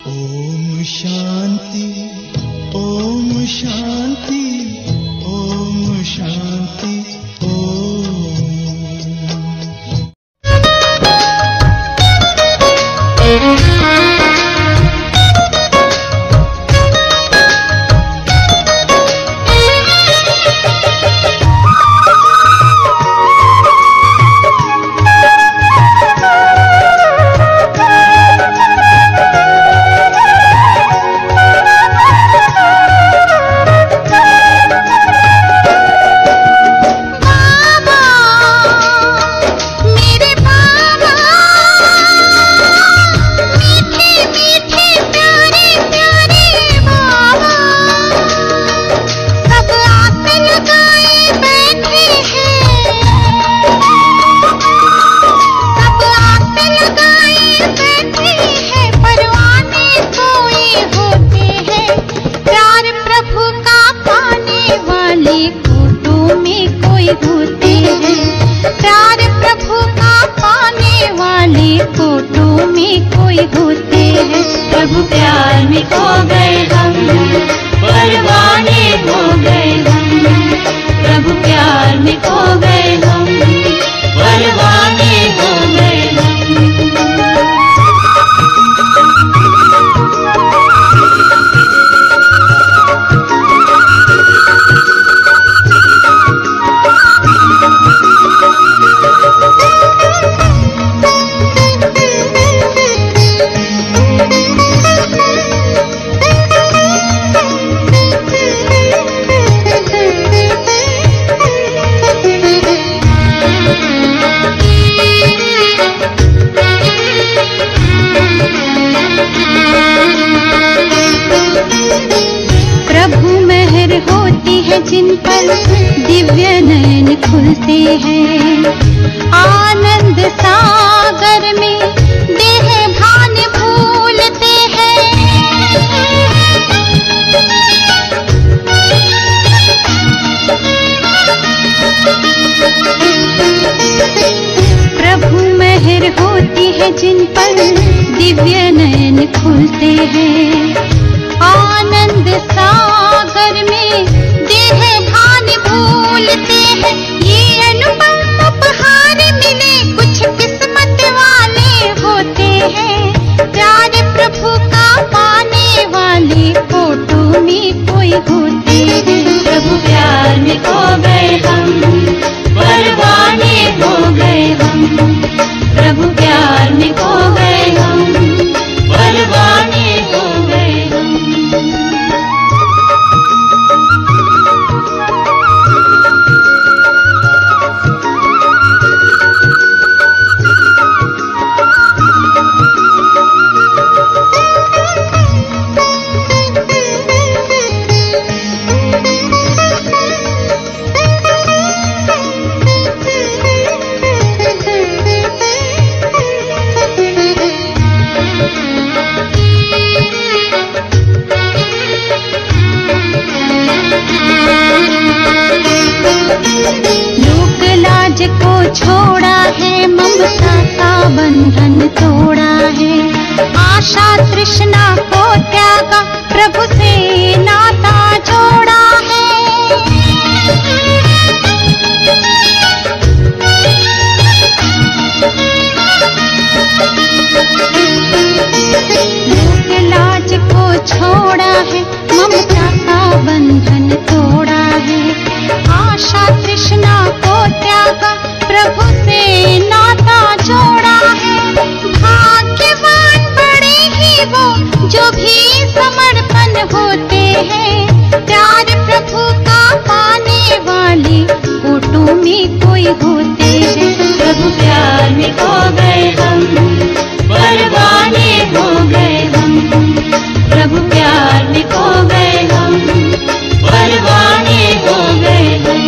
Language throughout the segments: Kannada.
ओम शांति, ओम शांति, ओम शांति, प्रभु प्यार में खो गए हम, परवाने हो गए हम। प्रभु प्यार में खो गए हम, परवाने हो गए हम। जिन पर दिव्य नयन खुलते हैं, आनंद सागर में देह भान भूलते हैं। प्रभु मेहर होती है जिन पर दिव्य नयन खुलते हैं, आनंद सागर में देह भान भूलते हैं। ये अनुपम उपहार मिले कुछ किस्मत वाले होते हैं, प्यार प्रभु का पाने वाले फोटो में कोई होते हैं। प्रभु प्यार में खो गए हम, परवाने हो गए हम। प्रभु प्यार में खो गए हम, परवाने हो गए हम। लोक लाज को छोड़ा है, ममता का बंधन तोड़ा है, आशा तृष्णा को त्यागा, प्रभु से नाता जोड़ा है। लोक लाज को छोड़ा है, ममता का बंधन तोड़ा है, आशा तृष्णा को त्यागा, प्रभु से नाता जोड़ा है। भाग्यवान बड़े ही वो जो भी समर्पण होते हैं, प्यार प्रभु का पाने वाले फोटो में कोई होते हैं। प्रभु प्यार में खो गए हम, परवाने हो गए हम। प्रभु प्यार में खो गए हम, परवाने हो गए हम।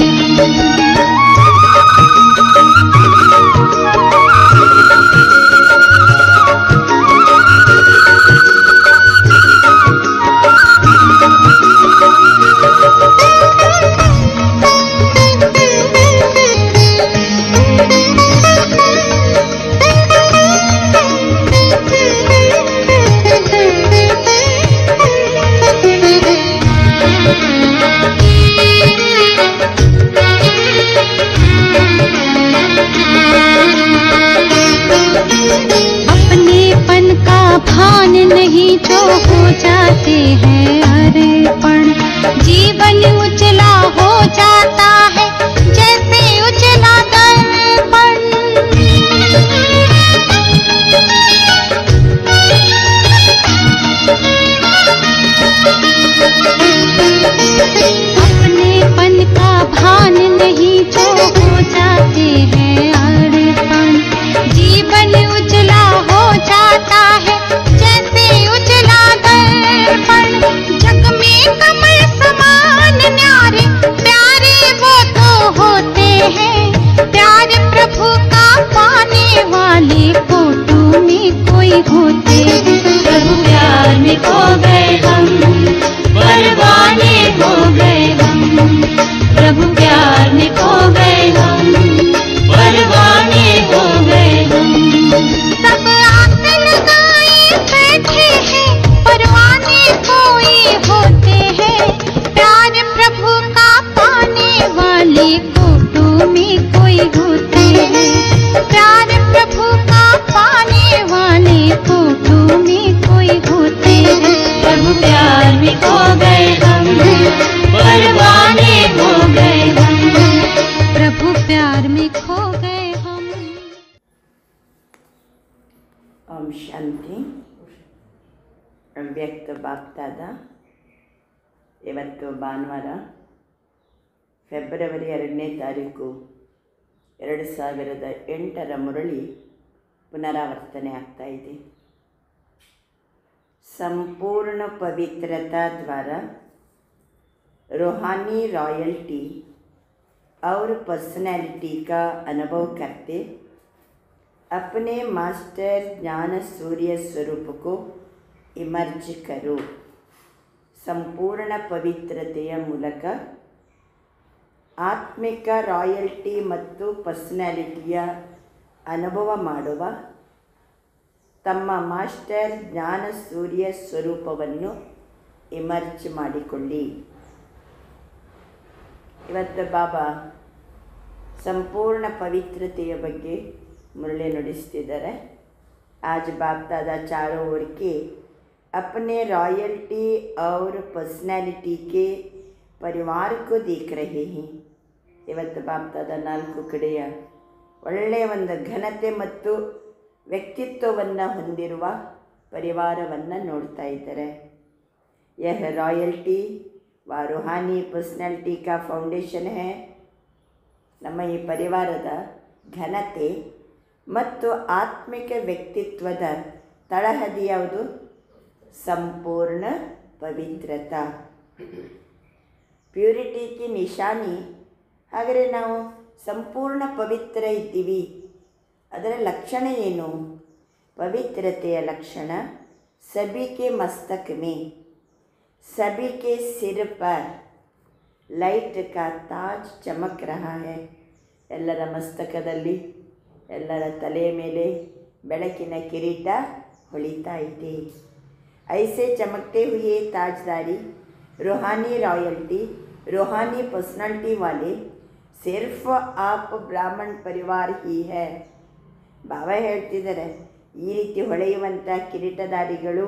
नहीं जो हो जाते हैं अर्पण। जीवन उजला हो जाता है जैसे उजला दर्पण। अपनेपन का भान नहीं जो हो जाते हैं अर्पण। जीवन उजला हो जाता है जैसे उजला दर्पण। जग में कमल समान न्यारे प्यारे वो तो होते हैं। प्यार प्रभु का पाने वाले फोटो में कोई होते हैं। प्रभु प्यार में खो गए हम, परवाने हो गए हम। प्रभु प्यार में खो गए हम, परवाने हो गए हम। सब आस लगाए बैठे हैं, परवाने कोई होते हैं। प्यार प्रभु का पाने वाले फोटो में कोई होते हैं। प्यार प्रभु का पाने वाले फोटो में कोई होते हैं। प्रभु प्यार में खो गए हम, परवाने हो गए हम। प्रभु प्यार में खो गए हम। ಓಂ ಶಾಂತಿ. ಅವ್ಯಕ್ತ ಬಾಪ್ತಾದ. ಇವತ್ತು ಭಾನುವಾರ, ಫೆಬ್ರವರಿ 2ನೇ ತಾರೀಕು 2008 ಮುರಳಿ ಪುನರಾವರ್ತನೆ ಆಗ್ತಾ ಇದೆ. संपूर्ण पवित्रता द्वारा रूहानी रॉयल्टी और पर्सनैलिटी का अनुभव करते अपने मास्टर ज्ञान सूर्य स्वरूप को इमर्ज करो. ಸಂಪೂರ್ಣ ಪವಿತ್ರತೆಯ ಮೂಲಕ ಆತ್ಮಿಕ ರಾಯಲ್ಟಿ ಮತ್ತು ಪರ್ಸನಾಲಿಟಿಯ ಅನುಭವ ಮಾಡುವ ತಮ್ಮ ಮಾಸ್ಟರ್ ಜ್ಞಾನ ಸೂರ್ಯ ಸ್ವರೂಪವನ್ನು ಇಮರ್ಜ್ ಮಾಡಿಕೊಳ್ಳಿ. ಇವತ್ತು ಬಾಬಾ ಸಂಪೂರ್ಣ ಪವಿತ್ರತೆಯ ಬಗ್ಗೆ ಮುರಳಿ ನುಡಿಸ್ತಿದ್ದಾರೆ. आज बाप दादा चारों ओर के अपने रॉयल्टी और पर्सनैलिटी के परिवार को देख रहे हैं. ಇವತ್ತು ಬಾಪ್ ದಾದಾ 4 ಕಡೆಯ ಒಳ್ಳೆಯ ಒಂದು ಘನತೆ ಮತ್ತು ವ್ಯಕ್ತಿತ್ವವನ್ನು ಹೊಂದಿರುವ ಪರಿವಾರವನ್ನು ನೋಡ್ತಾ ಇದ್ದಾರೆ. यह रॉयल्टी व रूहानी पर्सनैलिटी का ಫೌಂಡೇಶನ್ है. ನಮ್ಮ ಈ ಪರಿವಾರದ ಘನತೆ ಮತ್ತು ಆತ್ಮಿಕ ವ್ಯಕ್ತಿತ್ವದ ತಳಹದಿ ಯಾವುದು? ಸಂಪೂರ್ಣ ಪವಿತ್ರತಾ, ಪ್ಯೂರಿಟಿ ಕಿ ನಿಶಾನಿ. ಹಾಗಾದರೆ ನಾವು ಸಂಪೂರ್ಣ ಪವಿತ್ರ ಇದ್ದೀವಿ, ಅದರ ಲಕ್ಷಣ ಏನು? ಪವಿತ್ರತೆಯ ಲಕ್ಷಣ सभी के मस्तक में, सभी के सिर पर लाइट का ताज चमक रहा है. ಎಲ್ಲರ ಮಸ್ತಕದಲ್ಲಿ, ಎಲ್ಲರ ತಲೆಯ ಮೇಲೆ ಬೆಳಕಿನ ಕಿರೀಟ ಹೊಳಿತಾ ಇದೆ. ऐसे चमकते हुए ताजदारी रूहानी रॉयल्टी, रूहानी पर्सनालिटी वाले सिर्फ आप ब्राह्मण परिवार ही है. ಬಾಬಾ ಹೇಳ್ತಿದ್ದಾರೆ, ಈ ರೀತಿ ಹೊಳೆಯುವಂಥ ಕಿರೀಟಧಾರಿಗಳು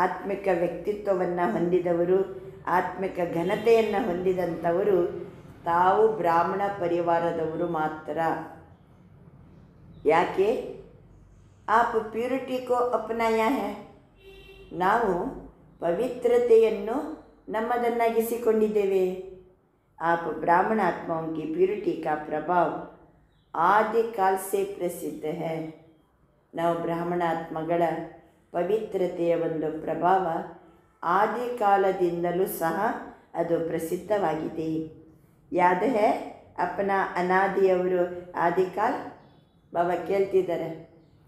ಆತ್ಮಿಕ ವ್ಯಕ್ತಿತ್ವವನ್ನು ಹೊಂದಿದವರು, ಆತ್ಮಿಕ ಘನತೆಯನ್ನು ಹೊಂದಿದಂಥವರು ತಾವು ಬ್ರಾಹ್ಮಣ ಪರಿವಾರದವರು ಮಾತ್ರ. ಯಾಕೆ? ಆಪ್ ಪ್ಯೂರಿಟಿ ಕೋ ಅಪನಾಯಾ ಹೈ. ನಾವು ಪವಿತ್ರತೆಯನ್ನು ನಮ್ಮದನ್ನಾಗಿಸಿಕೊಂಡಿದ್ದೇವೆ. आप ब्राह्मण आत्माओं की प्यूरिटी का प्रभाव आदिकाल से प्रसिद्ध है. ನಾವು ಬ್ರಾಹ್ಮಣ ಆತ್ಮಗಳ ಪವಿತ್ರತೆಯ ಒಂದು ಪ್ರಭಾವ ಆದಿಕಾಲದಿಂದಲೂ ಸಹ ಅದು ಪ್ರಸಿದ್ಧವಾಗಿದೆ. ಯಾದ ಹೈ ಅಪನ ಅನಾದಿಯವರು ಆದಿಕಾಲ. ಬಾಬಾ ಕೇಳ್ತಿದ್ದಾರೆ,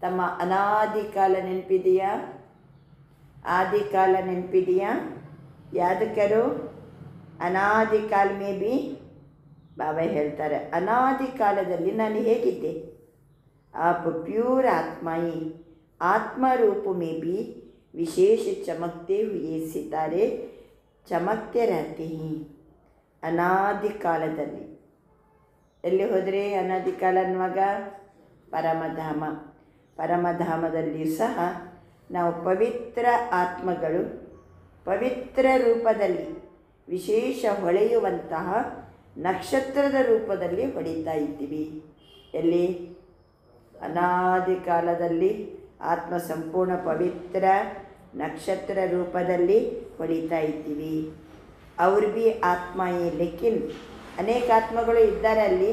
ತಮ್ಮ ಅನಾದಿಕಾಲ ನೆನಪಿದೆಯಾ? ಆದಿಕಾಲ ನೆನಪಿದೆಯಾ? ಯಾದ ಕರೋ ಅನಾದಿ ಕಾಲ ಮೇ ಬಿ. ಬಾಬಾ ಹೇಳ್ತಾರೆ, ಅನಾದಿ ಕಾಲದಲ್ಲಿ ನಾನು ಹೇಗಿದ್ದೆ? आप प्योर आत्माएं, आत्मा रूप में भी विशेष चमकते हुए सितारे चमकते रहते हैं. ಅನಾದಿ ಕಾಲದಲ್ಲಿ ಎಲ್ಲಿ ಹೋದರೆ? ಅನಾದಿ ಕಾಲ ಅನ್ನುವಾಗ ಪರಮಧಾಮ. ಪರಮಧಾಮದಲ್ಲಿಯೂ ಸಹ ನಾವು ಪವಿತ್ರ ಆತ್ಮಗಳು ಪವಿತ್ರ ರೂಪದಲ್ಲಿ ವಿಶೇಷ ಹೊಳೆಯುವಂತಹ ನಕ್ಷತ್ರದ ರೂಪದಲ್ಲಿ ಹೊಡಿತಾ ಇದ್ದೀವಿ. ಎಲ್ಲಿ? ಅನಾದಿ ಕಾಲದಲ್ಲಿ ಆತ್ಮ ಸಂಪೂರ್ಣ ಪವಿತ್ರ ನಕ್ಷತ್ರ ರೂಪದಲ್ಲಿ ಹೊಳಿತಾ ಇದ್ದೀವಿ. ಅವ್ರು ಭೀ ಆತ್ಮ ಈ ಲೆಕ್ಕಿನ್ ಅನೇಕ ಆತ್ಮಗಳು ಇದ್ದಾರೆ ಅಲ್ಲಿ.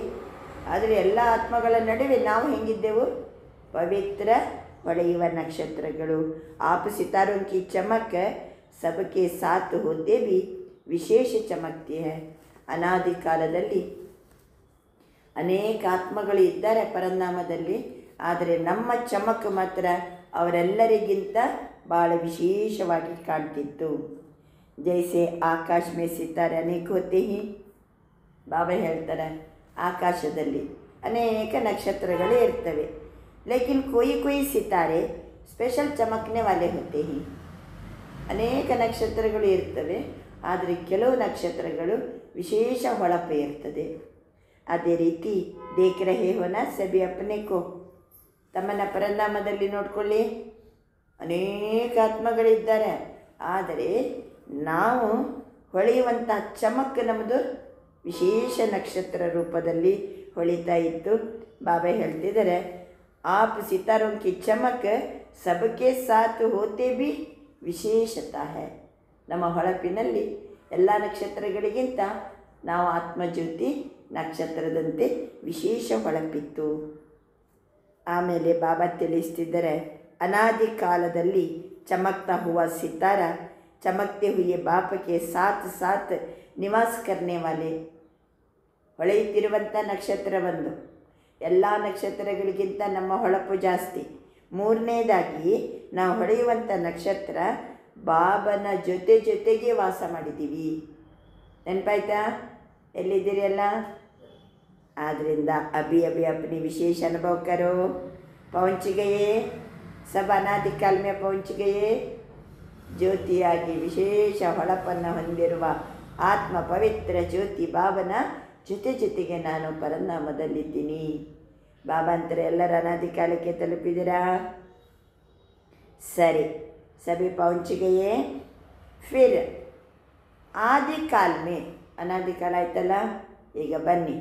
ಆದರೆ ಎಲ್ಲ ಆತ್ಮಗಳ ನಡುವೆ ನಾವು ಹೆಂಗಿದ್ದೆವು? ಪವಿತ್ರ ಹೊಳೆಯುವ ನಕ್ಷತ್ರಗಳು. आप सितारों की चमक सबके साथ होते भी ವಿಶೇಷ ಚಮಕ್ತಿ है. ಅನಾದಿ ಕಾಲದಲ್ಲಿ ಅನೇಕ ಆತ್ಮಗಳು ಇದ್ದಾರೆ ಪರನಾಮದಲ್ಲಿ. ಆದರೆ ನಮ್ಮ ಚಮಕ್ ಮಾತ್ರ ಅವರೆಲ್ಲರಿಗಿಂತ ಭಾಳ ವಿಶೇಷವಾಗಿ ಕಾಣ್ತಿತ್ತು. ಜೈಸೆ ಆಕಾಶ ಮೇ ಸಿತಾರೆ ಅನೇಕ ಹೋತೆ ಹಿ. ಬಾಬಾ ಹೇಳ್ತಾರೆ, ಆಕಾಶದಲ್ಲಿ ಅನೇಕ ನಕ್ಷತ್ರಗಳು ಇರ್ತವೆ. ಲೇಕಿನ್ ಕೊಯ್ ಸಿತಾರೆ ಸ್ಪೆಷಲ್ ಚಮಕ್ನೆ ವಾಲೆ ಹೋತೆ ಹಿ. ಅನೇಕ ನಕ್ಷತ್ರಗಳು ಇರ್ತವೆ, ಆದರೆ ಕೆಲವು ನಕ್ಷತ್ರಗಳು ವಿಶೇಷ ಹೊಳಪು ಇರ್ತದೆ. ಅದೇ ರೀತಿ ದೇಖ್ ರಹೆ ಹೋನ ಸಭಿ ಅಪ್ನೆಕೋ. ತಮ್ಮನ್ನ ಪರನಾಮದಲ್ಲಿ ನೋಡ್ಕೊಳ್ಳಿ, ಅನೇಕ ಆತ್ಮಗಳಿದ್ದಾರೆ. ಆದರೆ ನಾವು ಹೊಳೆಯುವಂಥ ಚಮಕ್ ನಮ್ಮದು ವಿಶೇಷ ನಕ್ಷತ್ರ ರೂಪದಲ್ಲಿ ಹೊಳಿತಾ ಇತ್ತು. ಬಾಬಾ ಹೇಳ್ತಿದ್ದಾರೆ, आप सितारों की चमक सबके साथ होते भी ವಿಶೇಷತಾ है. ನಮ್ಮ ಹೊಳಪಿನಲ್ಲಿ ಎಲ್ಲ ನಕ್ಷತ್ರಗಳಿಗಿಂತ ನಾವು ಆತ್ಮಜ್ಯೋತಿ ನಕ್ಷತ್ರದಂತೆ ವಿಶೇಷ ಹೊಳಪಿತ್ತು. ಆಮೇಲೆ ಬಾಬಾ ತಿಳಿಸ್ತಿದ್ದಾರೆ, ಅನಾದಿ ಕಾಲದಲ್ಲಿ ಚಮಕ್ತಾ ಹುವಾ ಸಿತಾರ ಚಮಕ್ತೆ ಹುಯೆ ಬಾಪಕ್ಕೆ ಸಾತ್ ಸಾತ್ ನಿವಾಸ ಕರ್ನೆ ವಾಲೆ. ಹೊಳೆಯುತ್ತಿರುವಂಥ ನಕ್ಷತ್ರ ಒಂದು. ಎಲ್ಲ ನಕ್ಷತ್ರಗಳಿಗಿಂತ ನಮ್ಮ ಹೊಳಪು ಜಾಸ್ತಿ. ಮೂರನೇದಾಗಿ ನಾವು ಹೊಳೆಯುವಂಥ ನಕ್ಷತ್ರ ಬಾಬನ ಜೊತೆಗೆ ವಾಸ ಮಾಡಿದ್ದೀವಿ. ನೆನಪಾಯ್ತಾ? ಎಲ್ಲಿದ್ದೀರಿ ಎಲ್ಲ? ಆದ್ದರಿಂದ ಅಭಿ ಅಪ್ನಿ ವಿಶೇಷ ಅನುಭವ ಕರೋ. ಪहुंच गए सब ಅನಾದಿ ಕಾಲ में पहुंच गए. ಜ್ಯೋತಿಯಾಗಿ ವಿಶೇಷ ಹೊಳಪನ್ನು ಹೊಂದಿರುವ ಆತ್ಮ ಪವಿತ್ರ ಜ್ಯೋತಿ ಬಾಬನ ಜೊತೆಗೆ ನಾನು ಪರನಾಮದಲ್ಲಿದ್ದೀನಿ. ಬಾಬಾ ಅಂತಾರೆ, ಎಲ್ಲರ ಅನಾದಿ ಕಾಲಕ್ಕೆ ತಲುಪಿದ್ದೀರಾ? ಸರಿ, ಸಭಿ ಪहुंच गए. ಫಿರ್ ಆದಿ ಕಾಲ ಮೇ, ಅನಾದಿ ಕಾಲ ಆಯ್ತಲ್ಲ, ಈಗ ಬನ್ನಿ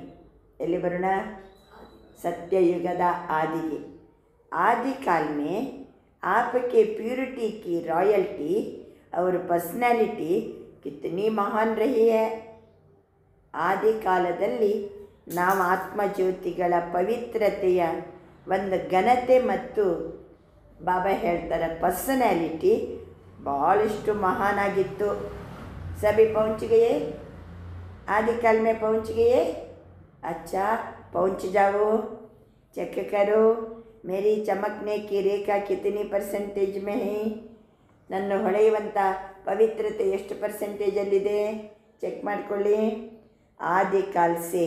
ಎಲ್ಲಿ ಬರೋಣ? ಸತ್ಯಯುಗದ ಆದಿಗೆ. आदि काल में आपके प्यूरिटी की रॉयल्टी और पर्सनैलिटी कितनी महान रही है. ಆದಿ ಕಾಲದಲ್ಲಿ ನಾವು ಆತ್ಮಜ್ಯೋತಿಗಳ ಪವಿತ್ರತೆಯ ಒಂದು ಘನತೆ ಮತ್ತು ಬಾಬಾ ಹೇಳ್ತಾರೆ ಪರ್ಸನ್ಯಾಲಿಟಿ ಭಾಳಷ್ಟು ಮಹಾನಾಗಿತ್ತು. ಸಭಿ ಪहुंच गए, आदि काल में पहुंच गए. अच्छा, पहुंच जाओ, चेक करो मेरी चमकने की रेखा कितनी परसेंटेज में है. ನನ್ನ ಹೊಳೆಯುವಂಥ ಪವಿತ್ರತೆ ಎಷ್ಟು ಪರ್ಸೆಂಟೇಜಲ್ಲಿದೆ ಚೆಕ್ ಮಾಡಿಕೊಳ್ಳಿ. आदि काल से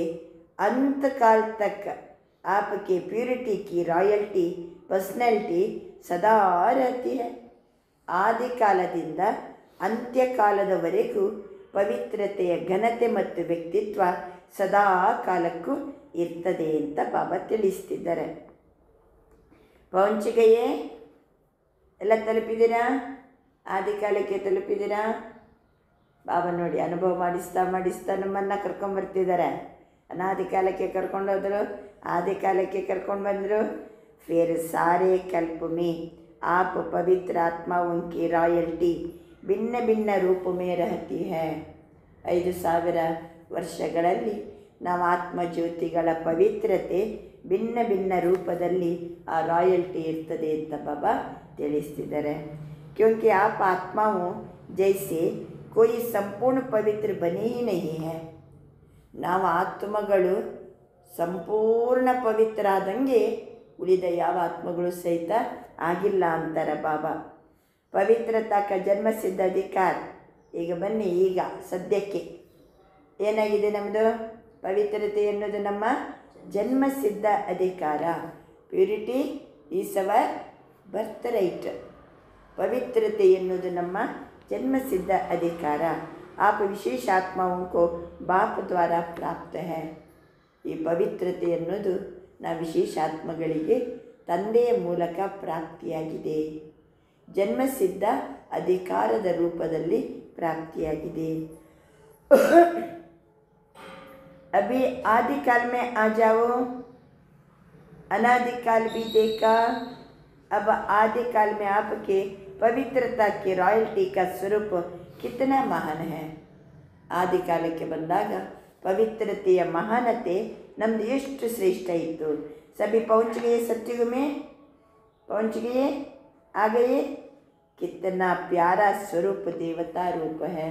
अंत काल तक आपके प्यूरिटी की रॉयल्टी पर्सनैलिटी सदा रहती है. ಆದಿ ಕಾಲದಿಂದ ಅಂತ್ಯಕಾಲದವರೆಗೂ ಪವಿತ್ರತೆಯ ಘನತೆ ಮತ್ತು ವ್ಯಕ್ತಿತ್ವ ಸದಾ ಕಾಲಕ್ಕೂ ಇರ್ತದೆ ಅಂತ ಬಾಬಾ ತಿಳಿಸ್ತಿದ್ದಾರೆ. ಪहुंच गए, ಎಲ್ಲ ತಲುಪಿದ್ದೀರಾ? ಆದಿ ಕಾಲಕ್ಕೆ ತಲುಪಿದ್ದೀರಾ? ಬಾಬಾ ನೋಡಿ ಅನುಭವ ಮಾಡಿಸ್ತಾ ನಮ್ಮನ್ನು ಕರ್ಕೊಂಬರ್ತಿದ್ದಾರೆ. ಅನಾದಿ ಕಾಲಕ್ಕೆ ಕರ್ಕೊಂಡೋದ್ರು, ಆದಿ ಕಾಲಕ್ಕೆ ಕರ್ಕೊಂಡು ಬಂದರು. ಫಿರ್ ಸಾರೆ ಕಲ್ಪ ಮೇ आप पवित्र आत्माओं की रॉयल्टी भिन्न भिन्न रूप में रहती है. 5000 ವರ್ಷಗಳಲ್ಲಿ ನಾವು ಆತ್ಮಜ್ಯೋತಿಗಳ ಪವಿತ್ರತೆ ಭಿನ್ನ ಭಿನ್ನ ರೂಪದಲ್ಲಿ ಆ ರಾಯಲ್ಟಿ ಇರ್ತದೆ ಅಂತ ಬಾಬಾ ತಿಳಿಸ್ತಿದ್ದಾರೆ. क्योंकि आप आत्माओं जैसे कोई संपूर्ण पवित्र बने ही नहीं है. ನಾವು ಆತ್ಮಗಳು ಸಂಪೂರ್ಣ ಪವಿತ್ರ ಆದಂಗೆ ಉಳಿದ ಯಾವ ಆತ್ಮಗಳು ಸಹಿತ ಆಗಿಲ್ಲ ಅಂತಾರೆ ಬಾಬಾ. ಪವಿತ್ರತಾ ಕ ಜನ್ಮಸಿದ್ಧ ಅಧಿಕಾರ. ಈಗ ಬನ್ನಿ, ಈಗ ಸದ್ಯಕ್ಕೆ ಏನಾಗಿದೆ ನಮ್ಮದು? ಪವಿತ್ರತೆ ಎನ್ನುವುದು ನಮ್ಮ ಜನ್ಮಸಿದ್ಧ ಅಧಿಕಾರ. Purity is our birth right. ಪವಿತ್ರತೆ ಎನ್ನುವುದು ನಮ್ಮ ಜನ್ಮಸಿದ್ಧ ಅಧಿಕಾರ. आप ವಿಶೇಷ ಆತ್ಮಾओं को बाप द्वारा प्राप्त है. ಈ ಪವಿತ್ರತೆ ಎನ್ನುವುದು ನಾವು ವಿಶೇಷ ಆತ್ಮಗಳಿಗೆ ತಂದೆಯ ಮೂಲಕ ಪ್ರಾಪ್ತಿಯಾಗಿದೆ. ಜನ್ಮಸಿದ್ಧ ಅಧಿಕಾರದ ರೂಪದಲ್ಲಿ ಪ್ರಾಪ್ತಿಯಾಗಿದೆ. अभी आदिकाल में आ जाओ, अनादिकाल भी देखा, अब आदिकाल में आपके पवित्रता की रॉयल्टी का स्वरूप कितना महान है. ಆದಿಕಾಲಕ್ಕೆ ಬಂದಾಗ ಪವಿತ್ರತೆಯ ಮಹಾನತೆ ನಮ್ದು ಎಷ್ಟು ಶ್ರೇಷ್ಠ ಇತ್ತು. सभी पहुँच गए सत्युग में, पहुँच गए, आ गए. कितना प्यारा स्वरूप देवता रूप है.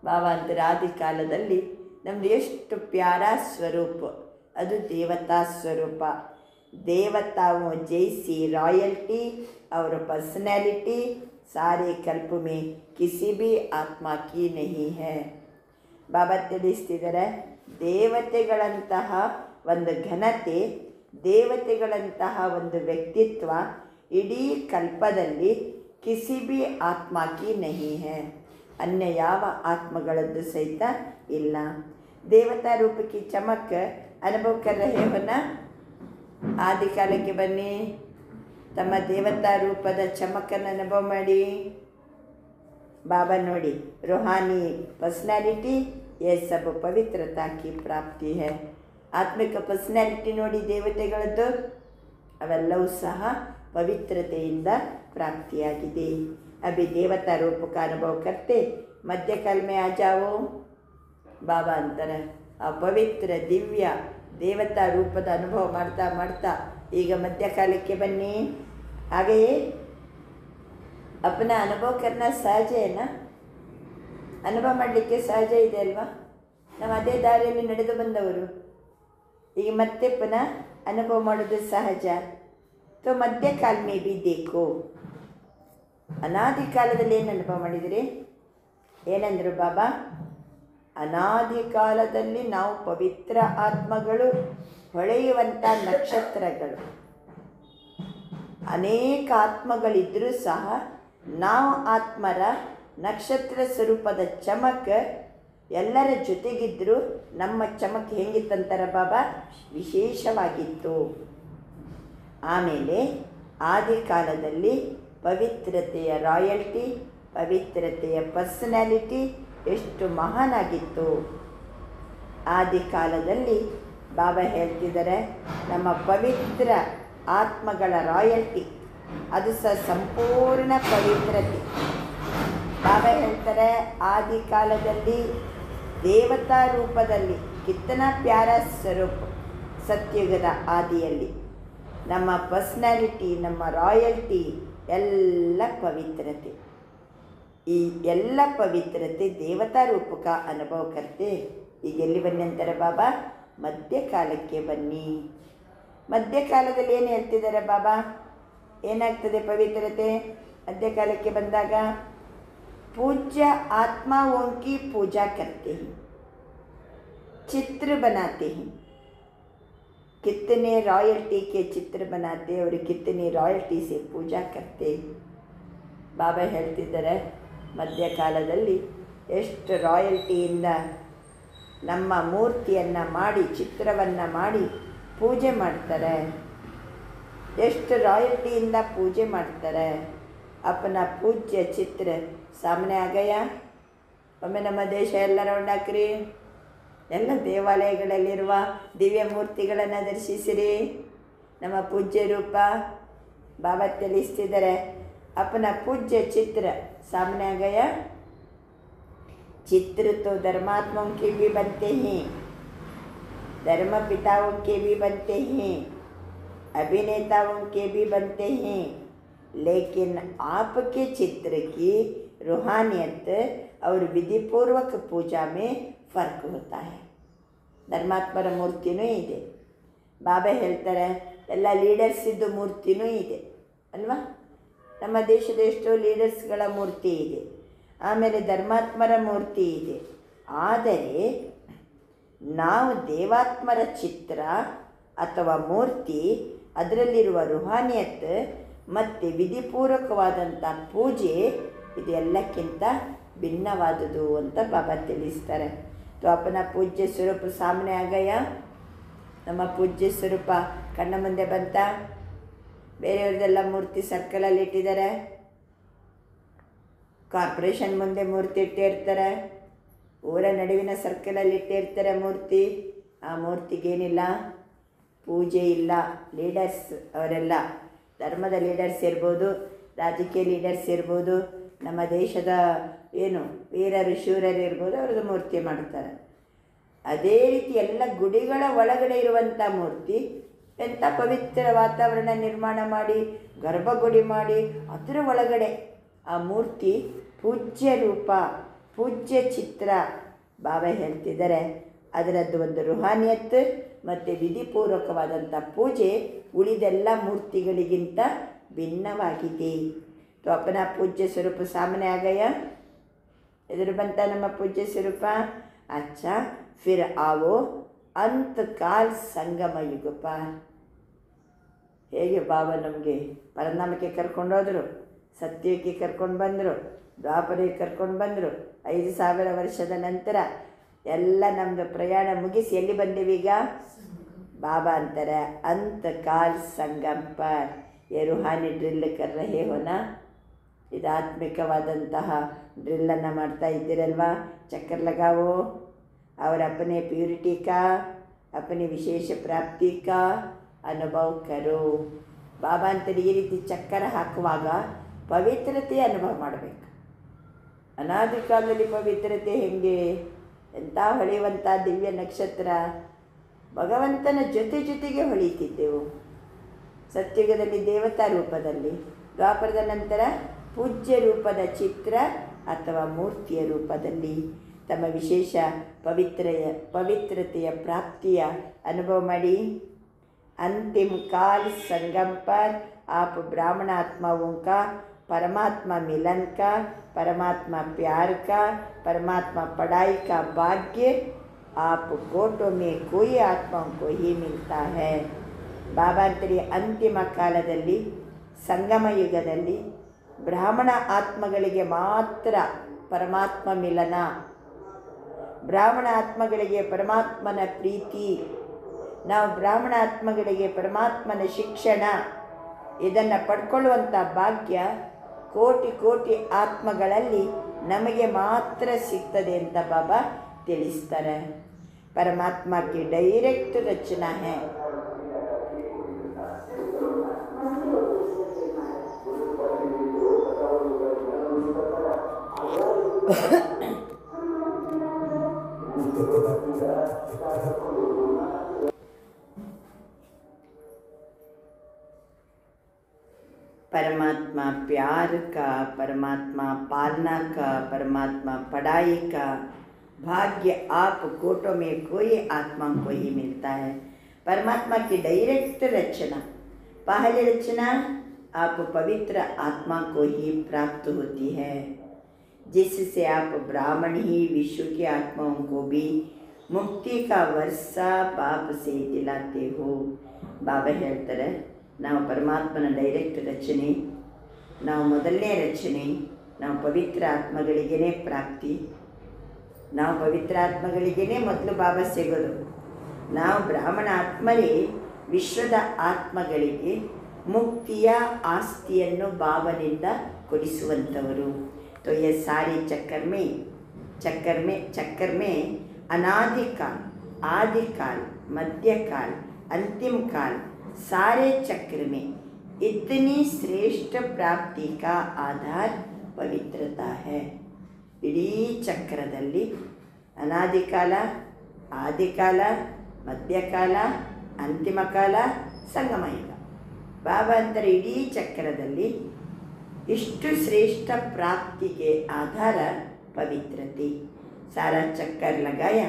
ಬಾಬಾ ಅಂತಾರೆ ಆದಿಕಾಲದಲ್ಲಿ ನಮ್ಮದು ಎಷ್ಟು ಪ್ಯಾರಾ ಸ್ವರೂಪ, ಅದು ದೇವತಾ ಸ್ವರೂಪ. देवताओं जैसी रॉयल्टी और पर्सनैलिटी सारे कल्प में किसी भी आत्मा की नहीं है. ಬಾಬಾ ತಿಳಿಸ್ತಿದ್ದಾರೆ, ದೇವತೆಗಳಂತಹ ಒಂದು ಘನತೆ, ದೇವತೆಗಳಂತಹ ಒಂದು ವ್ಯಕ್ತಿತ್ವ ಇಡೀ ಕಲ್ಪದಲ್ಲಿ ಕಿಸಿ ಬಿ ಆತ್ಮ ಕಿ ನಹಿ है, अन्य ಯಾವ ಆತ್ಮಗಳದ್ದು ಸಹಿತ ಇಲ್ಲ. ದೇವತಾ ರೂಪ ಕಿ ಚಮಕ್ ಅನುಭವ ಕರ್ ರಹೆ ಹೋ ನಾ. ಆದಿಕಾಲಕ್ಕೆ ಬನ್ನಿ, ತಮ್ಮ ದೇವತಾ ರೂಪದ ಚಮಕನ್ನು ಅನುಭವ ಮಾಡಿ. ಬಾಬಾ ನೋಡಿ, ರೂಹಾನಿ ಪರ್ಸನಾಲಿಟಿ ये सब ಪವಿತ್ರತಾ ಕಿ ಪ್ರಾಪ್ತಿ है. ಆತ್ಮಿಕ ಪರ್ಸನಾಲಿಟಿ ನೋಡಿ ದೇವತೆಗಳದ್ದು, ಅವೆಲ್ಲವೂ ಸಹ ಪವಿತ್ರತೆಯಿಂದ ಪ್ರಾಪ್ತಿಯಾಗಿದೆ. अभी देवता रूप का अनुभव करते मध्यकाल में आ जाओ. ಬಾಬಾ ಅಂತಾರೆ, ಆ ಪವಿತ್ರ ದಿವ್ಯ ದೇವತಾ ರೂಪದ ಅನುಭವ ಮಾಡ್ತಾ ಮಾಡ್ತಾ ಈಗ ಮಧ್ಯಕಾಲಕ್ಕೆ ಬನ್ನಿ. ಹಾಗೆಯೇ ಅಪನ ಅನುಭವ ಕರ್ನ ಸಹಜ ಏನಾ, ಅನುಭವ ಮಾಡಲಿಕ್ಕೆ ಸಹಜ ಇದೆ ಅಲ್ವಾ. ನಾವು ಅದೇ ದಾರಿಯಲ್ಲಿ ನಡೆದು ಬಂದವರು, ಈಗ ಮತ್ತೆ ಪುನಃ ಅನುಭವ ಮಾಡೋದು ಸಹಜ. ತೋ ಮಧ್ಯಕಾಲ ಮೇ ಬಿ ದೇಖೋ. ಅನಾದಿ ಕಾಲದಲ್ಲಿ ಏನು ಅನುಭವ ಮಾಡಿದಿರಿ? ಏನಂದರು ಬಾಬಾ? ಅನಾದಿ ಕಾಲದಲ್ಲಿ ನಾವು ಪವಿತ್ರ ಆತ್ಮಗಳು, ಹೊಳೆಯುವಂಥ ನಕ್ಷತ್ರಗಳು. ಅನೇಕ ಆತ್ಮಗಳಿದ್ದರೂ ಸಹ ನಾವು ಆತ್ಮರ ನಕ್ಷತ್ರ ಸ್ವರೂಪದ ಚಮಕ್ ಎಲ್ಲರ ಜೊತೆಗಿದ್ದರೂ ನಮ್ಮ ಚಮಕ್ ಹೆಂಗಿತ್ತಂತಾರ ಬಾಬಾ? ವಿಶೇಷವಾಗಿತ್ತು. ಆಮೇಲೆ ಆದಿಕಾಲದಲ್ಲಿ ಪವಿತ್ರತೆಯ ರಾಯಲ್ಟಿ, ಪವಿತ್ರತೆಯ ಪರ್ಸನಾಲಿಟಿ ಎಷ್ಟು ಮಹಾನಾಗಿತ್ತು. ಆದಿಕಾಲದಲ್ಲಿ ಬಾಬಾ ಹೇಳ್ತಿದ್ದಾರೆ, ನಮ್ಮ ಪವಿತ್ರ ಆತ್ಮಗಳ ರಾಯಲ್ಟಿ ಅದು ಸಹ ಸಂಪೂರ್ಣ ಪವಿತ್ರತೆ. ಬಾಬಾ ಹೇಳ್ತಾರೆ, ಆದಿಕಾಲದಲ್ಲಿ ದೇವತಾ ರೂಪದಲ್ಲಿ ಕಿತ್ತನಾ ಪ್ಯಾರ ಸ್ವರೂಪ, ಸತ್ಯುಗದ ಆದಿಯಲ್ಲಿ ನಮ್ಮ ಪರ್ಸನಾಲಿಟಿ, ನಮ್ಮ ರಾಯಲ್ಟಿ ಎಲ್ಲ ಪವಿತ್ರತೆ. ಈ ಎಲ್ಲ ಪವಿತ್ರತೆ ದೇವತಾ ರೂಪಕ ಅನುಭವ ಕರ್ತೆ. ಈಗ ಎಲ್ಲಿ ಬನ್ನಿ ಅಂತಾರೆ ಬಾಬಾ? ಮಧ್ಯಕಾಲಕ್ಕೆ ಬನ್ನಿ. ಮಧ್ಯಕಾಲದಲ್ಲಿ ಏನು ಹೇಳ್ತಿದ್ದಾರೆ ಬಾಬಾ? ಏನಾಗ್ತದೆ ಪವಿತ್ರತೆ ಮಧ್ಯಕಾಲಕ್ಕೆ ಬಂದಾಗ? पूज्य आत्माओं की पूजा करते हैं, चित्र बनाते हैं. कितने रॉयल्टी के चित्र बनाते हैं और कितनी रॉयल्टी से पूजा करते हैं. ಬಾಬಾ ಹೇಳ್ತಿದ್ದಾರೆ, ಮಧ್ಯಕಾಲದಲ್ಲಿ ಎಷ್ಟು ರಾಯಲ್ಟಿಯಿಂದ ನಮ್ಮ ಮೂರ್ತಿಯನ್ನು ಮಾಡಿ, ಚಿತ್ರವನ್ನು ಮಾಡಿ ಪೂಜೆ ಮಾಡ್ತಾರೆ. ಎಷ್ಟು ರಾಯಲ್ಟಿಯಿಂದ ಪೂಜೆ ಮಾಡ್ತಾರೆ. अपना पूज्य ಚಿತ್ರ ಸಾಮನೆ ಆಗಯ. ಒಮ್ಮೆ ನಮ್ಮ ದೇಶ ಎಲ್ಲ ರೌಂಡ್ ಹಾಕ್ರಿ, ಎಲ್ಲ ದೇವಾಲಯಗಳಲ್ಲಿರುವ ದಿವ್ಯ ಮೂರ್ತಿಗಳನ್ನು ದರ್ಶಿಸಿರಿ. ನಮ್ಮ ಪೂಜ್ಯ ರೂಪ ಬಾಬಾ ತಿಳಿಸ್ತಿದ್ದಾರೆ, अपना पूज्य चित्र सामने आ गया. चित्र तो धर्मात्माओं के भी बनते हैं, धर्म पिताओं के भी बनते हैं, अभिनेताओं के भी बनते हैं, लेकिन आपके चित्र की रूहानियत और विधिपूर्वक पूजा में फ़र्क होता है. ಧರ್ಮಾತ್ಮರ ಮೂರ್ತಿನೂ ಇದೆ. ಬಾಬಾ ಹೇಳ್ತಾರೆ, ಎಲ್ಲ ಲೀಡರ್ಸಿದ್ದು ಮೂರ್ತಿನೂ ಇದೆ ಅಲ್ವಾ. ನಮ್ಮ ದೇಶದ ಎಷ್ಟೋ ಲೀಡರ್ಸ್ಗಳ ಮೂರ್ತಿ ಇದೆ, ಆಮೇಲೆ ಧರ್ಮಾತ್ಮರ ಮೂರ್ತಿ ಇದೆ. ಆದರೆ ನಾವು ದೇವಾತ್ಮರ ಚಿತ್ರ ಅಥವಾ ಮೂರ್ತಿ, ಅದರಲ್ಲಿರುವ ರೂಹಾನಿಯತ್ ಮತ್ತು ವಿಧಿಪೂರ್ವಕವಾದಂಥ ಪೂಜೆ ಇದೆಲ್ಲಕ್ಕಿಂತ ಭಿನ್ನವಾದುದು ಅಂತ ಬಾಬಾ ತಿಳಿಸ್ತಾರೆ. तो अपना पूज्य स्वरूप सामने आ गया. ನಮ್ಮ ಪೂಜ್ಯ ಸ್ವರೂಪ ಕಣ್ಣ ಮುಂದೆ ಬಂತ. ಬೇರೆಯವ್ರದ್ದೆಲ್ಲ ಮೂರ್ತಿ ಸರ್ಕಲಲ್ಲಿ ಇಟ್ಟಿದ್ದಾರೆ, ಕಾರ್ಪೊರೇಷನ್ ಮುಂದೆ ಮೂರ್ತಿ ಇಟ್ಟಿರ್ತಾರೆ, ಊರ ನಡುವಿನ ಸರ್ಕಲಲ್ಲಿ ಇಟ್ಟಿರ್ತಾರೆ ಮೂರ್ತಿ. ಆ ಮೂರ್ತಿಗೇನಿಲ್ಲ, ಪೂಜೆ ಇಲ್ಲ. ಲೀಡರ್ಸ್ ಅವರೆಲ್ಲ ಧರ್ಮದ ಲೀಡರ್ಸ್ ಇರ್ಬೋದು, ರಾಜಕೀಯ ಲೀಡರ್ಸ್ ಇರ್ಬೋದು, ನಮ್ಮ ದೇಶದ ವೀರರು ಶೂರರು ಇರ್ಬೋದು, ಅವ್ರದ್ದು ಮೂರ್ತಿ ಮಾಡ್ತಾರೆ. ಅದೇ ರೀತಿ ಎಲ್ಲ ಗುಡಿಗಳ ಒಳಗಡೆ ಇರುವಂಥ ಮೂರ್ತಿ ಎಂಥ ಪವಿತ್ರ ವಾತಾವರಣ ನಿರ್ಮಾಣ ಮಾಡಿ, ಗರ್ಭಗುಡಿ ಮಾಡಿ, ಅದರ ಒಳಗಡೆ ಆ ಮೂರ್ತಿ ಪೂಜ್ಯ ರೂಪ, ಪೂಜ್ಯ ಚಿತ್ರ. ಬಾಬಾ ಹೇಳ್ತಿದ್ದಾರೆ ಅದರದ್ದು ಒಂದು ರುಹಾನಿಯತ್ ಮತ್ತು ವಿಧಿಪೂರ್ವಕವಾದಂಥ ಪೂಜೆ ಉಳಿದೆಲ್ಲ ಮೂರ್ತಿಗಳಿಗಿಂತ ಭಿನ್ನವಾಗಿದೆ. तो अपना पूज्य स्वरूप सामने आ गया, इधर बनता ನಮ್ಮ पूज्य स्वरूप. अच्छा, फिर आओ अंतकाल संगम युग पर. ಹೇಗೆ ಬಾಬಾ ನಮಗೆ ಪರನಾಮಕ್ಕೆ ಕರ್ಕೊಂಡೋದ್ರು, ಸತ್ಯಕ್ಕೆ ಕರ್ಕೊಂಡು ಬಂದರು, ದ್ವಾಪರಿಗೆ ಕರ್ಕೊಂಡು ಬಂದರು. 5000 ವರ್ಷದ ನಂತರ ಎಲ್ಲ ನಮ್ಮದು ಪ್ರಯಾಣ ಮುಗಿಸಿ ಎಲ್ಲಿ ಬಂದೀವೀಗ? ಬಾಬಾ ಅಂತಾರೆ ಅಂತಕಾಲ್ ಸಂಗಮ್ ಪರ್ ये रूहानी ड्रिल कर रहे हो ना. ಇದು ಆತ್ಮಿಕವಾದಂತಹ ಡ್ರಿಲ್ಲನ್ನು ಮಾಡ್ತಾ ಇದ್ದೀರಲ್ವಾ? ಚಕ್ಕರ್ ಲಗಾವೋ और अपने प्यूरिटी का, अपनी विशेष प्राप्ति का ಅನುಭವ ಕರೋ. ಬಾಬಾ ಅಂತೇಳಿ ಈ ರೀತಿ ಚಕ್ಕರ ಹಾಕುವಾಗ ಪವಿತ್ರತೆ ಅನುಭವ ಮಾಡಬೇಕು. ಅನಾದಿ ಕಾಲದಲ್ಲಿ ಪವಿತ್ರತೆ ಹೆಂಗೆ, ಎಂಥ ಹೊಳೆಯುವಂಥ ದಿವ್ಯ ನಕ್ಷತ್ರ, ಭಗವಂತನ ಜೊತೆಗೆ ಹೊಳಿತಿದ್ದೆವು. ಸತ್ಯುಗದಲ್ಲಿ ದೇವತಾ ರೂಪದಲ್ಲಿ, ದ್ವಾಪರದ ನಂತರ ಪೂಜ್ಯ ರೂಪದ ಚಿತ್ರ ಅಥವಾ ಮೂರ್ತಿಯ ರೂಪದಲ್ಲಿ ತಮ್ಮ ವಿಶೇಷ ಪವಿತ್ರತೆಯ ಪ್ರಾಪ್ತಿಯ ಅನುಭವ ಮಾಡಿ. अंतिम काल संगम पर आप ब्राह्मण आत्माओं का परमात्मा मिलन का, परमात्मा प्यार का, परमात्मा पढ़ाई का भाग्य आप कोटों में कोई आत्माओं को ही मिलता है. ಬಾಬಾ ಅಂತೇಳಿ ಅಂತಿಮ ಕಾಲದಲ್ಲಿ, ಸಂಗಮ ಯುಗದಲ್ಲಿ ಬ್ರಾಹ್ಮಣ ಆತ್ಮಗಳಿಗೆ ಮಾತ್ರ ಪರಮಾತ್ಮ ಮಿಲನ, ಬ್ರಾಹ್ಮಣ ಆತ್ಮಗಳಿಗೆ ಪರಮಾತ್ಮನ ಪ್ರೀತಿ, ನಾವು ಬ್ರಾಹ್ಮಣ ಆತ್ಮಗಳಿಗೆ ಪರಮಾತ್ಮನ ಶಿಕ್ಷಣ, ಇದನ್ನು ಪಡ್ಕೊಳ್ಳುವಂಥ ಭಾಗ್ಯ ಕೋಟಿ ಕೋಟಿ ಆತ್ಮಗಳಲ್ಲಿ ನಮಗೆ ಮಾತ್ರ ಸಿಗ್ತದೆ ಅಂತ ಬಾಬಾ ತಿಳಿಸ್ತಾರೆ. ಪರಮಾತ್ಮ ಕಿ ಡೈರೆಕ್ಟ್ ರಚನಾ ಹೈ. परमात्मा प्यार का, परमात्मा पालना का, परमात्मा पढ़ाई का भाग्य आप कोटों में कोई आत्मा को ही मिलता है. परमात्मा की डायरेक्ट रचना, पहली रचना आप पवित्र आत्मा को ही प्राप्त होती है, जिससे आप ब्राह्मण ही विश्व की आत्माओं को भी मुक्ति का वर्षा बाप से दिलाते हो. बाबा ಹೇಳ್ತಾರೆ ನಾವು ಪರಮಾತ್ಮನ ಡೈರೆಕ್ಟ್ ರಚನೆ, ನಾವು ಮೊದಲನೇ ರಚನೆ, ನಾವು ಪವಿತ್ರ ಆತ್ಮಗಳಿಗೇ ಪ್ರಾಪ್ತಿ, ನಾವು ಪವಿತ್ರ ಆತ್ಮಗಳಿಗೇ ಮೊದಲು ಬಾಬಾ ಸಿಗೋದು. ನಾವು ಬ್ರಾಹ್ಮಣ ಆತ್ಮರೇ ವಿಶ್ವದ ಆತ್ಮಗಳಿಗೆ ಮುಕ್ತಿಯ ಆಸ್ತಿಯನ್ನು ಬಾಬನಿಂದ ಕೊಡಿಸುವಂಥವರು. तो ये सारे चक्कर में अनादिकाल, आदिकाल, मध्यकाल, अंतिम काल, सारे चक्र में इतनी श्रेष्ठ प्राप्ति का आधार पवित्रता है. इडೀ ಚಕ್ರದಲ್ಲಿ ಅನಾದಿಕಾಲ, ಆದಿಕಾಲ, ಮಧ್ಯಕಾಲ, ಅಂತಿಮ ಕಾಲ, ಸಂಗಮ ಯುಗ. ಬಾಬಾ ಅಂತಾರೆ ಇಡೀ ಚಕ್ರದಲ್ಲಿ ಇಷ್ಟು ಶ್ರೇಷ್ಠ ಪ್ರಾಪ್ತಿಗೆ ಆಧಾರ पवित्रते. सारा चक्कर लगाया,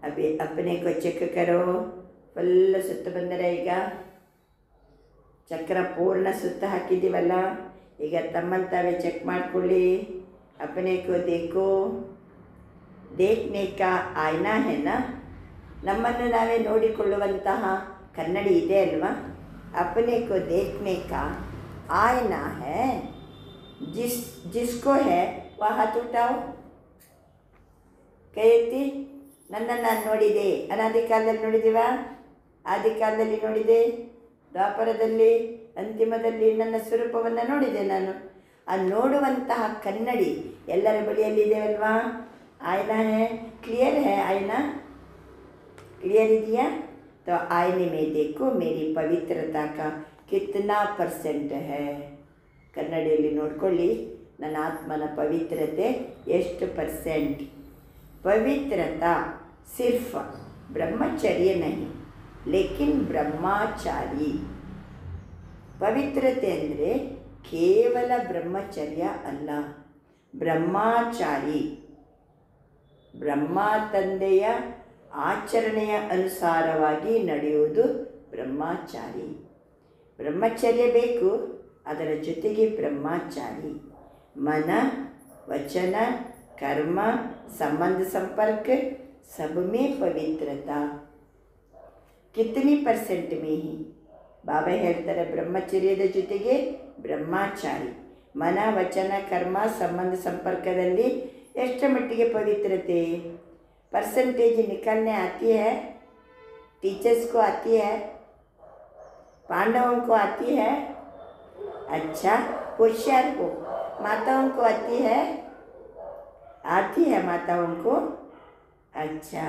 अभी अपने को चेक करो. ಫುಲ್ ಸುತ್ತ ಬಂದರೆ ಈಗ ಚಕ್ರ ಪೂರ್ಣ ಸುತ್ತ ಹಾಕಿದ್ದೀವಲ್ಲ, ಈಗ ತಮ್ಮನ್ನು ತಾವೇ ಚೆಕ್ ಮಾಡಿಕೊಳ್ಳಿ. अपने को देखो, देखने का आईना है ना. ನಮ್ಮನ್ನು ನಾವೇ ನೋಡಿಕೊಳ್ಳುವಂತಹ ಕನ್ನಡಿ ಇದೆ ಅಲ್ವಾ. अपने को देखने का आईना है, जिसको है वह हाथ उठाओ. ಕೈ ಎತ್ತಿ. ನನ್ನನ್ನು ನಾನು ನೋಡಿದೆ. ಅನಾದಿ ಕಾಲದಲ್ಲಿ ನೋಡಿದ್ದೀವ, ಆದಿಕಾಲದಲ್ಲಿ ನೋಡಿದೆ, ದ್ವಾಪರದಲ್ಲಿ, ಅಂತಿಮದಲ್ಲಿ ನನ್ನ ಸ್ವರೂಪವನ್ನು ನೋಡಿದೆ ನಾನು. ಆ ನೋಡುವಂತಹ ಕನ್ನಡಿ ಎಲ್ಲರ ಬಳಿಯಲ್ಲಿದೆ ಅಲ್ವಾ? ಆಯ್ನಾ ಹೇ, ಕ್ಲಿಯರ್ ಹೇ ಆಯ್ನಾ? क्लियर ಇದೆಯಾ? तो आईने में देखो मेरी पवित्रता का कितना परसेंट है. ಕನ್ನಡಿಯಲ್ಲಿ ನೋಡ್ಕೊಳ್ಳಿ ನನ್ನ ಆತ್ಮನ ಪವಿತ್ರತೆ ಎಷ್ಟು ಪರ್ಸೆಂಟ್. ಪವಿತ್ರತಾ ಸಿರ್ಫ್ ಬ್ರಹ್ಮಚರ್ಯ नहीं लेकिन ಬ್ರಹ್ಮಚಾರಿ. ಪವಿತ್ರತೆ ಅಂದರೆ ಕೇವಲ ಬ್ರಹ್ಮಚರ್ಯ ಅಲ್ಲ, ಬ್ರಹ್ಮಚಾರಿ. ಬ್ರಹ್ಮ ತಂದೆಯ ಆಚರಣೆಯ ಅನುಸಾರವಾಗಿ ನಡೆಯುವುದು ಬ್ರಹ್ಮಚಾರಿ. ಬ್ರಹ್ಮಚರ್ಯ ಬೇಕು, ಅದರ ಜೊತೆಗೆ ಬ್ರಹ್ಮಚಾರಿ. मन वचन कर्म संबंध संपर्क सब में पवित्रता कितनी परसेंट में ही. ಬಾಬಾ ಹೇಳ್ತಾರೆ ಬ್ರಹ್ಮಚರ್ಯದ ಜೊತೆಗೆ ಬ್ರಹ್ಮಚಾರಿ. ಮನ ವಚನ ಕರ್ಮ ಸಂಬಂಧ ಸಂಪರ್ಕದಲ್ಲಿ ಎಷ್ಟು ಮಟ್ಟಿಗೆ ಪವಿತ್ರತೆ? परसेंटेज निकालने आती है? टीचर्स को आती है? पांडवों को आती है? अच्छा, होशियार को, माताओं को आती है? आती है माताओं को. अच्छा,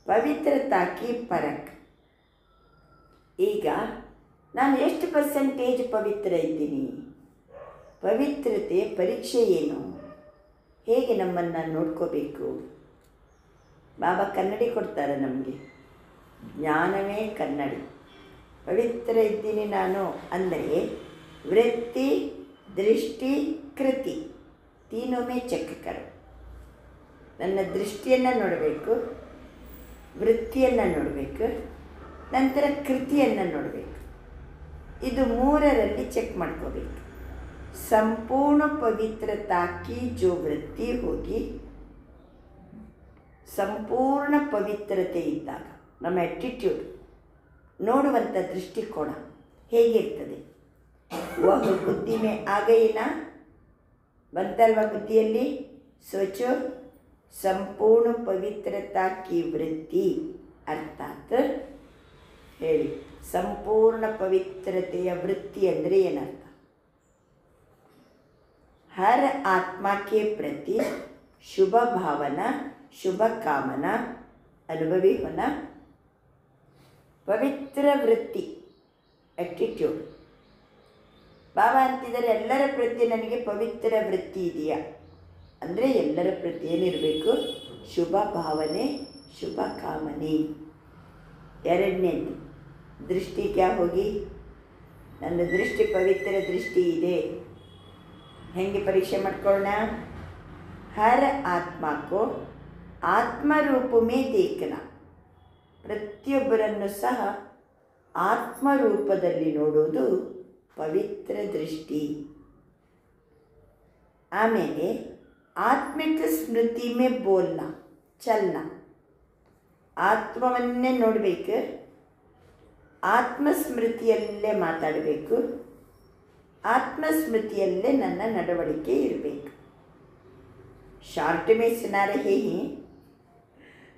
पवित्रता की परख. ಈಗ ನಾನು ಎಷ್ಟು ಪರ್ಸೆಂಟೇಜ್ ಪವಿತ್ರ ಇದ್ದೀನಿ? ಪವಿತ್ರತೆ ಪರೀಕ್ಷೆ ಏನು? ಹೇಗೆ ನಮ್ಮನ್ನು ನೋಡ್ಕೋಬೇಕು? ಬಾಬಾ ಕನ್ನಡಿ ಕೊಡ್ತಾರೆ ನಮಗೆ. ಜ್ಞಾನವೇ ಕನ್ನಡಿ. ಪವಿತ್ರ ಇದ್ದೀನಿ ನಾನು ಅಂದರೆ ವೃತ್ತಿ ದೃಷ್ಟಿ ಕೃತಿ ತೀನೊಮ್ಮೆ ಚೆಕ್ ಕರು. ನನ್ನ ದೃಷ್ಟಿಯನ್ನು ನೋಡಬೇಕು, ವೃತ್ತಿಯನ್ನು ನೋಡಬೇಕು, ನಂತರ ಕೃತಿಯನ್ನು ನೋಡಬೇಕು. ಇದು ಮೂರರಲ್ಲಿ ಚೆಕ್ ಮಾಡ್ಕೋಬೇಕು. ಸಂಪೂರ್ಣ ಪವಿತ್ರತಾ ಕಿ ಜೋ ವೃತ್ತಿ ಹೋಗಿ, ಸಂಪೂರ್ಣ ಪವಿತ್ರತೆ ಇದ್ದಾಗ ನಮ್ಮ ಆ್ಯಟಿಟ್ಯೂಡ್, ನೋಡುವಂಥ ದೃಷ್ಟಿಕೋನ ಹೇಗಿರ್ತದೆ? ವಹ ಬುದ್ಧಿ ಮೇ ಆ ಗಯಿನಾ, ಬಂತಲ್ವ ಬುದ್ಧಿಯಲ್ಲಿ? ಸೋಚೋ ಸಂಪೂರ್ಣ ಪವಿತ್ರತಾ ಕಿ ವೃತ್ತಿ ಅರ್ಥಾತ್ ಹೇಳಿ, ಸಂಪೂರ್ಣ ಪವಿತ್ರತೆಯ ವೃತ್ತಿ ಅಂದರೆ ಏನರ್ಥ? हर आत्मा के प्रति शुभ भावना शुभ कामना अनुभवी होना. ಪವಿತ್ರ ವೃತ್ತಿ ಆ್ಯಟಿಟ್ಯೂಡ್. ಬಾಬಾ ಅಂತಿದ್ದಾರೆ ಎಲ್ಲರ ಪ್ರತಿ ನನಗೆ ಪವಿತ್ರ ವೃತ್ತಿ ಇದೆಯಾ ಅಂದರೆ ಎಲ್ಲರ ಪ್ರತಿ ಏನಿರಬೇಕು? ಶುಭ ಭಾವನೆ ಶುಭ ಕಾಮನೆ. ಎರಡನೇದು ದೃಷ್ಟಿ ಕ್ಯಾ ಹೋಗಿ, ನನ್ನ ದೃಷ್ಟಿ ಪವಿತ್ರ ದೃಷ್ಟಿ ಇದೆ. ಹೆಂಗೆ ಪರೀಕ್ಷೆ ಮಾಡ್ಕೊಳ್ಳೋಣ? ಹರ್ ಆತ್ಮಕ್ಕೂ ಆತ್ಮರೂಪ ಮೇ ದೇಖನ, ಪ್ರತಿಯೊಬ್ಬರನ್ನು ಸಹ ಆತ್ಮರೂಪದಲ್ಲಿ ನೋಡೋದು ಪವಿತ್ರ ದೃಷ್ಟಿ. ಆಮೇಲೆ ಆತ್ಮಿಕ ಸ್ಮೃತಿ ಮೇ ಬೋಲ್ನ ಚಲನ, ಆತ್ಮವನ್ನೇ ನೋಡಬೇಕು, ಆತ್ಮಸ್ಮೃತಿಯಲ್ಲೇ ಮಾತಾಡಬೇಕು, ಆತ್ಮಸ್ಮೃತಿಯಲ್ಲೇ ನನ್ನ ನಡವಳಿಕೆ ಇರಬೇಕು. ಶಾರ್ಟ್ ಮೇ ಸುನಾ ರಹೇ ಹಿ.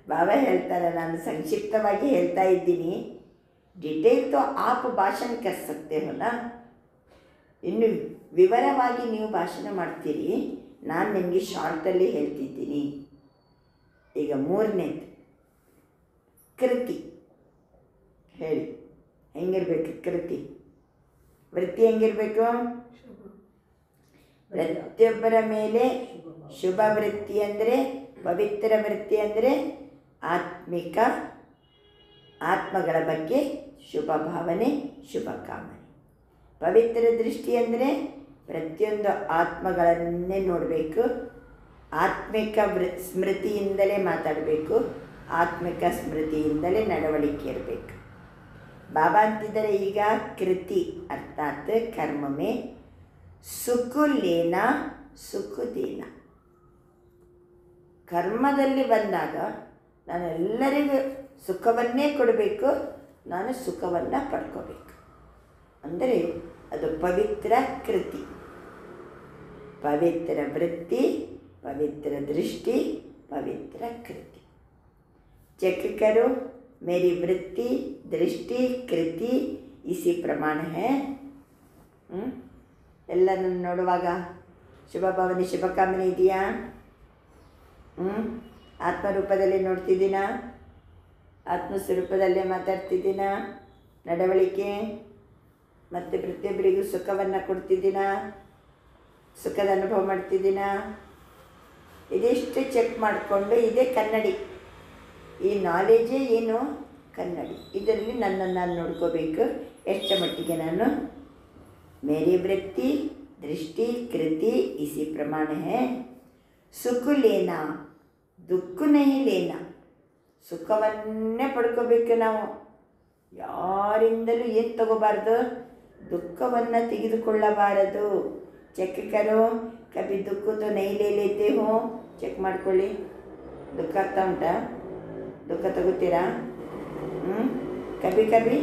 ಬಾಬಾ ಹೇಳ್ತಾರೆ, ನಾನು ಸಂಕ್ಷಿಪ್ತವಾಗಿ ಹೇಳ್ತಾ ಇದ್ದೀನಿ, ಡಿಟೇಲ್ ತೋ ಆಪ್ ಭಾಷಣ ಕರ್ ಸಕ್ತೆ ಹೋ ನಾ. ಇನ್ನು ವಿವರವಾಗಿ ನೀವು ಭಾಷಣ ಮಾಡ್ತೀರಿ, ನಾನು ನಿಮಗೆ ಶಾರ್ಟಲ್ಲಿ ಹೇಳ್ತಿದ್ದೀನಿ. ಈಗ ಮೂರನೇದು ಕೃತಿ ಹೇಳಿ, ಹೆಂಗಿರ್ಬೇಕು ಕೃತಿ? ವೃತ್ತಿ ಹೆಂಗಿರಬೇಕು? ಪ್ರತಿಯೊಬ್ಬರ ಮೇಲೆ ಶುಭ ವೃತ್ತಿ ಅಂದರೆ, ಪವಿತ್ರ ವೃತ್ತಿ ಅಂದರೆ ಆತ್ಮಿಕ, ಆತ್ಮಗಳ ಬಗ್ಗೆ ಶುಭ ಭಾವನೆ ಶುಭ ಕಾಮನೆ. ಪವಿತ್ರ ದೃಷ್ಟಿ ಅಂದರೆ ಪ್ರತಿಯೊಂದು ಆತ್ಮಗಳನ್ನೇ ನೋಡಬೇಕು, ಆತ್ಮಿಕ ಸ್ಮೃತಿಯಿಂದಲೇ ಮಾತಾಡಬೇಕು, ಆತ್ಮಿಕ ಸ್ಮೃತಿಯಿಂದಲೇ ನಡವಳಿಕೆ ಇರಬೇಕು. ಬಾಬಾ ಅಂತಿದ್ದಾರೆ ಈಗ ಕೃತಿ ಅರ್ಥಾತ್ ಕರ್ಮ ಮೇ ಸುಖ ಲೇನಾ ಸುಖ ದೇನಾ. ಕರ್ಮದಲ್ಲಿ ಬಂದಾಗ ನಾನು ಎಲ್ಲರಿಗೂ ಸುಖವನ್ನೇ ಕೊಡಬೇಕು, ನಾನು ಸುಖವನ್ನು ಪಡ್ಕೋಬೇಕು. ಅಂದರೆ ಅದು ಪವಿತ್ರ ಕೃತಿ, ಪವಿತ್ರ ವೃತ್ತಿ, ಪವಿತ್ರ ದೃಷ್ಟಿ, ಪವಿತ್ರ ಕೃತಿ. ಚೆಕ್ ಕರೋ, मेरी वृत्ति दृष्टि कृति इसी प्रमाण है. ಎಲ್ಲ ನನ್ನ ನೋಡುವಾಗ ಶುಭ ಭಾವನೆ ಶುಭಕಾಮನೆ ಇದೆಯಾ? ಆತ್ಮರೂಪದಲ್ಲಿ ನೋಡ್ತಿದ್ದೀನಾ? ಆತ್ಮಸ್ವರೂಪದಲ್ಲೇ ಮಾತಾಡ್ತಿದ್ದೀನಾ? ನಡವಳಿಕೆ ಮತ್ತು ಪ್ರತಿಯೊಬ್ಬರಿಗೂ ಸುಖವನ್ನು ಕೊಡ್ತಿದ್ದೀನಾ? ಸುಖದ ಅನುಭವ ಮಾಡ್ತಿದ್ದೀನಾ? ಇದಿಷ್ಟು ಚೆಕ್ ಮಾಡಿಕೊಂಡು ಇದೇ ಕನ್ನಡಿ. ಈ ನಾಲೆಜೇ ಏನು? ಕನ್ನಡಿ. ಇದರಲ್ಲಿ ನನ್ನನ್ನು ನಾನು ನೋಡ್ಕೋಬೇಕು. ಎಷ್ಟರ ಮಟ್ಟಿಗೆ ನಾನು ಮೇರಿ ವೃತ್ತಿ ದೃಷ್ಟಿ ಕೃತಿ ಇಸಿ ಪ್ರಮಾಣ ಹೇ. ಸುಖ ಲೇನಾ ದುಃಖ ನಹಿ ಲೇನಾ. ಸುಖವನ್ನೇ ಪಡ್ಕೋಬೇಕು ನಾವು. ಯಾರಿಂದಲೂ ಏನು ತಗೋಬಾರ್ದು? ದುಃಖವನ್ನು ತೆಗೆದುಕೊಳ್ಳಬಾರದು. ಚೆಕ್ ಕರೋ. ಕಭಿ ದುಃಖ ತೋ ನೈ ಲೇ ಲೇತೆ ಹೋ. ಚೆಕ್ ಮಾಡ್ಕೊಳ್ಳಿ. ದುಃಖ ಆಗ್ತಾ ಉಂಟಾ? ದುಃಖ ತಗೋತೀರಾ? ಕಭಿ ಕಭಿ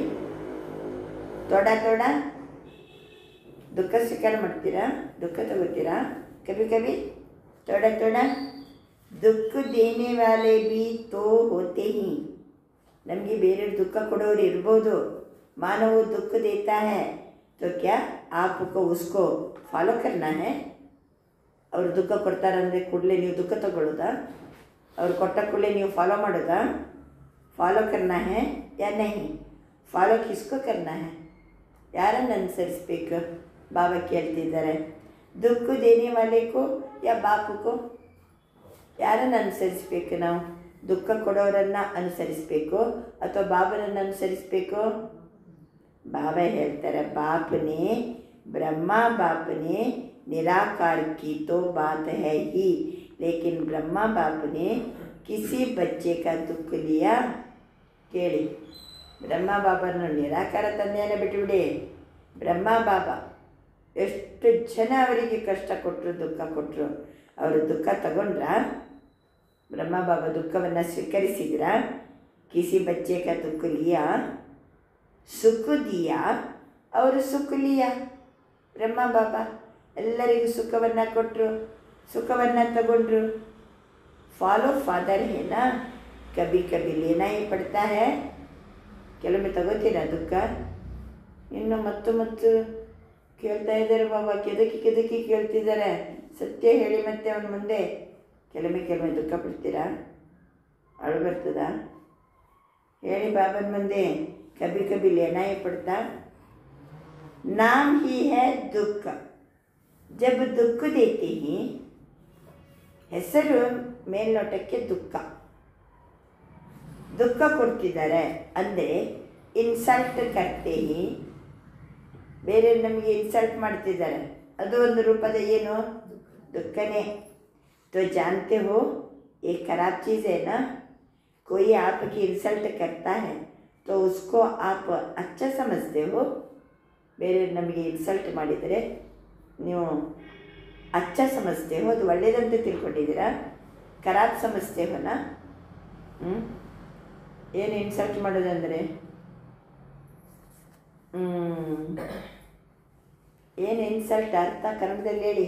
ತೋಡ ತೋಡ ದುಃಖ ಸ್ವೀಕಾರ ಮಾಡ್ತೀರಾ? ದುಃಖ ತಗೋತೀರಾ? ಕಭಿ ಕಭಿ ತೋಡ ತೋಡ. ದುಃಖ ದೇನೆ ವಾಲೆ ಬಿ ತೋ ಹೋತೆ ಹಿ. ನಮಗೆ ಬೇರೆಯವ್ರು ದುಃಖ ಕೊಡೋರು ಇರ್ಬೋದು. ಮಾನವ ದುಃಖ ದೇತಾ ಹೈ तो क्या आपको उसको ಫಾಲೋ करना है? ಅವರು ದುಃಖ ಕೊಡ್ತಾರಂದರೆ ಕೂಡಲೇ ನೀವು ದುಃಖ ತಗೊಳ್ಳೋದಾ? ಅವ್ರು ಕೊಟ್ಟ ಕೂಡಲೇ ನೀವು ಫಾಲೋ ಮಾಡೋದಾ? ಫಾಲೋ करना है या नहीं? ಫಾಲೋ ಕಿಸ್ಕೋ करना है? ಯಾರನ್ನು ಅನುಸರಿಸ್ಬೇಕು? ಬಾಬಾ ಕೇಳ್ತಿದ್ದಾರೆ. ದುಃಖ ದೇನೆ ವಾಲೆಕೋ ಯಾ ಬಾಪುಕೋ? ಯಾರನ್ನು ಅನುಸರಿಸ್ಬೇಕು ನಾವು? ದುಃಖ ಕೊಡೋರನ್ನು ಅನುಸರಿಸಬೇಕು ಅಥವಾ ಬಾಬನನ್ನು ಅನುಸರಿಸಬೇಕು? ಬಾಬಾ ಹೇಳ್ತಾರೆ, ಬಾಪನೇ ಬ್ರಹ್ಮ ಬಾಪನೇ निराकार की तो बात है ही, लेकिन ब्रह्मा बाप ने किसी बच्चे का दुख लिया? ಕೇಳಿ, ಬ್ರಹ್ಮ ಬಾಬಾನ ನಿರಾಕಾರ ತಂದೆಯನ್ನು ಬಿಟ್ಟುಬಿಡಿ. ಬ್ರಹ್ಮ ಬಾಬಾ ಎಷ್ಟು ಜನ ಅವರಿಗೆ ಕಷ್ಟ ಕೊಟ್ಟರು, ದುಃಖ ಕೊಟ್ಟರು. ಅವರು ದುಃಖ ತಗೊಂಡ್ರಾ? ಬ್ರಹ್ಮ ಬಾಬಾ ದುಃಖವನ್ನು ಸ್ವೀಕರಿಸಿದ್ರಾ? ಕಿಸಿ ಬಚ್ಚೆ ಕಾ ದುಃಖ ಲಿಯಾ? ಸುಖ ದಿಯಾ ಅವರು ಸುಖ ಲಿಯಾ. ಬ್ರಹ್ಮ ಬಾಬಾ ಎಲ್ಲರಿಗೂ ಸುಖವನ್ನು ಕೊಟ್ಟರು, ಸುಖವನ್ನು ತಗೊಂಡ್ರು. Follow father ಹೇನಾ? ಕಭಿ ಕಭಿ ಲೇನಾ ಹಿ ಪಡ್ತಾ ಹೈ. ಕೆಲವೊಮ್ಮೆ ತಗೋತೀರಾ ದುಃಖ? ಇನ್ನು ಮತ್ತು ಕೇಳ್ತಾ ಇದ್ದಾರೆ ಬಾಬಾ, ಕೆದಕಿ ಕೇಳ್ತಿದ್ದಾರೆ. ಸತ್ಯ ಹೇಳಿ ಮತ್ತೆ ಅವನ ಮುಂದೆ. ಕೆಲವೊಮ್ಮೆ ದುಃಖ ಪಡ್ತೀರಾ? ಅಳು ಬರ್ತದಾ? ಹೇಳಿ ಬಾಬನ ಮುಂದೆ. ಕಭಿ ಕಭಿ ಲೇನಾ ಹಿ ಪಡ್ತಾ. ನಾಮ್ ಹಿ ಹೈ ದುಃಖ. ಜಬ್ ದುಃಖ ದೇತಿ ಹಿ, ಹೆಸರು ಮೇಲ್ನೋಟಕ್ಕೆ ದುಃಖ. ದುಃಖ ಕೊಡ್ತಿದ್ದಾರೆ ಅಂದರೆ ಇನ್ಸಲ್ಟ್ ಕರ್ತೆ ಹಿ. ಬೇರೆ ನಮಗೆ ಇನ್ಸಲ್ಟ್ ಮಾಡ್ತಿದ್ದಾರೆ, ಅದು ಒಂದು ರೂಪದ ಏನು? ದುಃಖನೇ. तो जानते हो ये खराब चीज़ है ना? कोई आपकी इंसल्ट करता है तो उसको आप अच्छा समझते हो? ಬೇರೆ ನಮಗೆ ಇನ್ಸಲ್ಟ್ ಮಾಡಿದರೆ ನೀವು ಅಚ್ಚ ಸಮಜ್ತೆ ಹೋ, ಅದು ಒಳ್ಳೆಯದಂತ ತಿಳ್ಕೊಂಡಿದ್ದೀರಾ? ಖರಾಬ್ ಸಮಜ್ತೆ ಹೋನಾ? ಏನು ಇನ್ಸಲ್ಟ್ ಮಾಡೋದಂದರೆ? ಏನು ಇನ್ಸಲ್ಟ್ ಅರ್ಥ ಕನ್ನಡದಲ್ಲಿ ಹೇಳಿ?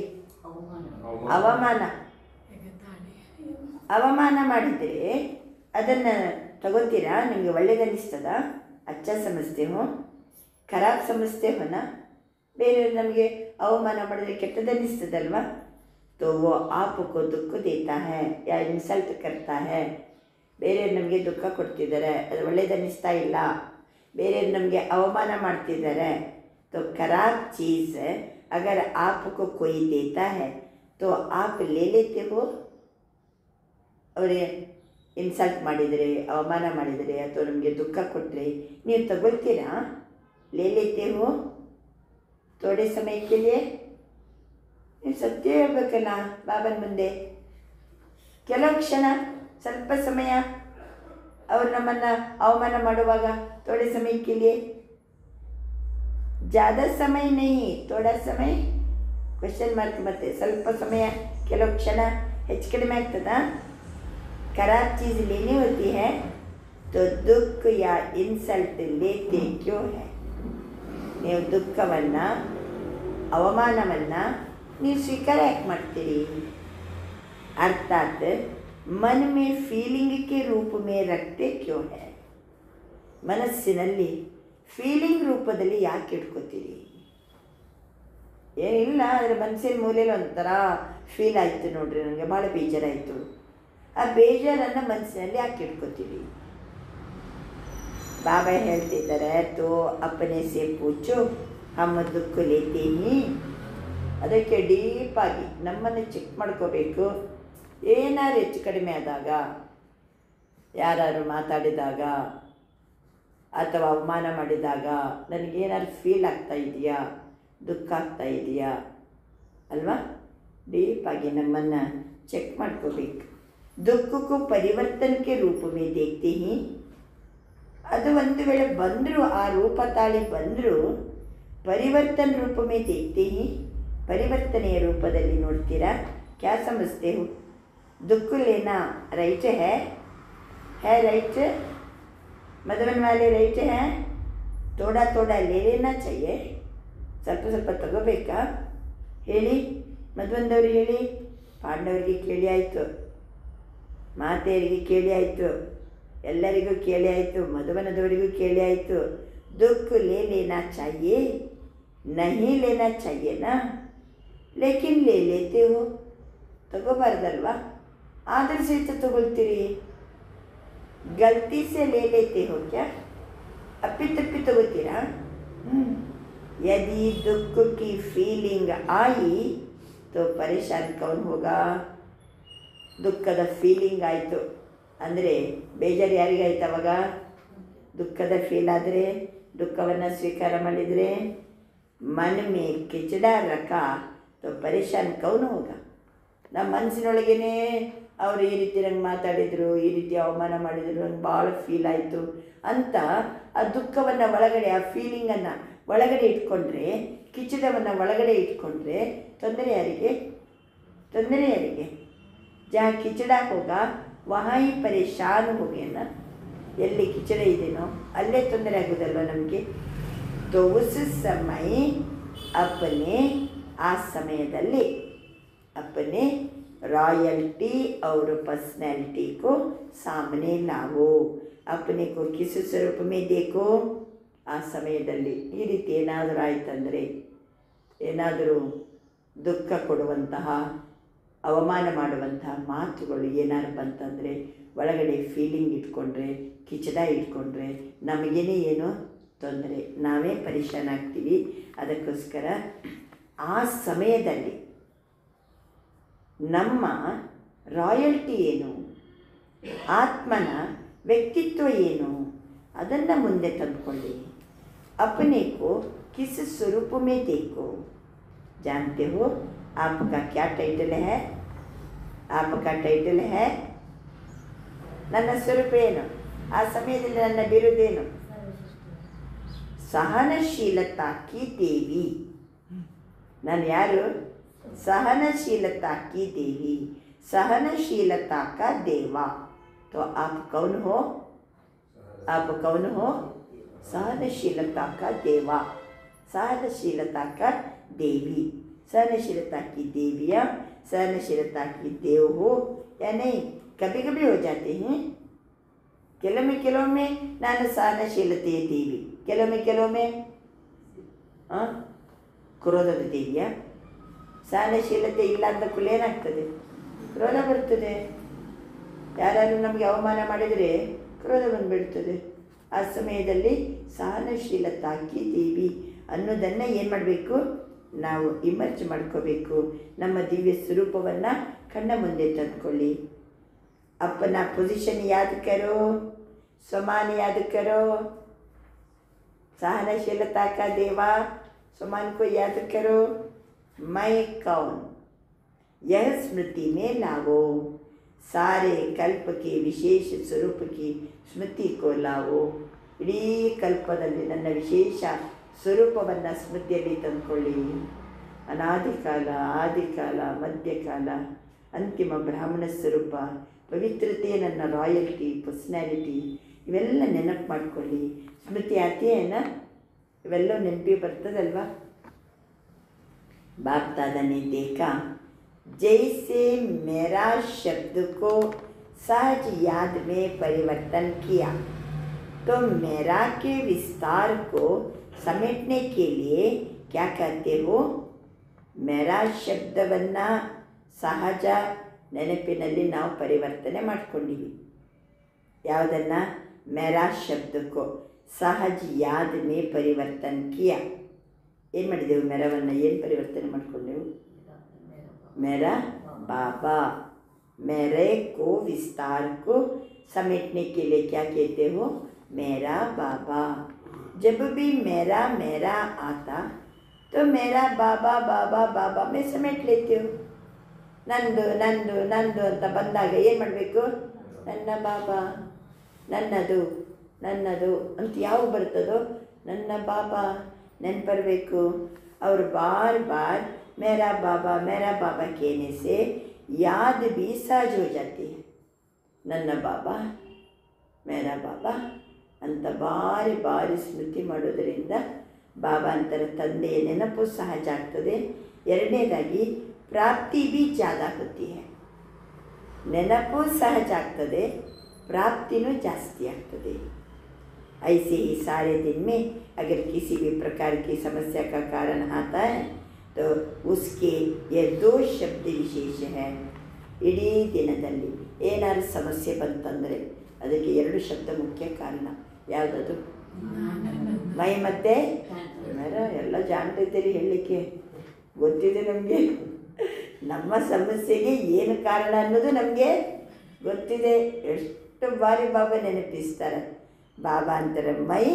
ಅವಮಾನ. ಅವಮಾನ ಮಾಡಿದರೆ ಅದನ್ನು ತಗೋತೀರಾ? ನಿಮಗೆ ಒಳ್ಳೇದನ್ನಿಸ್ತದ? ಅಚ್ಚ ಸಮಜ್ತೆ ಹೋ, ಖರಾಬ್ ಸಮಜ್ತೆ ಹೋನಾ? ಬೇರೆಯವರು ನಮಗೆ ಅವಮಾನ ಮಾಡಿದರೆ ಕೆಟ್ಟದನ್ನಿಸ್ತದಲ್ವಾ? तो वो आपको दुख देता है या इंसल्ट करता है. ಬೇರೆಯವರು ನಮಗೆ ದುಃಖ ಕೊಡ್ತಿದ್ದಾರೆ, ಅದು ಒಳ್ಳೇದನ್ನಿಸ್ತಾ ಇಲ್ಲ. ಬೇರೆಯವರು ನಮಗೆ ಅವಮಾನ ಮಾಡ್ತಿದ್ದಾರೆ. तो खराब चीज़ अगर आपको कोई देता है तो आप ले लेते हो? ಅವರೇ ಇನ್ಸಲ್ಟ್ ಮಾಡಿದರೆ, ಅವಮಾನ ಮಾಡಿದರೆ ಅಥವಾ ನಮಗೆ ದುಃಖ ಕೊಟ್ಟರೆ ನೀವು ತಗೊಳ್ತೀರಾ? ले लेते हो थोड़े समय के लिए? ನೀವು ಸತ್ಯ ಹೇಳ್ಬೇಕಲ್ಲ ಬಾಬನ ಮುಂದೆ. ಕೆಲವು ಕ್ಷಣ, ಸ್ವಲ್ಪ ಸಮಯ ಅವರು ನಮ್ಮನ್ನು ಅವಮಾನ ಮಾಡುವಾಗ ಥೋಡೆ ಸಮಯಕ್ಕೆ लिए, ज़्यादा समय नहीं, थोड़ा समय. Question mark. ಮತ್ತೆ ಸ್ವಲ್ಪ ಸಮಯ, ಕೆಲವು ಕ್ಷಣ ಹೆಚ್ಚು ಕಡಿಮೆ ಆಗ್ತದಾ? खराब चीज़ लेनी होती है तो दुख या इंसल्ट लेते क्यों है? ನೀವು ದುಃಖವನ್ನು ಅವಮಾನವನ್ನು ನೀವು ಸ್ವೀಕಾರ ಯಾಕೆ ಮಾಡ್ತೀರಿ? ಅರ್ಥಾತ್ मन में फीलिंग के रूप में रखते क्यों है? ಮನಸ್ಸಿನಲ್ಲಿ ಫೀಲಿಂಗ್ ರೂಪದಲ್ಲಿ ಯಾಕೆ ಇಟ್ಕೋತೀರಿ? ಏನಿಲ್ಲ, ಆದರೆ ಮನಸ್ಸಿನ ಮೂಲೆಯಲ್ಲಿ ಒಂಥರ ಫೀಲ್ ಆಯಿತು ನೋಡ್ರಿ, ನನಗೆ ಭಾಳ ಬೇಜಾರಾಯಿತು. ಆ ಬೇಜಾರನ್ನು ಮನಸ್ಸಿನಲ್ಲಿ ಯಾಕೆ ಇಟ್ಕೋತೀವಿ? ಬಾಬಾ ಹೇಳ್ತಿದ್ದಾರೆ, ತೋ ಅಪ್ಪನೇ ಸೇ ಪೂಚು ಹಮ್ ದುಃಖ ಲೇತೆ ಹಿ. ಅದಕ್ಕೆ ಡೀಪಾಗಿ ನಮ್ಮನ್ನು ಚೆಕ್ ಮಾಡ್ಕೋಬೇಕು. ಏನಾದ್ರು ಹೆಚ್ಚು ಕಡಿಮೆ ಆದಾಗ, ಯಾರು ಮಾತಾಡಿದಾಗ ಅಥವಾ ಅವಮಾನ ಮಾಡಿದಾಗ ನನಗೇನಾದ್ರು ಫೀಲ್ ಆಗ್ತಾ ಇದೆಯಾ, ದುಃಖ ಆಗ್ತಾ ಇದೆಯಾ ಅಲ್ವಾ? ಡೀಪಾಗಿ ನಮ್ಮನ್ನು ಚೆಕ್ ಮಾಡ್ಕೋಬೇಕು. ದುಃಖಕ್ಕೂ ಪರಿವರ್ತನಕ್ಕೆ ರೂಪ ಮೇ ದೇಖ್ತೆ ಹಿ. ಅದು ಒಂದು ವೇಳೆ ಬಂದರೂ, ಆ ರೂಪ ತಾಳಿ ಬಂದರೂ ಪರಿವರ್ತನ ರೂಪ ಮೇ ದೇಖ್ತೆ ಹಿ, ಪರಿವರ್ತನೆಯ ರೂಪದಲ್ಲಿ ನೋಡ್ತೀರಾ. ಕ್ಯಾ ಸಮಜ್ತೆ ಹೋ? ದುಃಖ ಲೇನಾ ರೈಟ್ है राइट? मधुबन वाले राइट है? थोड़ा थोड़ा ले लेना चाहिए. ಸ್ವಲ್ಪ ಸ್ವಲ್ಪ ತಗೋಬೇಕಾ? ಹೇಳಿ ಮಧುಬಂದವ್ರು, ಹೇಳಿ. ಪಾಂಡವರಿಗೆ ಕೇಳಿ ಆಯಿತು, ಮಾತೆಯರಿಗೆ ಕೇಳಿ ಆಯಿತು, ಎಲ್ಲರಿಗೂ ಕೇಳಿ ಆಯಿತು, ಮಧುಬನದವರಿಗೂ ಕೇಳಿ ಆಯಿತು. ದುಃಖ ಲೇ ಲೇನಾ ಚಾಹಿಯೇ, ನಹಿ ಲೇನಾ ಚಾಹಿಯೇನಾ? ಲೇಕಿನ್ ಲೇ ಲೇತೆ ಹೋ. ತಗೋಬಾರ್ದಲ್ವಾ? ಆದರೂ ಸಹಿತ ತಗೊಳ್ತೀರಿ. ಗಲ್ತಿ ಸೆ ಲೇ ಲೇತೆ ಹೋ ಕ್ಯಾ? ಅಪ್ಪಿತಪ್ಪಿ ತಗೋತೀರಾ? यदि दुख की फीलिंग आई तो परेशान कौन होगा? ದುಃಖದ ಫೀಲಿಂಗ್ ಆಯಿತು ಅಂದರೆ ಬೇಜಾರು ಯಾರಿಗಾಯ್ತು? ಅವಾಗ ದುಃಖದ ಫೀಲ್ ಆದರೆ, ದುಃಖವನ್ನು ಸ್ವೀಕಾರ ಮಾಡಿದರೆ, ಮನ ಮೇ ಕಿಚಡ ರಕ ತೋ ಪರೇಶಾನ್ ಕೌನ್ ಹೋಗ. ನಮ್ಮ ಮನಸ್ಸಿನೊಳಗೇ ಅವರು ಈ ರೀತಿ ನಂಗೆ ಮಾತಾಡಿದರು, ಈ ರೀತಿ ಅವಮಾನ ಮಾಡಿದರು, ನಂಗೆ ಭಾಳ ಫೀಲ್ ಆಯಿತು ಅಂತ ಆ ದುಃಖವನ್ನು ಒಳಗಡೆ, ಆ ಫೀಲಿಂಗನ್ನು ಒಳಗಡೆ ಇಟ್ಕೊಂಡ್ರೆ, ಕಿಚಡವನ್ನು ಒಳಗಡೆ ಇಟ್ಕೊಂಡ್ರೆ ತೊಂದರೆ ಯಾರಿಗೆ? ತೊಂದರೆ ಯಾರಿಗೆ? ಜಾ ಕಿಚಡ ಹೋಗ ವಹಾಯಿ ಪರೇಶಾನ್ ಹೋಗೇನ. ಎಲ್ಲಿ ಕಿಚಡ ಇದೆಯೋ ಅಲ್ಲೇ ತೊಂದರೆ ಆಗೋದಲ್ವ ನಮಗೆ. ತೋ ಉಸ್ ಸಮಯ ಅಪ್ಪನೇ, ಆ ಸಮಯದಲ್ಲಿ अपने रॉयल्टी और पर्सनैलिटी को सामने लाओ, अपने को किस स्वरूप में देखो. ಆ ಸಮಯದಲ್ಲಿ ಈ ರೀತಿ ಏನಾದರೂ ಆಯ್ತಂದರೆ, ಏನಾದರೂ ದುಃಖ ಕೊಡುವಂತಹ, ಅವಮಾನ ಮಾಡುವಂತಹ ಮಾತುಗಳು ಏನಾರು ಬಂತಂದರೆ, ಒಳಗಡೆ ಫೀಲಿಂಗ್ ಇಟ್ಕೊಂಡ್ರೆ, ಕಿಚಡ ಇಟ್ಕೊಂಡ್ರೆ ನಮಗೇನೇ ಏನೋ ತೊಂದರೆ, ನಾವೇ ಪರೇಶಾನ್ ಆಗ್ತೀವಿ. ಅದಕ್ಕೋಸ್ಕರ ಆ ಸಮಯದಲ್ಲಿ ನಮ್ಮ ರಾಯಲ್ಟಿ ಏನು, ಆತ್ಮನ ವ್ಯಕ್ತಿತ್ವ ಏನು, ಅದನ್ನು ಮುಂದೆ ತಂದುಕೊಳ್ಳಿ. अपने को किस स्वरूप में देखो. जानते हो आपका क्या टाइटल है? आपका टाइटल है, ನನ್ನ ಸ್ವರೂಪ ಏನು, ಆ ಸಮಯದಲ್ಲಿ ನನ್ನ ಬಿರುದೇನು? ಸಹನಶೀಲತಾ ಕಿ ದೇವಿ. ನಾನು ಯಾರು? सहनशीलता की देवी, सहनशीलता का देवा. तो आप कौन हो? आप कौन हो? सहनशीलता का देवा, सहनशीलता का देवी. सहनशीलता की देवियाँ, सहनशीलता की देव हो या नहीं? कभी कभी हो जाते हैं. ಕೆಲವೊಮ್ಮೆ ನಾನು ಸಹನಶೀಲತೆಯ ದೇವಿ, ಕೆಲವೊಮ್ಮೆ ಕ್ರೋಧದ ದೇವಿಯ. ಸಹನಶೀಲತೆ ಇಲ್ಲ ಅಂತ ಕೂಡಲೇ ಏನಾಗ್ತದೆ? ಕ್ರೋಧ ಬರ್ತದೆ. ಯಾರು ನಮಗೆ ಅವಮಾನ ಮಾಡಿದರೆ ಕ್ರೋಧ ಬಂದುಬಿಡ್ತದೆ. ಆ ಸಮಯದಲ್ಲಿ ಸಹನಶೀಲತಾಕಿ ದೇವಿ ಅನ್ನೋದನ್ನು ಏನು ಮಾಡಬೇಕು? ನಾವು ಇಮರ್ಜ್ ಮಾಡ್ಕೋಬೇಕು. ನಮ್ಮ ದಿವ್ಯ ಸ್ವರೂಪವನ್ನು ಕಣ್ಣ ಮುಂದೆ ತಂದುಕೊಳ್ಳಿ. अपना पोजीशन याद करो, समान याद करो. सहनशीलता का देवा समान को याद करो. मैं कौन, यह स्मृति में लाओ. सारे कल्प के विशेष स्वरूप की स्मृति को लाओ. ಇಡೀ ಕಲ್ಪದಲ್ಲಿ ನನ್ನ ವಿಶೇಷ ಸ್ವರೂಪವನ್ನು ಸ್ಮೃತಿಯಲ್ಲಿ ತಂದುಕೊಳ್ಳಿ. ಅನಾದಿಕಾಲ, ಆದಿಕಾಲ, ಮಧ್ಯಕಾಲ, ಅಂತಿಮ ಬ್ರಾಹ್ಮಣ ಸ್ವರೂಪ, ಪವಿತ್ರತೆಯೇ ನನ್ನ ರಾಯಲ್ಟಿ, ಪರ್ಸ್ನಾಲಿಟಿ, ಇವೆಲ್ಲ ನೆನಪು ಮಾಡ್ಕೊಳ್ಳಿ. ಸ್ಮೃತಿ ಆತೆಯೇನ ಇವೆಲ್ಲ ನೆನಪಿ ಬರ್ತದಲ್ವಾ? बाप दादा ने देखा जैसे मेरा शब्द को सहज याद में परिवर्तन किया, तो मेरा के विस्तार को समेटने के लिए क्या कहते हो? ಮೆರಾ ಶಬ್ದವನ್ನು ಸಹಜ ನೆನಪಿನಲ್ಲಿ ನಾವು ಪರಿವರ್ತನೆ ಮಾಡ್ಕೊಂಡಿವಿ. ಯಾವುದನ್ನು? ಮೆರಾ ಶಬ್ದಕ್ಕೋ ಸಹಜ ಯಾದ ಮೇ ಪರಿವರ್ತನೆ ಕಿಯಾ. ಏನು ಮಾಡಿದೆವು? ಮೆರವನ್ನು ಏನು ಪರಿವರ್ತನೆ ಮಾಡ್ಕೊಂಡೆವು? मेरा बाबा. मेरे को विस्तार को समेटने के लिए क्या कहते हो? मेरा बाबा. जब भी मेरा मेरा आता तो मेरा बाबा बाबा बाबा में समेट लेते हो. ನಂದು ನಂದು ನಂದು ಅಂತ ಬಂದಾಗ ಏನು ಮಾಡಬೇಕು? ನನ್ನ ಬಾಬಾ, ನನ್ನದು ನನ್ನದು ಅಂತ ಯಾವ ಬರ್ತದೋ ನನ್ನ ಬಾಬಾ ನೆನಪರಬೇಕು. ಅವರು ಬಾರ್ ಬಾರ್ मेरा बाबा कहने से याद भी सहज हो जाती है. ನನ್ನ ಬಾಬಾ ಮೇರಾ ಬಾಬಾ ಅಂತ ಬಾರಿ ಬಾರಿ ಸ್ಮೃತಿ ಮಾಡೋದರಿಂದ ಬಾಬಾ ಅಂತರ ತಂದೆಯ ನೆನಪು ಸಹಜ ಆಗ್ತದೆ. ಎರಡನೇದಾಗಿ ಪ್ರಾಪ್ತಿ भी ज़्यादा होती है. ನೆನಪು ಸಹಜ ಆಗ್ತದೆ, ಪ್ರಾಪ್ತಿನೂ ಜಾಸ್ತಿ ಆಗ್ತದೆ. ऐसे ही सारे दिन में अगर किसी भी प्रकार की समस्या का कारण आता है तो उसके ये 2 ಶಬ್ದ ವಿಶೇಷ है. ಇಡೀ ದಿನದಲ್ಲಿ ಏನಾದ್ರು ಸಮಸ್ಯೆ ಬಂತಂದರೆ ಅದಕ್ಕೆ 2 ಶಬ್ದ ಮುಖ್ಯ ಕಾರಣ. ಯಾವುದದು? ಮೈ ಮತ್ತು ಮೇರ. ಎಲ್ಲ ಜಾಣ್ತಿದ್ದೀರಿ ಹೇಳಲಿಕ್ಕೆ, ಗೊತ್ತಿದೆ ನಮಗೆ. ನಮ್ಮ ಸಮಸ್ಯೆಗೆ ಏನು ಕಾರಣ ಅನ್ನೋದು ನಮಗೆ ಗೊತ್ತಿದೆ. ಎಷ್ಟು ಬಾರಿ ಬಾಬಾ ನೆನಪಿಸ್ತಾರೆ. ಬಾಬಾ ಅಂತಾರೆ ಮೈ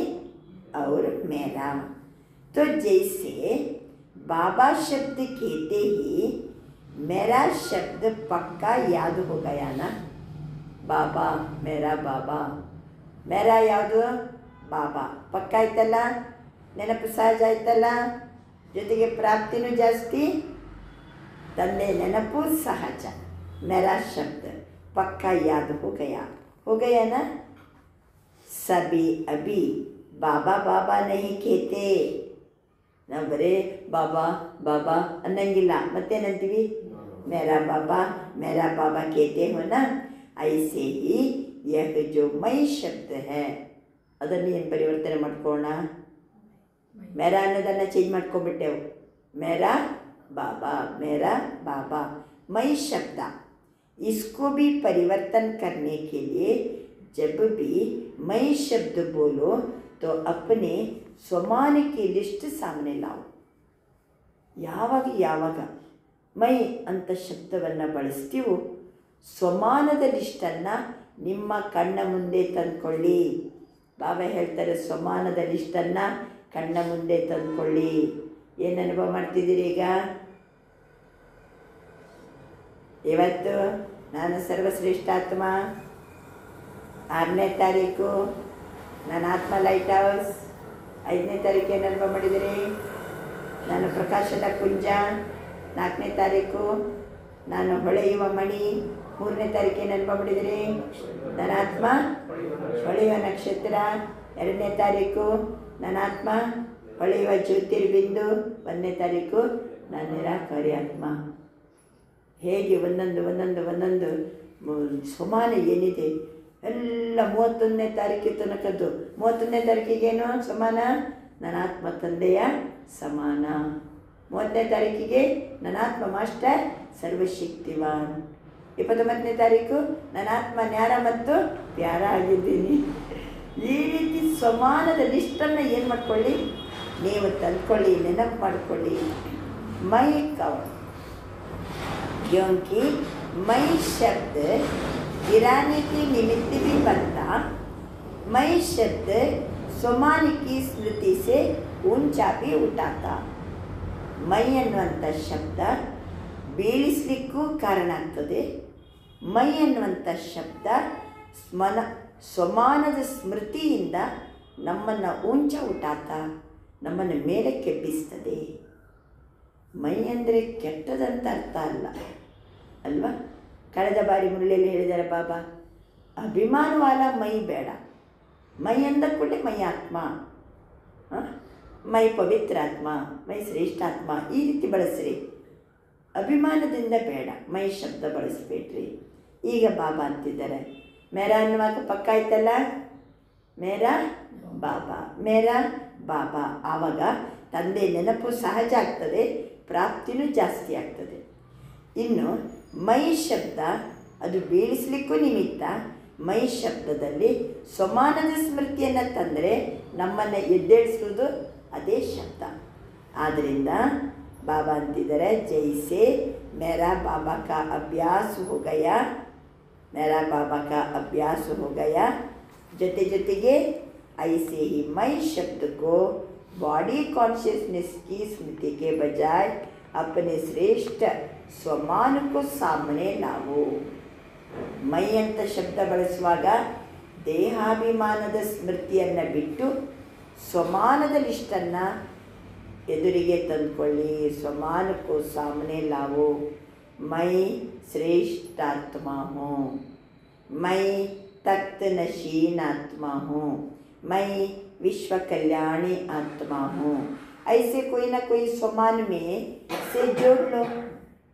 और मेरा. तो जैसे बाबा शब्द कहते ही मेरा शब्द पक्का याद हो गया ना. बाबा मेरा बाबा, मेरा ಯಾವುದು? ಬಾಬಾ ಪಕ್ಕ ಆಯ್ತಲ್ಲ, ನೆನಪು ಸಹಜ ಆಯ್ತಲ್ಲ, ಜೊತೆಗೆ ಪ್ರಾಪ್ತಿನೂ ಜಾಸ್ತಿ. ತಂದೆ ನೆನಪು ಸಹಜ, मेरा शब्द पक्का याद हो गया ना. सभी अभी बाबा बाबा नहीं कहते. ನಾವು ಬರೇ ಬಾಬಾ ಬಾಬಾ ಅನ್ನಂಗಿಲ್ಲ, ಮತ್ತೇನಂತೀವಿ? ಮೇರಾ ಬಾಬಾ ಕೇತೆ ಹೋನ. ಐಸೆ ಹಿ ಯಹ ಜೋ ಮೈ ಶಬ್ದ ಹೈ ಅದನ್ನು ಏನು ಪರಿವರ್ತನೆ ಮಾಡ್ಕೋಣ? ಮೇರಾ ಅನ್ನೋದನ್ನು ಚೇಂಜ್ ಮಾಡ್ಕೊಂಡ್ಬಿಟ್ಟೆವು. ಮೇರಾ बाबा मई शब्द. इसको भी परिवर्तन करने के लिए जब भी मई शब्द बोलो तो अपने स्वमान की लिस्ट सामने लाओ. ಯಾವಾಗ ಮೈ ಅಂತ ಶಬ್ದವನ್ನು ಬಳಸ್ತೀವೋ ಸ್ವಮಾನದ ಲಿಸ್ಟನ್ನು ನಿಮ್ಮ ಕಣ್ಣ ಮುಂದೆ ತಂದುಕೊಳ್ಳಿ. ಬಾಬಾ ಹೇಳ್ತಾರೆ ಸ್ವಮಾನದ ಲಿಸ್ಟನ್ನು ಕಣ್ಣ ಮುಂದೆ ತಂದುಕೊಳ್ಳಿ. ಏನು ಅನುಭವ ಮಾಡ್ತಿದ್ದೀರಿ ಈಗ? ಇವತ್ತು ನಾನು ಸರ್ವಶ್ರೇಷ್ಠಾತ್ಮ, 6ನೇ ತಾರೀಕು ನಾನು ಆತ್ಮ ಲೈಟ್ ಹೌಸ್, 5ನೇ ತಾರೀಕು ಏನು ಅನುಭವ ಮಾಡಿದಿರಿ? ನಾನು ಪ್ರಕಾಶದ ಕುಂಜ, 4ನೇ ತಾರೀಕು ನಾನು ಹೊಳೆಯುವ ಮಣಿ, 3ನೇ ತಾರೀಕು ಏನು ಅನುಭವ ಮಾಡಿದಿರಿ? ನನ್ನ ಆತ್ಮ ಹೊಳೆಯುವ ನಕ್ಷತ್ರ, 2ನೇ ತಾರೀಕು ನನ್ನ ಆತ್ಮ ಹೊಳೆಯುವ ಜ್ಯೋತಿರ್ಬಿಂದು, 1ನೇ ತಾರೀಕು ನಾನು ನಿರಾಕಾರಿ ಆತ್ಮ. ಹೇಗೆ ಒಂದೊಂದು ಸಮಾನ ಏನಿದೆ ಎಲ್ಲ 31ನೇ ತಾರೀಕಿಗೆ ತನಕದ್ದು. 31ನೇ ತಾರೀಕಿಗೇನು ಸಮಾನ? ನನ್ನ ಆತ್ಮ ತಂದೆಯ ಸಮಾನ. 30ನೇ ತಾರೀಕಿಗೆ ನನ್ನ ಆತ್ಮ ಮಾಸ್ಟರ್ ಸರ್ವಶಕ್ತಿವಾನ್. 29ನೇ ತಾರೀಕು ನನ್ನ ಆತ್ಮ ನ್ಯಾರ ಮತ್ತು ಪ್ಯಾರ ಆಗಿದ್ದೀನಿ. ಈ ರೀತಿ ಸಮಾನದ ಲಿಸ್ಟನ್ನು ಏನು ಮಾಡ್ಕೊಳ್ಳಿ? ನೀವು ತಂದ್ಕೊಳ್ಳಿ, ನೆನಪು ಮಾಡಿಕೊಳ್ಳಿ. ಮೈ ಕವರ್, क्योंकि मई शब्द गिराने की निमित्त भी बनता. मई शब्द स्वमान की स्मृति से ऊंचा भी उठाता. ಮೈ ಅನ್ನುವಂಥ ಶಬ್ದ ಬೀಳಿಸಲಿಕ್ಕೂ ಕಾರಣ ಆಗ್ತದೆ. ಮೈ ಅನ್ನುವಂಥ ಶಬ್ದ ಸ್ವಮಾನದ ಸ್ಮೃತಿಯಿಂದ ನಮ್ಮನ್ನು ಊಂಚ ಉಟಾತ, ನಮ್ಮನ್ನು ಮೇಲಕ್ಕೆ ಎಬ್ಬಿಸ್ತದೆ. ಮೈ ಅಂದರೆ ಕೆಟ್ಟದಂತ ಅರ್ಥ ಅಲ್ವಾ? ಕಳೆದ ಬಾರಿ ಮುರಳಿಯಲ್ಲಿ ಹೇಳಿದ್ದಾರೆ ಬಾಬಾ, ಅಭಿಮಾನವಾಲ ಮೈ ಬೇಡ. ಮೈ ಅಂದ ಕೂಡಲೇ ಮೈ ಆತ್ಮ, ಮೈ ಪವಿತ್ರಾತ್ಮ, ಮೈ ಶ್ರೇಷ್ಠಾತ್ಮ ಈ ರೀತಿ ಬಳಸ್ರಿ. ಅಭಿಮಾನದಿಂದ ಬೇಡ, ಮೈ ಶಬ್ದ ಬಳಸಬೇಡ್ರಿ. ಈಗ ಬಾಬಾ ಅಂತಿದ್ದಾರೆ, ಮೇರಾ ಅನ್ನುವಾಗ ಪಕ್ಕ ಆಯ್ತಲ್ಲ, ಮೇರಾ ಬಾಬಾ. ಆವಾಗ ತಂದೆ ನೆನಪು ಸಹಜ ಆಗ್ತದೆ, ಪ್ರಾಪ್ತಿನೂ ಜಾಸ್ತಿ ಆಗ್ತದೆ. ಇನ್ನು ಮೈ ಶಬ್ದ ಅದು ಬೀಳಿಸ್ಲಿಕ್ಕೂ ನಿಮಿತ್ತ. ಮೈ ಶಬ್ದದಲ್ಲಿ ಸ್ವಮಾನದ ಸ್ಮೃತಿಯನ್ನು ತಂದರೆ ನಮ್ಮನ್ನು ಎದ್ದೇಳಿಸೋದು ಅದೇ ಶಬ್ದ. ಆದ್ದರಿಂದ ಬಾಬಾ ಅಂತಿದ್ದಾರೆ, ಜೈಸೆ ಮೇರಾ ಬಾಬಾ ಕಾ ಅಭ್ಯಾಸ ಹೋ ಗಯಾ, ಮೇರಾ ಬಾಬಾ ಕಾ ಅಭ್ಯಾಸ ಹೋ ಗಯಾ, ಜೊತೆಗೆ ऐसे ही मई शब्द को बॉडी कॉन्शियसनेस की स्मृति के बजाय अपने श्रेष्ठ स्वमान को सामने लावो. ಮೈ ಅಂತ ಶಬ್ದ ಬಳಸುವಾಗ ದೇಹಾಭಿಮಾನದ ಸ್ಮೃತಿಯನ್ನು ಬಿಟ್ಟು ಸ್ವಮಾನದ ಲಿಸ್ಟನ್ನು ಎದುರಿಗೆ ತಂದುಕೊಳ್ಳಿ. ಸ್ವಮಾನಕ್ಕೂ ಸಾಮನೆ ಲಾವೋ. ಮೈ ಶ್ರೇಷ್ಠಾತ್ಮ ಹೂँ, ಮೈ तख्त नशीन आत्मा हूँ, मैं विश्व कल्याणी आत्मा हूँ. ऐसे कोई ना कोई स्वमान में से जोड़ लो.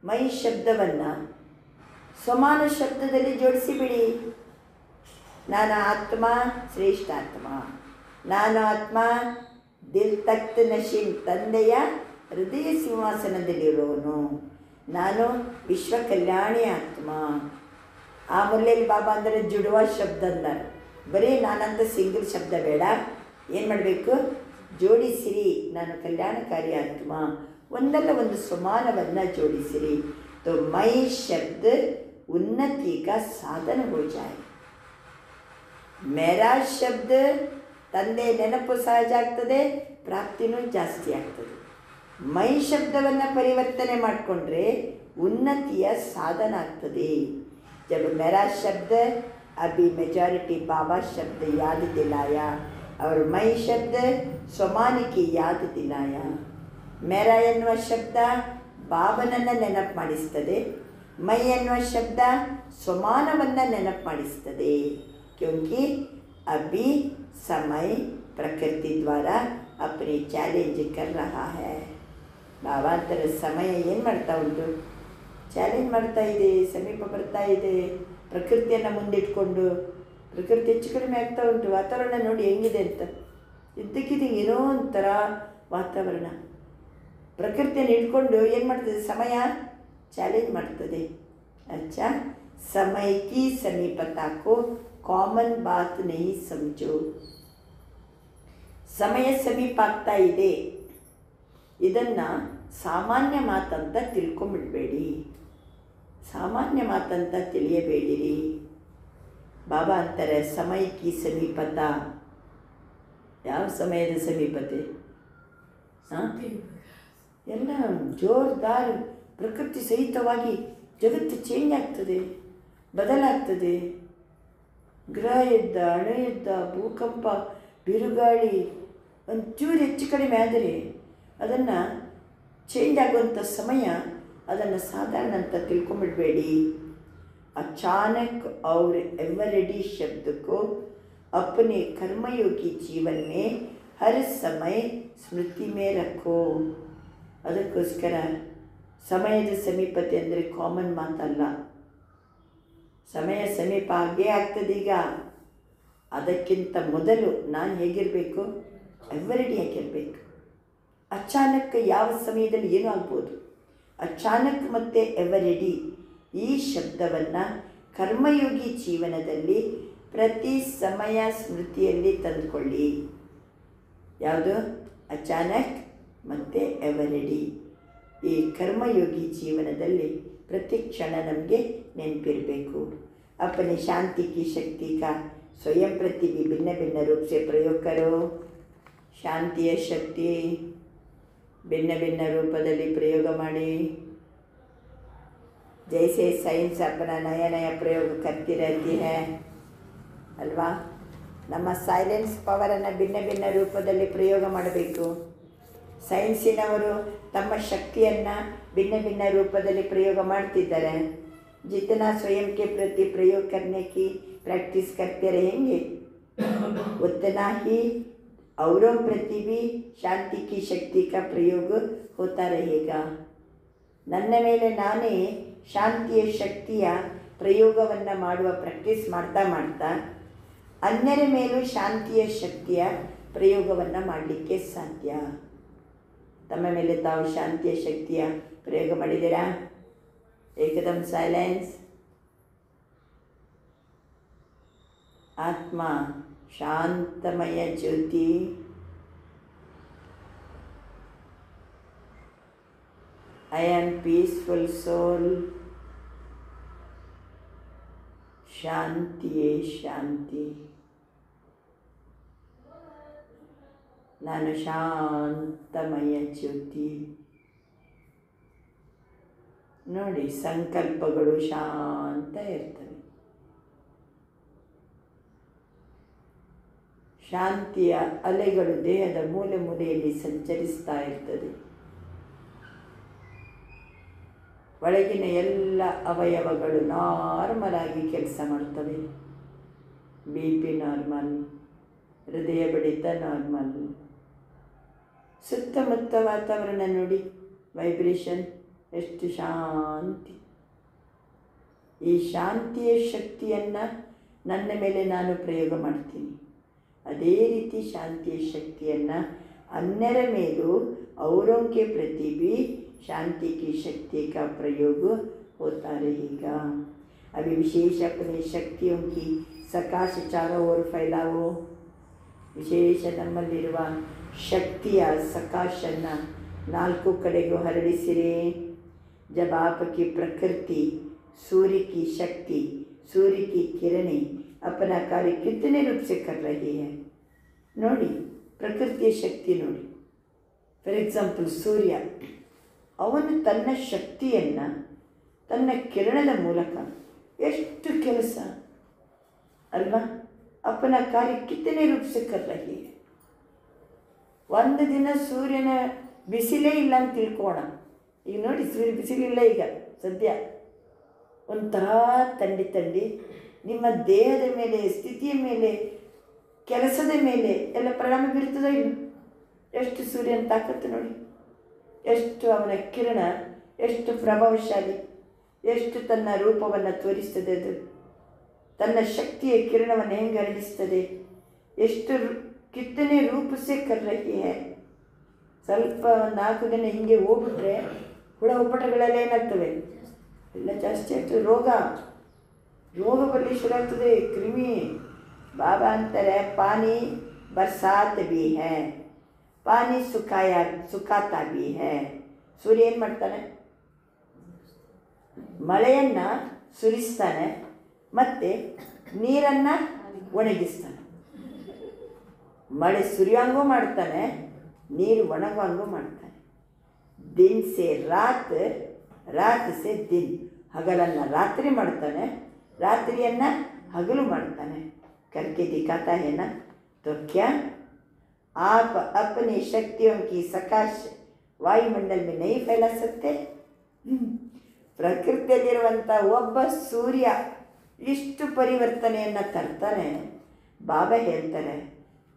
मೈ ಶಬ್ದವನ್ನು ಸ್ವಮಾನ ಶಬ್ದದಲ್ಲಿ ಜೋಡಿಸಿಬಿಡಿ. ನಾನು ಆತ್ಮ ಶ್ರೇಷ್ಠ ಆತ್ಮ, ನಾನು ಆತ್ಮ ದಿಲ್ ತಖ್ತ್ ನಶೀನ್ ತಂದೆಯ ಹೃದಯ ಸಿಂಹಾಸನದಲ್ಲಿರೋನು, ನಾನು ವಿಶ್ವ ಕಲ್ಯಾಣಿ ಆತ್ಮ. ಆ ಮುರಳಿಯಲ್ಲಿ ಬಾಬಾ ಅಂದರೆ ಜುಡುವ ಶಬ್ದ ಅಂದರು. ಬರೀ ನಾನಂತ ಸಿಂಗಲ್ ಶಬ್ದ ಬೇಡ, ಏನು ಮಾಡಬೇಕು, ಜೋಡಿಸಿರಿ. ನಾನು ಕಲ್ಯಾಣಕಾರಿ ಆತ್ಮ, ಒಂದಲ್ಲ ಒಂದು ಸ್ವಮಾನವನ್ನು ಜೋಡಿಸಿರಿ. तो मई शब्द उन्नति का साधन हो जाए. मेरा शब्द ತಂದೆ ನೆನಪು ಸಹಜ ಆಗ್ತದೆ, ಪ್ರಾಪ್ತಿನೂ ಜಾಸ್ತಿ ಆಗ್ತದೆ. ಮೈ ಶಬ್ದವನ್ನು ಪರಿವರ್ತನೆ ಮಾಡಿಕೊಂಡ್ರೆ ಉನ್ನತಿಯ ಸಾಧನ ಆಗ್ತದೆ. जब मेरा शब्द अभी मेजॉरिटी बाबा शब्द याद दिलाया और मई शब्द स्वमान की याद दिलाया. मेरा ಎನ್ನುವ ಶಬ್ದ ಬಾಬನನ್ನು ನೆನಪು ಮಾಡಿಸ್ತದೆ, ಮೈ ಎನ್ನುವ ಶಬ್ದ ಸ್ವಮಾನವನ್ನು ನೆನಪು ಮಾಡಿಸ್ತದೆ. ಕ್ಯೋಂಕಿ ಅಭಿ ಸಮಯ ಪ್ರಕೃತಿ ದ್ವಾರ ಅಪ್ನಿ ಚಾಲೆಂಜ್ ಕರ್ ರಹಾ ಹೈ. ಭಾವಾಂತರ ಸಮಯ ಏನು ಮಾಡ್ತಾ ಉಂಟು, ಚಾಲೆಂಜ್ ಮಾಡ್ತಾ ಇದೆ, ಸಮೀಪ ಬರ್ತಾ ಇದೆ. ಪ್ರಕೃತಿಯನ್ನು ಮುಂದಿಟ್ಕೊಂಡು ಪ್ರಕೃತಿ ಹೆಚ್ಚು ಕಡಿಮೆ ಆಗ್ತಾ ಉಂಟು. ವಾತಾವರಣ ನೋಡಿ ಹೆಂಗಿದೆ ಅಂತ, ಇದ್ದಕ್ಕಿದ್ದಂಗೆ ಏನೋ ಒಂಥರ ವಾತಾವರಣ. ಪ್ರಕೃತಿಯನ್ನು ಇಟ್ಕೊಂಡು ಏನು ಮಾಡ್ತದೆ, ಸಮಯ ಚಾಲೆಂಜ್ ಮಾಡ್ತದೆ. अच्छा समय की समीपता को कॉमन बात नहीं समझो. ಸಮಯ ಸಮೀಪ ಆಗ್ತಾ ಇದೆ, ಇದನ್ನು ಸಾಮಾನ್ಯ ಮಾತಂತ ತಿಳ್ಕೊಂಬಿಡಬೇಡಿ, ಸಾಮಾನ್ಯ ಮಾತಂತ ತಿಳಿಯಬೇಡಿರಿ. ಬಾಬಾ ಅಂತಾರೆ ಸಮಯಕ್ಕೆ ಸಮೀಪತ. ಯಾವ ಸಮಯದ ಸಮೀಪತೆ? ಎಲ್ಲ ಜೋರ್ದಾರ್ ಪ್ರಕೃತಿ ಸಹಿತವಾಗಿ ಜಗತ್ತು ಚೇಂಜ್ ಆಗ್ತದೆ, ಬದಲಾಗ್ತದೆ. ಗ್ರಹ ಯುದ್ಧ, ಅಣುಯುದ್ಧ, ಭೂಕಂಪ, ಬಿರುಗಾಳಿ ಒಂಚೂರು ಹೆಚ್ಚು ಕಡಿಮೆ ಆದರೆ ಅದನ್ನು ಚೇಂಜ್ ಆಗುವಂಥ ಸಮಯ, ಅದನ್ನು ಸಾಧಾರಣ ಅಂತ ತಿಳ್ಕೊಂಬಿಡಬೇಡಿ. अचानक और एवरेडी शब्द को अपने कर्मयोगी जीवन में हर समय स्मृति में रखो. ಅದಕ್ಕೋಸ್ಕರ ಸಮಯದ ಸಮೀಪತೆ ಅಂದರೆ ಕಾಮನ್ ಮಾತಲ್ಲ. ಸಮಯ ಸಮೀಪ ಆಗೇ ಆಗ್ತದೆ. ಈಗ ಅದಕ್ಕಿಂತ ಮೊದಲು ನಾನು ಹೇಗಿರಬೇಕು, ಎವರೆಡಿ ಆಗಿರಬೇಕು. ಅಚಾನಕ್ ಯಾವ ಸಮಯದಲ್ಲಿ ಏನೂ ಆಗ್ಬೋದು. ಅಚಾನಕ್ ಮತ್ತು ಎವರೆಡಿ ಈ ಶಬ್ದವನ್ನು ಕರ್ಮಯೋಗಿ ಜೀವನದಲ್ಲಿ ಪ್ರತಿ ಸಮಯ ಸ್ಮೃತಿಯಲ್ಲಿ ತಂದುಕೊಳ್ಳಿ. ಯಾವುದು? ಅಚಾನಕ್ ಮತ್ತು ಎವರೆಡಿ. ಈ ಕರ್ಮಯೋಗಿ ಜೀವನದಲ್ಲಿ ಪ್ರತಿ ಕ್ಷಣ ನಮಗೆ ನೆನಪಿರಬೇಕು. अपने शांति की शक्ति का स्वयं प्रति भी भिन्न भिन्न रूप से प्रयोग करो. ಶಾಂತಿಯ ಶಕ್ತಿ ಭಿನ್ನ ಭಿನ್ನ ರೂಪದಲ್ಲಿ ಪ್ರಯೋಗ ಮಾಡಿ. जैसे साइंस अपना नया नया प्रयोग करती रहती है ಅಲ್ವಾ? ನಮ್ಮ ಸೈಲೆನ್ಸ್ ಪವರನ್ನು ಭಿನ್ನ ಭಿನ್ನ ರೂಪದಲ್ಲಿ ಪ್ರಯೋಗ ಮಾಡಬೇಕು. ಸೈನ್ಸಿನವರು ತಮ್ಮ ಶಕ್ತಿಯನ್ನು ಭಿನ್ನ ಭಿನ್ನ ರೂಪದಲ್ಲಿ ಪ್ರಯೋಗ ಮಾಡ್ತಿದ್ದಾರೆ. जितना स्वयं के प्रति प्रयोग करने की प्रैक्टिस करते रहेंगे उतना ही औरों प्रति भी शांति की शक्ति का प्रयोग होता रहेगा. ನನ್ನ ಮೇಲೆ ನಾನೇ ಶಾಂತಿಯ ಶಕ್ತಿಯ ಪ್ರಯೋಗವನ್ನು ಮಾಡುವ ಪ್ರಾಕ್ಟೀಸ್ ಮಾಡ್ತಾ ಮಾಡ್ತಾ ಅನ್ಯರ ಮೇಲೂ ಶಾಂತಿಯ ಶಕ್ತಿಯ ಪ್ರಯೋಗವನ್ನು ಮಾಡಲಿಕ್ಕೆ ಸಾಧ್ಯ. ತಮ್ಮ ಮೇಲೆ ತಾವು ಶಾಂತಿಯ ಶಕ್ತಿಯ ಪ್ರಯೋಗ ಮಾಡಿದ್ದೀರಾ? ಏಕದಮ್ ಸೈಲೆನ್ಸ್. ಆತ್ಮ ಶಾಂತಮಯ ಜ್ಯೋತಿ, ಐ ಆಮ್ ಪೀಸ್ಫುಲ್ ಸೋಲ್. ಶಾಂತಿಯೇ ಶಾಂತಿ. ನಾನು ಶಾಂತಮಯ ಜ್ಯೋತಿ. ನೋಡಿ, ಸಂಕಲ್ಪಗಳು ಶಾಂತ ಇರ್ತವೆ. ಶಾಂತಿಯ ಅಲೆಗಳು ದೇಹದ ಮೂಲೆ ಮೂಲೆಯಲ್ಲಿ ಸಂಚರಿಸ್ತಾ ಇರ್ತದೆ. ಒಳಗಿನ ಎಲ್ಲ ಅವಯವಗಳು ನಾರ್ಮಲ್ ಆಗಿ ಕೆಲಸ ಮಾಡ್ತವೆ. BP ನಾರ್ಮಲ್, ಹೃದಯ ಬಡಿತ ನಾರ್ಮಲ್. ಸುತ್ತಮುತ್ತ ವಾತಾವರಣ ನೋಡಿ, ವೈಬ್ರೇಷನ್ ಎಷ್ಟು ಶಾಂತಿ. ಈ ಶಾಂತಿಯ ಶಕ್ತಿಯನ್ನು ನನ್ನ ಮೇಲೆ ನಾನು ಪ್ರಯೋಗ ಮಾಡ್ತೀನಿ. ಅದೇ ರೀತಿ ಶಾಂತಿಯ ಶಕ್ತಿಯನ್ನು अन्यर ಮೇಲೂ औरों के प्रति भी शांति की शक्ति का प्रयोग होता रहेगा. अभी विशेष अपनी शक्तियों की सकाश चारों ओर फैलाओ. ವಿಶೇಷ ನಮ್ಮಲ್ಲಿರುವ ಶಕ್ತಿಯ ಸಕಾಶನ್ನು ನಾಲ್ಕು ಕಡೆಗೂ ಹರಡಿಸಿರಿ. जब आपकी प्रकृति सूर्य की शक्ति, सूर्य की किरणें अपना कार्य कितने रूप से कर रही है ನೋಡಿ. ಪ್ರಕೃತಿಯ ಶಕ್ತಿ ನೋಡಿ. ಫಾರ್ ಎಕ್ಸಾಂಪಲ್ ಸೂರ್ಯ, ಅವನು ತನ್ನ ಶಕ್ತಿಯನ್ನು ತನ್ನ ಕಿರಣದ ಮೂಲಕ ಎಷ್ಟು ಕೆಲಸ ಅಲ್ವಾ, अपना कार्य कितने रूप से कर रही है. ಒಂದು ದಿನ ಸೂರ್ಯನ ಬಿಸಿಲೇ ಇಲ್ಲ ಅಂತ ತಿಳ್ಕೋಣ. ಈಗ ನೋಡಿ, ಸೂರ್ಯ ಬಿಸಿಲಿಲ್ಲ ಈಗ ಸದ್ಯ. ಒಂಥರ ತಂಡಿ ತಂಡಿ ನಿಮ್ಮ ದೇಹದ ಮೇಲೆ, ಸ್ಥಿತಿಯ ಮೇಲೆ, ಕೆಲಸದ ಮೇಲೆ ಎಲ್ಲ ಪರಿಣಾಮ ಬೀರ್ತದೆ ಇಲ್ಲ. ಎಷ್ಟು ಸೂರ್ಯನ ತಾಕತ್ತು ನೋಡಿ, ಎಷ್ಟು ಅವನ ಕಿರಣ ಎಷ್ಟು ಪ್ರಭಾವಶಾಲಿ, ಎಷ್ಟು ತನ್ನ ರೂಪವನ್ನು ತೋರಿಸ್ತದೆ. ಅದು ತನ್ನ ಶಕ್ತಿಯ ಕಿರಣವನ್ನು ಹೆಂಗೆ ಹರಡಿಸ್ತದೆ, ಎಷ್ಟು ಕಿತ್ತನೆ ರೂಪಿಸೇ ಕರ್ ರಹಿ ಹೈ. ಸ್ವಲ್ಪ 4 ದಿನ ಹಿಂಗೆ ಹೋಗ್ಬಿಟ್ರೆ ಹುಳ ಉಪಟಗಳೆಲ್ಲ ಏನಾಗ್ತವೆ, ಎಲ್ಲ ಜಾಸ್ತಿ ಆಗ್ತದೆ. ರೋಗ ಬರಲಿ ಶುರು ಆಗ್ತದೆ, ಕ್ರಿಮಿ. ಬಾಬಾ ಅಂತಾರೆ, ಪಾನಿ Barsaat be high, pani ಸುಖಾತಾ be high. ಸೂರ್ಯ ಏನು ಮಾಡ್ತಾನೆ, ಮಳೆಯನ್ನು ಸುರಿಸ್ತಾನೆ ಮತ್ತು ನೀರನ್ನು ಒಣಗಿಸ್ತಾನೆ. ಮಳೆ ಸುರಿಯೋಂಗೂ ಮಾಡ್ತಾನೆ, ನೀರು ಒಣಗುವಂಗೂ ಮಾಡ್ತಾನೆ. ದಿನ್ ಸೆ ರಾತ್, ರಾತ್ ಸೆ ದಿನ್. ಹಗಲನ್ನು ರಾತ್ರಿ ಮಾಡ್ತಾನೆ, ರಾತ್ರಿಯನ್ನು ಹಗಲು ಮಾಡ್ತಾನೆ. करके दिखाता है ना. तो क्या आप अपनी शक्तियों की सकाश वायुमंडल में नहीं फैला सकते? ಪ್ರಕೃತಿಯಲ್ಲಿರುವಂಥ ಒಬ್ಬ ಸೂರ್ಯ ಇಷ್ಟು ಪರಿವರ್ತನೆಯನ್ನು ತರ್ತಾನೆ. ಬಾಬಾ ಹೇಳ್ತಾರೆ,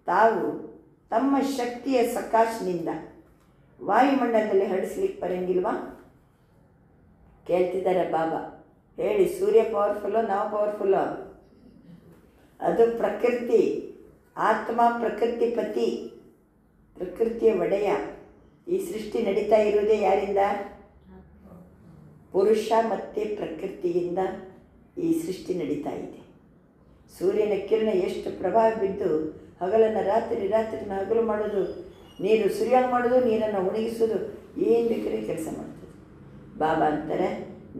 ತಾವು ತಮ್ಮ ಶಕ್ತಿಯ ಸಕಾಶನಿಂದ ವಾಯುಮಂಡಲದಲ್ಲಿ ಹರಡಿಸ್ಲಿಕ್ಕೆ ಬರಂಗಿಲ್ವಾ? ಕೇಳ್ತಿದ್ದಾರೆ ಬಾಬಾ. ಹೇಳಿ, ಸೂರ್ಯ ಪವರ್ಫುಲ್ಲು, ನಾವು ಪವರ್ಫುಲ್ಲು? ಅದು ಪ್ರಕೃತಿ. ಆತ್ಮ ಪ್ರಕೃತಿ ಪತಿ, ಪ್ರಕೃತಿಯ ಒಡೆಯ. ಈ ಸೃಷ್ಟಿ ನಡೀತಾ ಇರುವುದೇ ಯಾರಿಂದ? ಪುರುಷ ಮತ್ತು ಪ್ರಕೃತಿಯಿಂದ ಈ ಸೃಷ್ಟಿ ನಡೀತಾ ಇದೆ. ಸೂರ್ಯನ ಕಿರಣ ಎಷ್ಟು ಪ್ರಭಾವ ಬಿದ್ದು ಹಗಲನ್ನು ರಾತ್ರಿ, ರಾತ್ರಿನ ಹಗಲು ಮಾಡೋದು, ನೀರು ಸುರಿಯಂಗೆ ಮಾಡೋದು, ನೀರನ್ನು ಒಣಗಿಸೋದು, ಏನು ಬೇಕಾದ್ರೆ ಕೆಲಸ ಮಾಡ್ತದೆ. ಬಾಬಾ ಅಂತಾರೆ,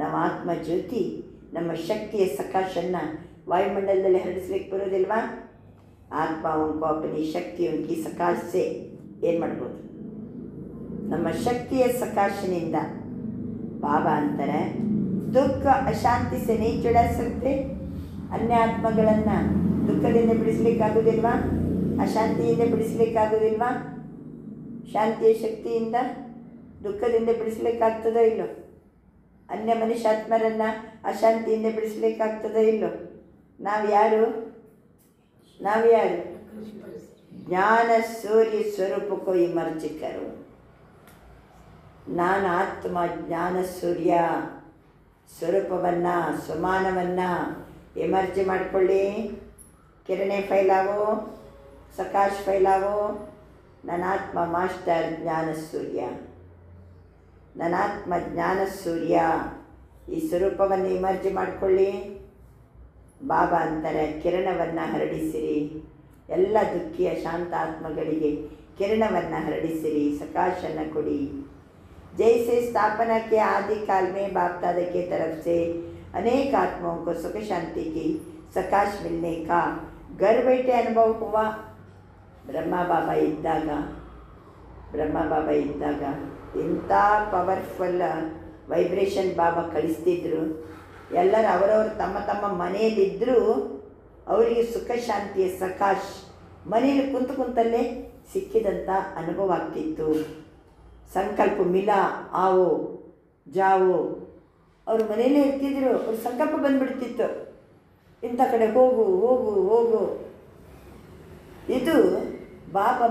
ನಮ್ಮ ಆತ್ಮ ಜ್ಯೋತಿ ನಮ್ಮ ಶಕ್ತಿಯ ಸಕಾಶನ್ನು ವಾಯುಮಂಡಲದಲ್ಲಿ ಹರಡಿಸ್ಲಿಕ್ಕೆ ಬರೋದಿಲ್ವಾ? ಆತ್ಮ ಉಂಕು ಅಪನಿ ಶಕ್ತಿ ಉಂಕಿ ಸಕಾಶೆ ಏನು ಮಾಡ್ಬೋದು? ನಮ್ಮ ಶಕ್ತಿಯ ಸಕಾಶನಿಂದ. ಬಾಬಾ ಅಂತಾರೆ, ದುಃಖ ಅಶಾಂತಿ ಸೆ ನೀ ಚುಡಾ ಸಕ್ತೆ. ಅನ್ಯ ಆತ್ಮಗಳನ್ನು ದುಃಖದಿಂದ ಬಿಡಿಸ್ಲಿಕ್ಕಾಗೋದಿಲ್ವಾ? ಅಶಾಂತಿಯಿಂದ ಬಿಡಿಸ್ಲಿಕ್ಕಾಗೋದಿಲ್ವಾ? ಶಾಂತಿಯ ಶಕ್ತಿಯಿಂದ ದುಃಖದಿಂದ ಬಿಡಿಸ್ಲಿಕ್ಕಾಗ್ತದೋ ಇಲ್ಲೋ? ಅನ್ಯ ಮನುಷ್ಯಾತ್ಮರನ್ನು ಅಶಾಂತಿಯಿಂದ ಬಿಡಿಸ್ಲಿಕ್ಕಾಗ್ತದೋ ಇಲ್ಲೋ? ನಾವು ಯಾರು? ಜ್ಞಾನ ಸೂರ್ಯ ಸ್ವರೂಪಕ್ಕೂ ಇಮರ್ಜಿಕರು. ನಾನು ಆತ್ಮ ಜ್ಞಾನ ಸೂರ್ಯ ಸ್ವರೂಪವನ್ನು, ಸ್ವಮಾನವನ್ನು ಎಮರ್ಜಿ ಮಾಡಿಕೊಳ್ಳಿ. ಕಿರಣೆ ಫೈಲಾವೋ, ಸಕಾಶ್ ಫೈಲಾವೋ. ನನಾತ್ಮ ಮಾಸ್ಟರ್ ಜ್ಞಾನ ಸೂರ್ಯ, ನನಾತ್ಮ ಜ್ಞಾನ ಸೂರ್ಯ. ಈ ಸ್ವರೂಪವನ್ನು ಇಮರ್ಜಿ ಮಾಡಿಕೊಳ್ಳಿ. ಬಾಬಾ ಅಂತಾರೆ, ಕಿರಣವನ್ನು ಹರಡಿಸಿರಿ. ಎಲ್ಲ ದುಃಖಿಯ ಶಾಂತ ಆತ್ಮಗಳಿಗೆ ಕಿರಣವನ್ನು ಹರಡಿಸಿರಿ, सकाशನ್ನು ಕೊಡಿ. जैसे स्थापना के आदि काल में बाप दादा के तरफ से अनेक आत्माओं को सुख शांति की सकाश मिलने का घर बैठे अनुभव हुआ. ಬ್ರಹ್ಮ ಬಾಬಾ ಇದ್ದಾಗ ಇಂಥ ಪವರ್ಫುಲ್ ವೈಬ್ರೇಷನ್ ಬಾಬಾ ಕಳಿಸ್ತಿದ್ರು. ಎಲ್ಲರೂ ಅವರವರು ತಮ್ಮ ತಮ್ಮ ಮನೆಯಲ್ಲಿದ್ದರೂ ಅವರಿಗೆ ಸುಖ ಶಾಂತಿಯ ಸಕಾಶ್ ಮನೆಯಲ್ಲಿ ಕುಂತಲ್ಲೇ ಸಿಕ್ಕಿದಂಥ ಅನುಭವ ಆಗ್ತಿತ್ತು. ಸಂಕಲ್ಪ ಮಿಲಾ ಆವೋ ಜಾವೋ, ಅವ್ರ ಮನೆಯಲ್ಲೇ ಇರ್ತಿದ್ರು. ಅವ್ರ ಸಂಕಲ್ಪ ಬಂದ್ಬಿಡ್ತಿತ್ತು, ಇಂಥ ಕಡೆ ಹೋಗು ಹೋಗು ಹೋಗು. ಇದು ಬಾಬಾ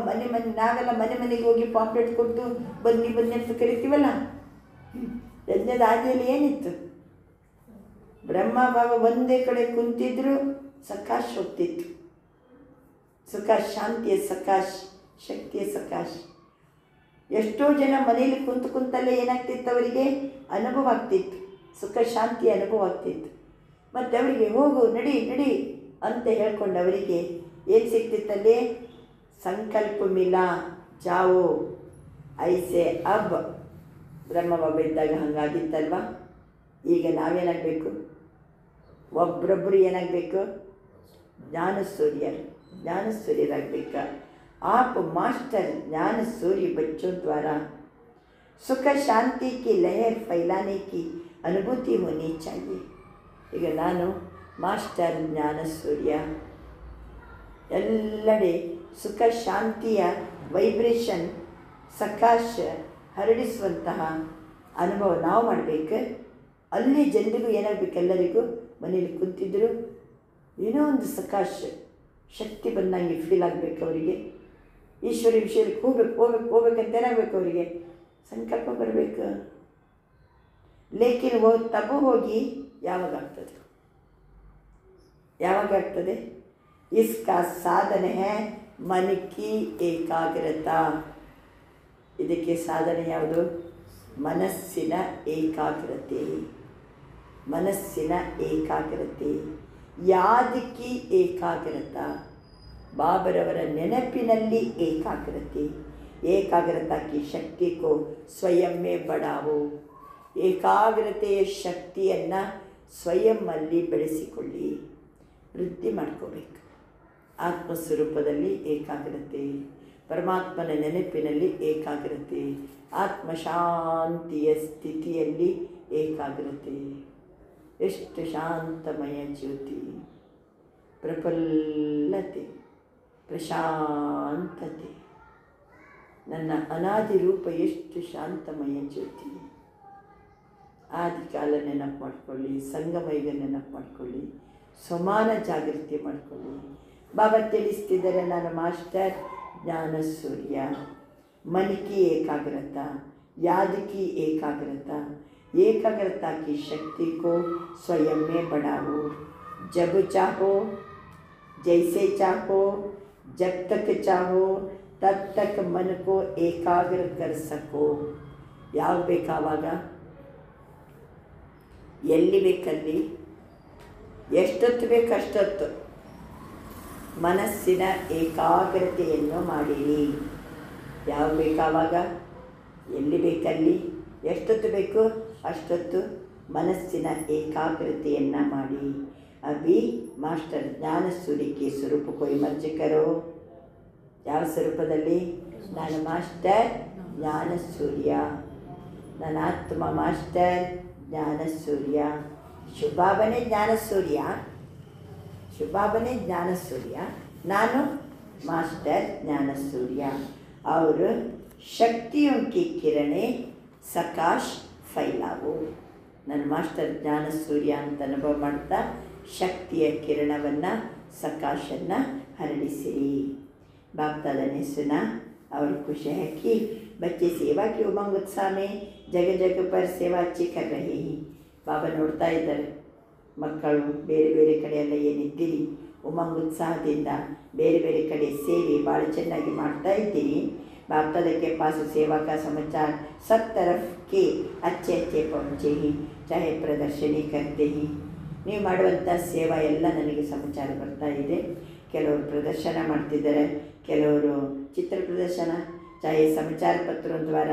ನಾವೆಲ್ಲ ಮನೆಗೆ ಹೋಗಿ ಪಾಂಪ್ಲೆಟ್ ಕೊಟ್ಟು ಬನ್ನಿ ಅಂತ ಕರಿತೀವಲ್ಲ. ಯಜ್ಞದ ಆದಿಯಲ್ಲಿ ಏನಿತ್ತು? ಬ್ರಹ್ಮ ಬಾಬಾ ಒಂದೇ ಕಡೆ ಕುಂತಿದ್ರು, ಸಕಾಶ್ ಹೋಗ್ತಿತ್ತು. ಸಕಾಶ್, ಶಾಂತಿಯ ಸಕಾಶ್, ಶಕ್ತಿಯ ಸಕಾಶ್. ಎಷ್ಟೋ ಜನ ಮನೆಯಲ್ಲಿ ಕುಂತಲ್ಲೇ ಏನಾಗ್ತಿತ್ತು, ಅವರಿಗೆ ಅನುಭವ ಆಗ್ತಿತ್ತು, ಸುಖ ಶಾಂತಿಯ ಅನುಭವ ಆಗ್ತಿತ್ತು. ಮತ್ತು ಅವರಿಗೆ ಹೋಗು ನಡಿ ಅಂತ ಹೇಳ್ಕೊಂಡು ಅವರಿಗೆ ಏನು ಸಿಗ್ತಿತ್ತಲ್ಲಿ? ಸಂಕಲ್ಪ ಮಿಲಾ ಜಾವೋ ಐಸೆ ಅಬ್. ಬ್ರಹ್ಮ ಬಾಬಾ ಇದ್ದಾಗ ಹಾಗಾಗಿತ್ತಲ್ವ. ಈಗ ನಾವೇನಾಗಬೇಕು? ಒಬ್ಬರೊಬ್ಬರು ಏನಾಗಬೇಕು? ಜ್ಞಾನಸೂರ್ಯರಾಗಬೇಕಾ? आप मास्टर ज्ञान सूर्य बच्चों द्वारा सुख शांति की लहर फैलाने की अनुभूति होनी चाहिए. ಈಗ ನಾನು ಮಾಸ್ಟರ್ ಜ್ಞಾನ ಸೂರ್ಯ, ಎಲ್ಲೆಡೆ ಸುಖ ಶಾಂತಿಯ ವೈಬ್ರೇಷನ್ ಸಕಾಶ ಹರಡಿಸುವಂತಹ ಅನುಭವ ನಾವು ಮಾಡಬೇಕು. ಅಲ್ಲಿ ಜನರಿಗೂ ಏನಾಗಬೇಕು? ಎಲ್ಲರಿಗೂ ಮನೇಲಿ ಕುಂತಿದ್ರು ಏನೋ ಒಂದು ಸಕಾಶ ಶಕ್ತಿ ಬಂದಂಗೆ ಫೀಲ್ ಆಗಬೇಕು. ಅವರಿಗೆ ಈಶ್ವರಿ ವಿಷಯಕ್ಕೆ ಹೋಗ್ಬೇಕಂತ ಏನಾಗಬೇಕು? ಅವರಿಗೆ ಸಂಕಲ್ಪ ಬರಬೇಕು. ಲೇಕಿನ್ ತಬು ಹೋಗಿ ಯಾವಾಗಾಗ್ತದೆ? ಇಸ್ಕಾ ಸಾಧನೆ ಹೈ ಮನ್ ಕಿ ಏಕಾಗ್ರತಾ. ಇದಕ್ಕೆ ಸಾಧನೆ ಯಾವುದು? ಮನಸ್ಸಿನ ಏಕಾಗ್ರತೆ, ಯಾದಕಿ ಏಕಾಗ್ರತಾ, ಬಾಬರವರ ನೆನಪಿನಲ್ಲಿ ಏಕಾಗ್ರತಾ ಕಿ ಶಕ್ತಿ ಕೋ ಸ್ವಯಂಮೇ ಬಡಾವೋ. ಏಕಾಗ್ರತೆಯ ಶಕ್ತಿಯನ್ನು ಸ್ವಯಂನಲ್ಲಿ ಬೆಳೆಸಿಕೊಳ್ಳಿ, ವೃದ್ಧಿ ಮಾಡ್ಕೋಬೇಕು. ಆತ್ಮಸ್ವರೂಪದಲ್ಲಿ ಏಕಾಗ್ರತೆ, ಪರಮಾತ್ಮನ ನೆನಪಿನಲ್ಲಿ ಏಕಾಗ್ರತೆ, ಆತ್ಮಶಾಂತಿಯ ಸ್ಥಿತಿಯಲ್ಲಿ ಏಕಾಗ್ರತೆ. ಎಷ್ಟು ಶಾಂತಮಯ ಜ್ಯೋತಿ, ಪ್ರಫುಲ್ಲತೆ, ಪ್ರಶಾಂತತೆ. ನನ್ನ ಅನಾದಿ ರೂಪ ಎಷ್ಟು ಶಾಂತಮಯ ಜ್ಯೋತಿ. ಆದಿಕಾಲ ನೆನಪು ಮಾಡ್ಕೊಳ್ಳಿ, ಸಂಗಮಯುಗ ನೆನಪು ಮಾಡ್ಕೊಳ್ಳಿ, ಸಮಾನ ಜಾಗೃತಿ ಮಾಡ್ಕೊಳ್ಳಿ. ಬಾಬಾ ತಿಳಿಸ್ತಿದ್ದಾರೆ, ನಾನು ಮಾಸ್ಟರ್ ಜ್ಞಾನ ಸೂರ್ಯ. मन की एकाग्रता, याद की एकाग्रता की शक्ति को स्वयं में बढ़ाओ. जब चाहो, जैसे चाहो, जब तक चाहो तब तक मन को एकाग्र कर सको. ಯಾವ ಬೇಕಾವಾಗ, ಎಲ್ಲಿ ಬೇಕಲ್ಲಿ, ಎಷ್ಟೊತ್ತು ಬೇಕಷ್ಟೊತ್ತು ಮನಸ್ಸಿನ ಏಕಾಗ್ರತೆಯನ್ನು ಮಾಡಿರಿ. ಯಾವ ಬೇಕಾವಾಗ, ಎಲ್ಲಿ ಬೇಕಲ್ಲಿ, ಎಷ್ಟೊತ್ತು ಬೇಕು ಅಷ್ಟೊತ್ತು ಮನಸ್ಸಿನ ಏಕಾಗ್ರತೆಯನ್ನು ಮಾಡಿ. ಅಭಿ ಮಾಸ್ಟರ್ ಜ್ಞಾನ ಸೂರ್ಯಕ್ಕೆ ಸ್ವರೂಪ ಕೊಯ್ ಮರ್ಜಿ ಕರೋ. ಯಾವ ಸ್ವರೂಪದಲ್ಲಿ? ನಾನು ಮಾಸ್ಟರ್ ಜ್ಞಾನ ಸೂರ್ಯ, ನನ್ನ ಆತ್ಮ ಮಾಸ್ಟರ್ ಜ್ಞಾನ ಸೂರ್ಯ. ಶುಭಾಬನೇ ಜ್ಞಾನ ಸೂರ್ಯ, ನಾನು मास्टर ज्ञान सूर्य. और शक्तियों की किरणें सकाश फैलावो. ನನ್ನ ಮಾಸ್ಟರ್ ಜ್ಞಾನ ಸೂರ್ಯ ಅಂತ ಅನುಭವ ಮಾಡ್ತಾ ಶಕ್ತಿಯ ಕಿರಣವನ್ನು ಸಕಾಶನ್ನು ಹರಡಿಸಿರಿ. बाप दादा ने सुना और खुश है कि बच्चे सेवा की उमंग उत्साह में जगह जगह पर सेवा अच्छी कर रहे हैं. ಬಾಬಾ ನೋಡ್ತಾ ಇದ್ದಾರೆ, ಮಕ್ಕಳು ಬೇರೆ ಬೇರೆ ಕಡೆ ಎಲ್ಲ ಏನಿದ್ದೀರಿ ಉಮಂಗ್ ಉತ್ಸಾಹದಿಂದ ಬೇರೆ ಬೇರೆ ಕಡೆ ಸೇವೆ ಭಾಳ ಚೆನ್ನಾಗಿ ಮಾಡ್ತಾ ಇದ್ದೀರಿ. बाप दादा के पास सेवा का समाचार सब तरफ के अच्छे अच्छे पहुँचे ही, चाहे प्रदर्शनी करते ही ನೀವು ಮಾಡುವಂಥ ಸೇವಾ ಎಲ್ಲ ನನಗೆ ಸಮಾಚಾರ ಬರ್ತಾ ಇದೆ. ಕೆಲವರು ಪ್ರದರ್ಶನ ಮಾಡ್ತಿದ್ದಾರೆ, ಕೆಲವರು ಚಿತ್ರ ಪ್ರದರ್ಶನ, ಚಾಹೆ ಸಮಾಚಾರ ಪತ್ರ ದ್ವಾರ,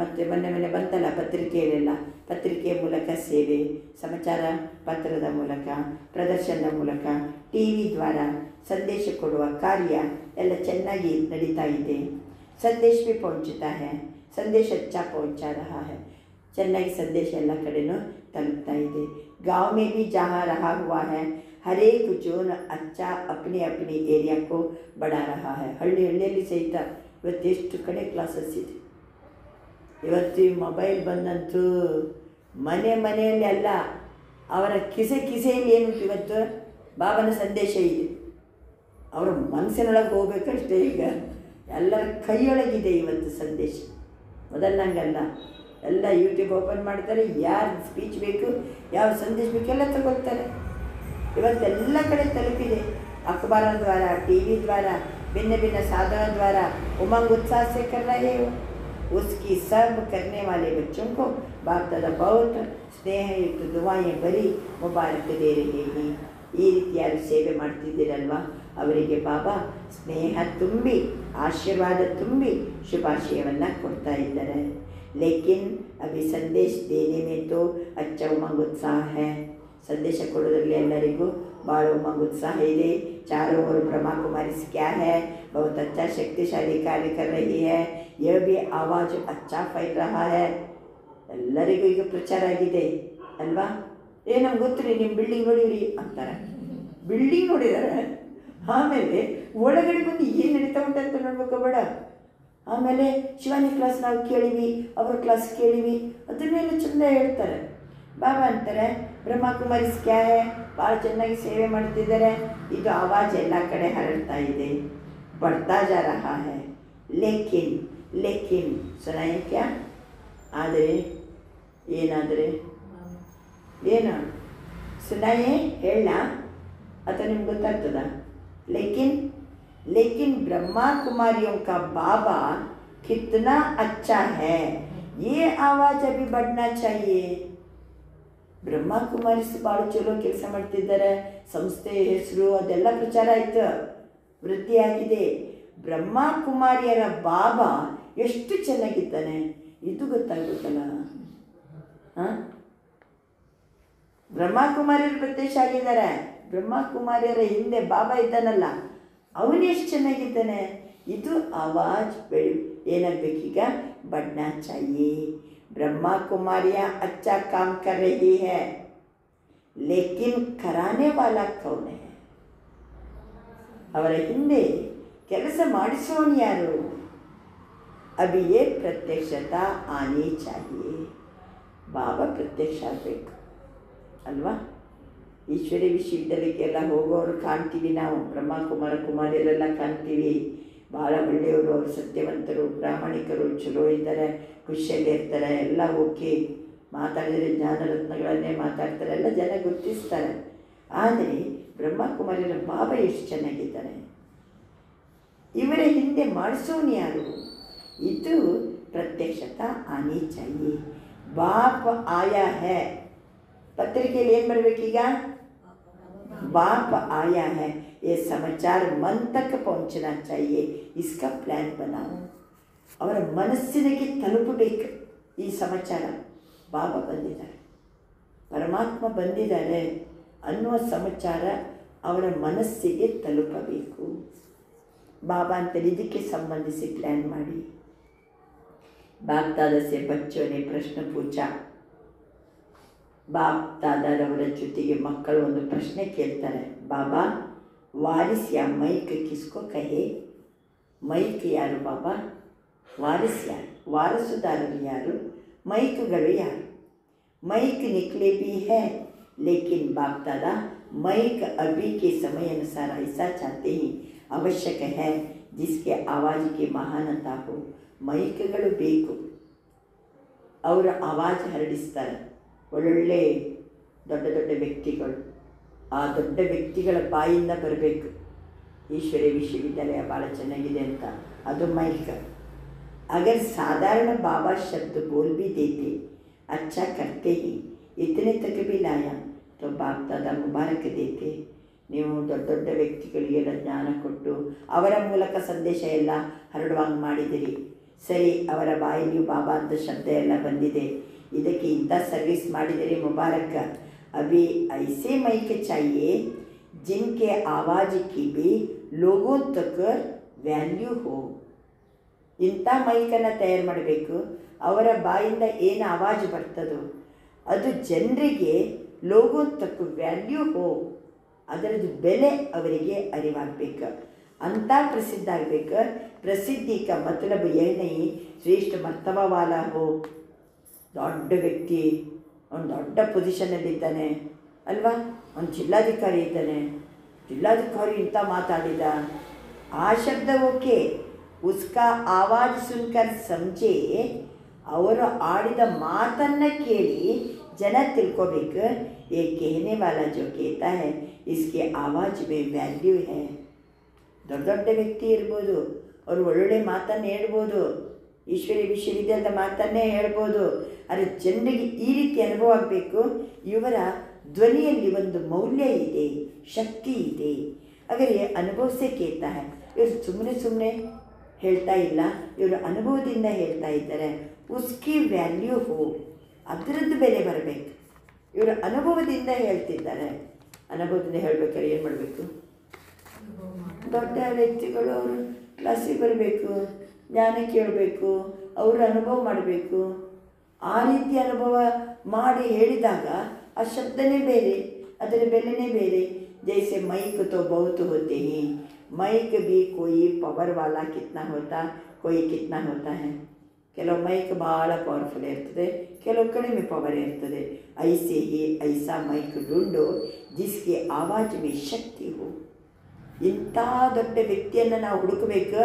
ಮತ್ತು ಮೊನ್ನೆ ಬಂತಲ್ಲ ಪತ್ರಿಕೆಯಲ್ಲೆಲ್ಲ, ಪತ್ರಿಕೆಯ ಮೂಲಕ ಸೇವೆ, ಸಮಾಚಾರ ಪತ್ರದ ಮೂಲಕ, ಪ್ರದರ್ಶನದ ಮೂಲಕ, ಟಿ ವಿ ದ್ವಾರ ಸಂದೇಶ ಕೊಡುವ ಕಾರ್ಯ ಎಲ್ಲ ಚೆನ್ನಾಗಿ ನಡೀತಾ ಇದೆ. संदेश भी पहुंचता है, संदेश अच्छा पहुंचा रहा है, ಚೆನ್ನಾಗಿ ಸಂದೇಶ ಎಲ್ಲ ಕಡೆನೂ ತಲುಪ್ತಾ ಇದೆ. गांव में भी जहाँ रहा हुआ है हर एक जोन अच्छा अपने अपने एरिया को बढ़ा रहा है. ಹಳ್ಳಿಯಲ್ಲಿ ಸಹಿತ ಇವತ್ತು ಎಷ್ಟು ಕಡೆ ಕ್ಲಾಸಸ್ ಇದೆ. ಇವತ್ತು ಮೊಬೈಲ್ ಬಂದಂತೂ ಮನೆಯಲ್ಲಿ ಅಲ್ಲ, ಅವರ ಕಿಸೆಯಲ್ಲಿ ಏನುಂಟು ಇವತ್ತು ಬಾಬನ ಸಂದೇಶ ಇದೆ. ಅವರ ಮನಸ್ಸಿನೊಳಗೆ ಹೋಗ್ಬೇಕಷ್ಟೇ. ಈಗ ಎಲ್ಲರ ಕೈಯೊಳಗಿದೆ ಇವತ್ತು ಸಂದೇಶ. ಮೊದಲಂಗಲ್ಲ, ಎಲ್ಲ ಯೂಟ್ಯೂಬ್ ಓಪನ್ ಮಾಡ್ತಾರೆ, ಯಾರು ಸ್ಪೀಚ್ ಬೇಕು, ಯಾವ ಸಂದೇಶ ಬೇಕು ಎಲ್ಲ ತಗೊಳ್ತಾರೆ. ಇವತ್ತೆಲ್ಲ ಕಡೆ ತಲುಪಿದೆ. अखबार द्वारा, टीवी द्वारा, भिन्न भिन्न साधनों द्वारा उमंग उत्साह से कर रहे हो. उसकी सब करने वाले बच्चों को बाप दादा बहुत स्नेहयुक्त दुआएं भरी मुबारक दे रहे हैं. ಈ ರೀತಿಯಾದ ಸೇವೆ ಮಾಡ್ತಿದ್ದೀರಲ್ವ, ಅವರಿಗೆ ಬಾಬಾ ಸ್ನೇಹ ತುಂಬಿ ಆಶೀರ್ವಾದ ತುಂಬಿ ಶುಭಾಶಯವನ್ನು ಕೊಡ್ತಾ ಇದ್ದಾರೆ. ಲೇಕಿನ್ ಅಭಿ ಸಂದೇಶ ದೇನೆ ಮೇ ತೋ ಅಚ್ಚ ಉಮಂಗ್ ಉತ್ಸಾಹ ಹೈ. ಸಂದೇಶ ಕೊಡೋದ್ರಲ್ಲಿ ಎಲ್ಲರಿಗೂ ಭಾಳ ಉಮಂಗ್ ಉತ್ಸಾಹ ಇದೆ. चारों ओर ब्रह्मा कुमारी क्या है, बहुत अच्छा शक्तिशाली कार्य कर रही है. यह भी आवाज़ अच्छा फैल रहा है. ಎಲ್ಲರಿಗೂ ಈಗ ಪ್ರಚಾರ ಆಗಿದೆ ಅಲ್ವಾ. ನಮ್ಗೆ ಗೊತ್ತಿರಿ, ನಿಮ್ಮ ಬಿಲ್ಡಿಂಗ್ ನೋಡಿರಿ ಅಂತಾರೆ. ಬಿಲ್ಡಿಂಗ್ ನೋಡಿದಾರೆ, ಆಮೇಲೆ ಒಳಗಡೆ ಬಂದು ಏನು ನಡೀತಾ ಉಂಟಂತ ನೋಡ್ಬೇಕು ಬೇಡ. ಆಮೇಲೆ ಶಿವಾನಿ ಕ್ಲಾಸ್ ನಾವು ಕೇಳಿವಿ, ಅವರ ಕ್ಲಾಸ್ ಕೇಳಿವಿ, ಅದನ್ನೆಲ್ಲ ಚೆಂದ ಹೇಳ್ತಾರೆ. ಬಾಬಾ ಅಂತಾರೆ ಬ್ರಹ್ಮಕುಮಾರಿ ಕ್ಯಾ ಹೇ, ಭಾಳ ಚೆನ್ನಾಗಿ ಸೇವೆ ಮಾಡ್ತಿದ್ದಾರೆ. ಇದು ಆವಾಜ್ ಎಲ್ಲ ಕಡೆ ಹರಡ್ತಾ ಇದೆ, ಬಡ್ತಾ ಜಾ ರಹಾ ಹೈ. ಲೇಕಿನ್ ಸುನಾಯಿ ಕ್ಯಾ, ಆದರೆ ಏನಾದರೆ ಏನು ಸುನಾಯೇ ಹೇಳ ಅಥವಾ ನಿಮ್ಗೆ ಗೊತ್ತಾಗ್ತದ. लेकिन ब्रह्मा कुमारियों का बाबा कितना अच्छा है, ये आवाज़ अभी बढ़ना चाहिए. ಬ್ರಹ್ಮ ಕುಮಾರಿಸ್ ಭಾಳ ಚಲೋ ಕೆಲಸ ಮಾಡ್ತಿದ್ದಾರೆ. ಸಂಸ್ಥೆ ಹೆಸರು ಅದೆಲ್ಲ ಪ್ರಚಾರ ಆಯಿತು, ವೃದ್ಧಿಯಾಗಿದೆ. ಬ್ರಹ್ಮ ಕುಮಾರಿಯರ ಬಾಬಾ ಎಷ್ಟು ಚೆನ್ನಾಗಿದ್ದಾನೆ ಇದು ಗೊತ್ತಾಗುತ್ತಲ್ಲ. ಹಾಂ, ಬ್ರಹ್ಮಕುಮಾರಿಯರು ಪ್ರತ್ಯಕ್ಷ ಆಗಿದ್ದಾರೆ. ಬ್ರಹ್ಮಕುಮಾರಿಯರ ಹಿಂದೆ ಬಾಬಾ ಇದ್ದಾನಲ್ಲ, ಅವನು ಎಷ್ಟು ಚೆನ್ನಾಗಿದ್ದಾನೆ. ಇದು ಆವಾಜ್ ಏನಾಗಬೇಕೀಗ, ಬಡ್ನಾ ಚಾಹಿಯೇ. ब्रह्मा कुमारियाँ अच्छा काम कर रही है, लेकिन कराने वाला कौन है? ಅವರ ಹಿಂದೆ ಕೆಲಸ ಮಾಡಿಸೋನು ಯಾರು? ಅಭಿ ಯೇ ಪ್ರತ್ಯಕ್ಷತಾ ಆನಿ ಚಾಹಿಯೇ. ಬಾಬಾ ಪ್ರತ್ಯಕ್ಷ ಆಗಬೇಕು ಅಲ್ವಾ. ಈಶ್ವರಿ ವಿಶ್ವವಿದ್ಯಾಲಯಕ್ಕೆಲ್ಲ ಹೋಗೋರು ಕಾಣ್ತೀವಿ ನಾವು, ಬ್ರಹ್ಮ ಕುಮಾರಿಯರೆಲ್ಲ ಕಾಣ್ತೀವಿ. ಭಾಳ ಒಳ್ಳೆಯವರು, ಅವರು ಸತ್ಯವಂತರು, ಪ್ರಾಮಾಣಿಕರು, ಚಲೋ ಇದ್ದಾರೆ, ಖುಷಿಯಲ್ಲಿರ್ತಾರೆ. ಎಲ್ಲ ಓಕೆ, ಮಾತಾಡಿದರೆ ಜ್ಞಾನರತ್ನಗಳನ್ನೇ ಮಾತಾಡ್ತಾರೆ, ಎಲ್ಲ ಜನ ಗುರುತಿಸ್ತಾರೆ. ಆದರೆ ಬ್ರಹ್ಮಕುಮಾರಿಯರ ಬಾಬಾ ಎಷ್ಟು ಚೆನ್ನಾಗಿದ್ದಾರೆ. ಇವರ ಹಿಂದೆ ಮಾಡಿಸೋನು ಯಾರು? ಇದು ಪ್ರತ್ಯಕ್ಷತಾ ಆನಿ ಚಾಹಿಯೇ. ಬಾಪ್ ಆಯಾ ಹೈ. ಪತ್ರಿಕೆಯಲ್ಲಿ ಏನು ಬರಬೇಕೀಗ? बाप आया है, ये समाचार मन तक पहुंचना चाहिए, इसका प्लान बनाओ. ಅವರ ಮನಸ್ಸಿಗೆ ತಲುಪಬೇಕು ಈ ಸಮಾಚಾರ. ಬಾಬಾ ಬಂದಿದ್ದಾರೆ, ಪರಮಾತ್ಮ ಬಂದಿದ್ದಾರೆ ಅನ್ನುವ ಸಮಾಚಾರ ಅವರ ಮನಸ್ಸಿಗೆ ತಲುಪಬೇಕು. ಬಾಬಾ ಅಂತ ಇದಕ್ಕೆ ಸಂಬಂಧಿಸಿ ಪ್ಲ್ಯಾನ್ ಮಾಡಿ. बाप दादा से बच्चों ने प्रश्न पूछा. ಬಾಪ್ ದಾದಾರವರ ಜೊತೆಗೆ ಮಕ್ಕಳು ಒಂದು ಪ್ರಶ್ನೆ ಕೇಳ್ತಾರೆ. ಬಾಬಾ, ವಾರಿಸ್ ಯಾ ಮೈಕ್ ಕಿಸ್ಕೋ ಕಹೆ? ಮೈಕ್ ಯಾರು ಬಾಬಾ? ವಾರಿಸ್ ಯಾರು? ವಾರಸುದಾರರು ಯಾರು? ಮೈಕ್ಗಳು ಯಾರು? ಮೈಕ್ ನಿಕ್ಲೆ भी है, लेकिन बाप दादा मईक अभी के समय अनुसार ऐसा चाहते हैं, आवश्यक है जिसके आवाज़ की महानता हो. ಮೈಕ್ಗಳು ಬೇಕು, ಅವರ ಆವಾಜ್ ಹರಡಿಸ್ತಾರೆ. ಒಳ್ಳೊಳ್ಳೆ ದೊಡ್ಡ ದೊಡ್ಡ ವ್ಯಕ್ತಿಗಳು ಆ ದೊಡ್ಡ ವ್ಯಕ್ತಿಗಳ ಬಾಯಿಂದ ಬರಬೇಕು. ಈಶ್ವರಿ ವಿಶ್ವವಿದ್ಯಾಲಯ ಭಾಳ ಚೆನ್ನಾಗಿದೆ ಅಂತ, ಅದು ಮೈಕ್. अगर साधारण बाबा शब्द बोल भी देते, अच्छा करते ही, इतने तक भी लाया तो बाप दादा मुबारक देते. ನೀವು ದೊಡ್ಡ ದೊಡ್ಡ ವ್ಯಕ್ತಿಗಳಿಗೆಲ್ಲ ಜ್ಞಾನ ಕೊಟ್ಟು ಅವರ ಮೂಲಕ ಸಂದೇಶ ಎಲ್ಲ ಹರಡುವಂಗೆ ಮಾಡಿದಿರಿ. ಸರಿ, ಅವರ ಬಾಯಿಯಲ್ಲಿಯೂ ಬಾಬಾ ಅಂತ ಶಬ್ದ ಎಲ್ಲ ಬಂದಿದೆ, ಇದಕ್ಕೆ ಇಂಥ ಸರ್ವಿಸ್ ಮಾಡಿದಿರಿ, ಮುಬಾರಕ್. ಅಭಿ ಐಸೆ ಮೈಕ್ ಚಾಹಿಯೆ जिनके आवाज़ की भी लोगों तक ವ್ಯಾಲ್ಯೂ ಹೋ. ಇಂಥ ಮೈಕನ್ನು ತಯಾರು ಮಾಡಬೇಕು, ಅವರ ಬಾಯಿಂದ ಏನು ಆವಾಜ್ ಬರ್ತದೋ ಅದು ಜನರಿಗೆ ಲೋಗೋ ತಕ್ಕ ವ್ಯಾಲ್ಯೂ ಹೋ, ಅದರದ್ದು ಬೆಲೆ ಅವರಿಗೆ ಅರಿವಾಗಬೇಕು, ಅಂಥ ಪ್ರಸಿದ್ಧ ಆಗಬೇಕು. ಪ್ರಸಿದ್ಧಿ ಕ ಮತಲಬ್ ಏನೇ ಶ್ರೇಷ್ಠ ಮರ್ತಬವಾಲ ಹೋ. ದೊಡ್ಡ ವ್ಯಕ್ತಿ, ಅವನು ದೊಡ್ಡ ಪೊಸಿಷನ್ನಲ್ಲಿದ್ದಾನೆ ಅಲ್ವಾ, ಅವನು ಜಿಲ್ಲಾಧಿಕಾರಿ ಇದ್ದಾನೆ, ಜಿಲ್ಲಾಧಿಕಾರಿ ಇಂಥ ಮಾತಾಡಿದ, ಆ ಶಬ್ದ ಓಕೆ, ಉಸ್ಕಾ ಆವಾಜ್ ಸುನ್ಕರ್ ಸಮझे, ಅವರು ಆಡಿದ ಮಾತನ್ನು ಕೇಳಿ ಜನ ತಿಳ್ಕೋಬೇಕು, ये कहने वाला जो कहता है इसके आवाज़ में ವ್ಯಾಲ್ಯೂ है. ದೊಡ್ಡ ದೊಡ್ಡ ವ್ಯಕ್ತಿ ಇರ್ಬೋದು, ಅವರು ಒಳ್ಳೊಳ್ಳೆ ಮಾತನ್ನು ಹೇಳ್ಬೋದು, ಈಶ್ವರಿ ವಿಶ್ವವಿದ್ಯಾಲಯದ ಮಾತನ್ನೇ ಹೇಳ್ಬೋದು, ಆದರೆ ಜನರಿಗೆ ಈ ರೀತಿ ಅನುಭವ ಆಗಬೇಕು, ಇವರ ಧ್ವನಿಯಲ್ಲಿ ಒಂದು ಮೌಲ್ಯ ಇದೆ, ಶಕ್ತಿ ಇದೆ. ಅಗರ್ ಅನುಭವ ಸೇ ಕೇಳ್ತಾ है, ಇವರು ಸುಮ್ಮನೆ ಸುಮ್ಮನೆ ಹೇಳ್ತಾ ಇಲ್ಲ, ಇವರು ಅನುಭವದಿಂದ ಹೇಳ್ತಾ ಇದ್ದಾರೆ. ಉಸ್ಕಿ ವ್ಯಾಲ್ಯೂ ಹೋ, ಅದರದ್ದು ಬೆಲೆ ಬರಬೇಕು. ಇವರು ಅನುಭವದಿಂದ ಹೇಳ್ತಿದ್ದಾರೆ, ಅನುಭವದಿಂದ ಹೇಳಬೇಕಾದ್ರೆ ಏನು ಮಾಡಬೇಕು? ದೊಡ್ಡ ವ್ಯಕ್ತಿಗಳು ಅವರು ಕ್ಲಾಸಿಗೆ ಬರಬೇಕು, ಜ್ಞಾನ ಕೇಳಬೇಕು, ಅವರು ಅನುಭವ ಮಾಡಬೇಕು. ಆ ರೀತಿ ಅನುಭವ ಮಾಡಿ ಹೇಳಿದಾಗ ಆ ಶಬ್ದನೇ ಬೇರೆ, ಅದರ ಬೆಲೆನೇ ಬೇರೆ. जैसे माइक तो बहुत होते हैं, माइक भी कोई पावर वाला कितना होता, कोई कितना होता है. ಕೆಲವು ಮೈಕ್ ಭಾಳ ಪವರ್ಫುಲ್ ಇರ್ತದೆ, ಕೆಲವು ಕಡಿಮೆ ಪವರ್ ಇರ್ತದೆ. ಐಸೆ ಹಿ ಐಸಾ ಮೈಕ್ ಡುಂಡು ಜಿಸ್ಗೆ ಆವಾಜ್ ಮೇ ಶಕ್ತಿ ಹೋ. ಇಂಥ ದೊಡ್ಡ ವ್ಯಕ್ತಿಯನ್ನು ನಾವು ಹುಡುಕಬೇಕು,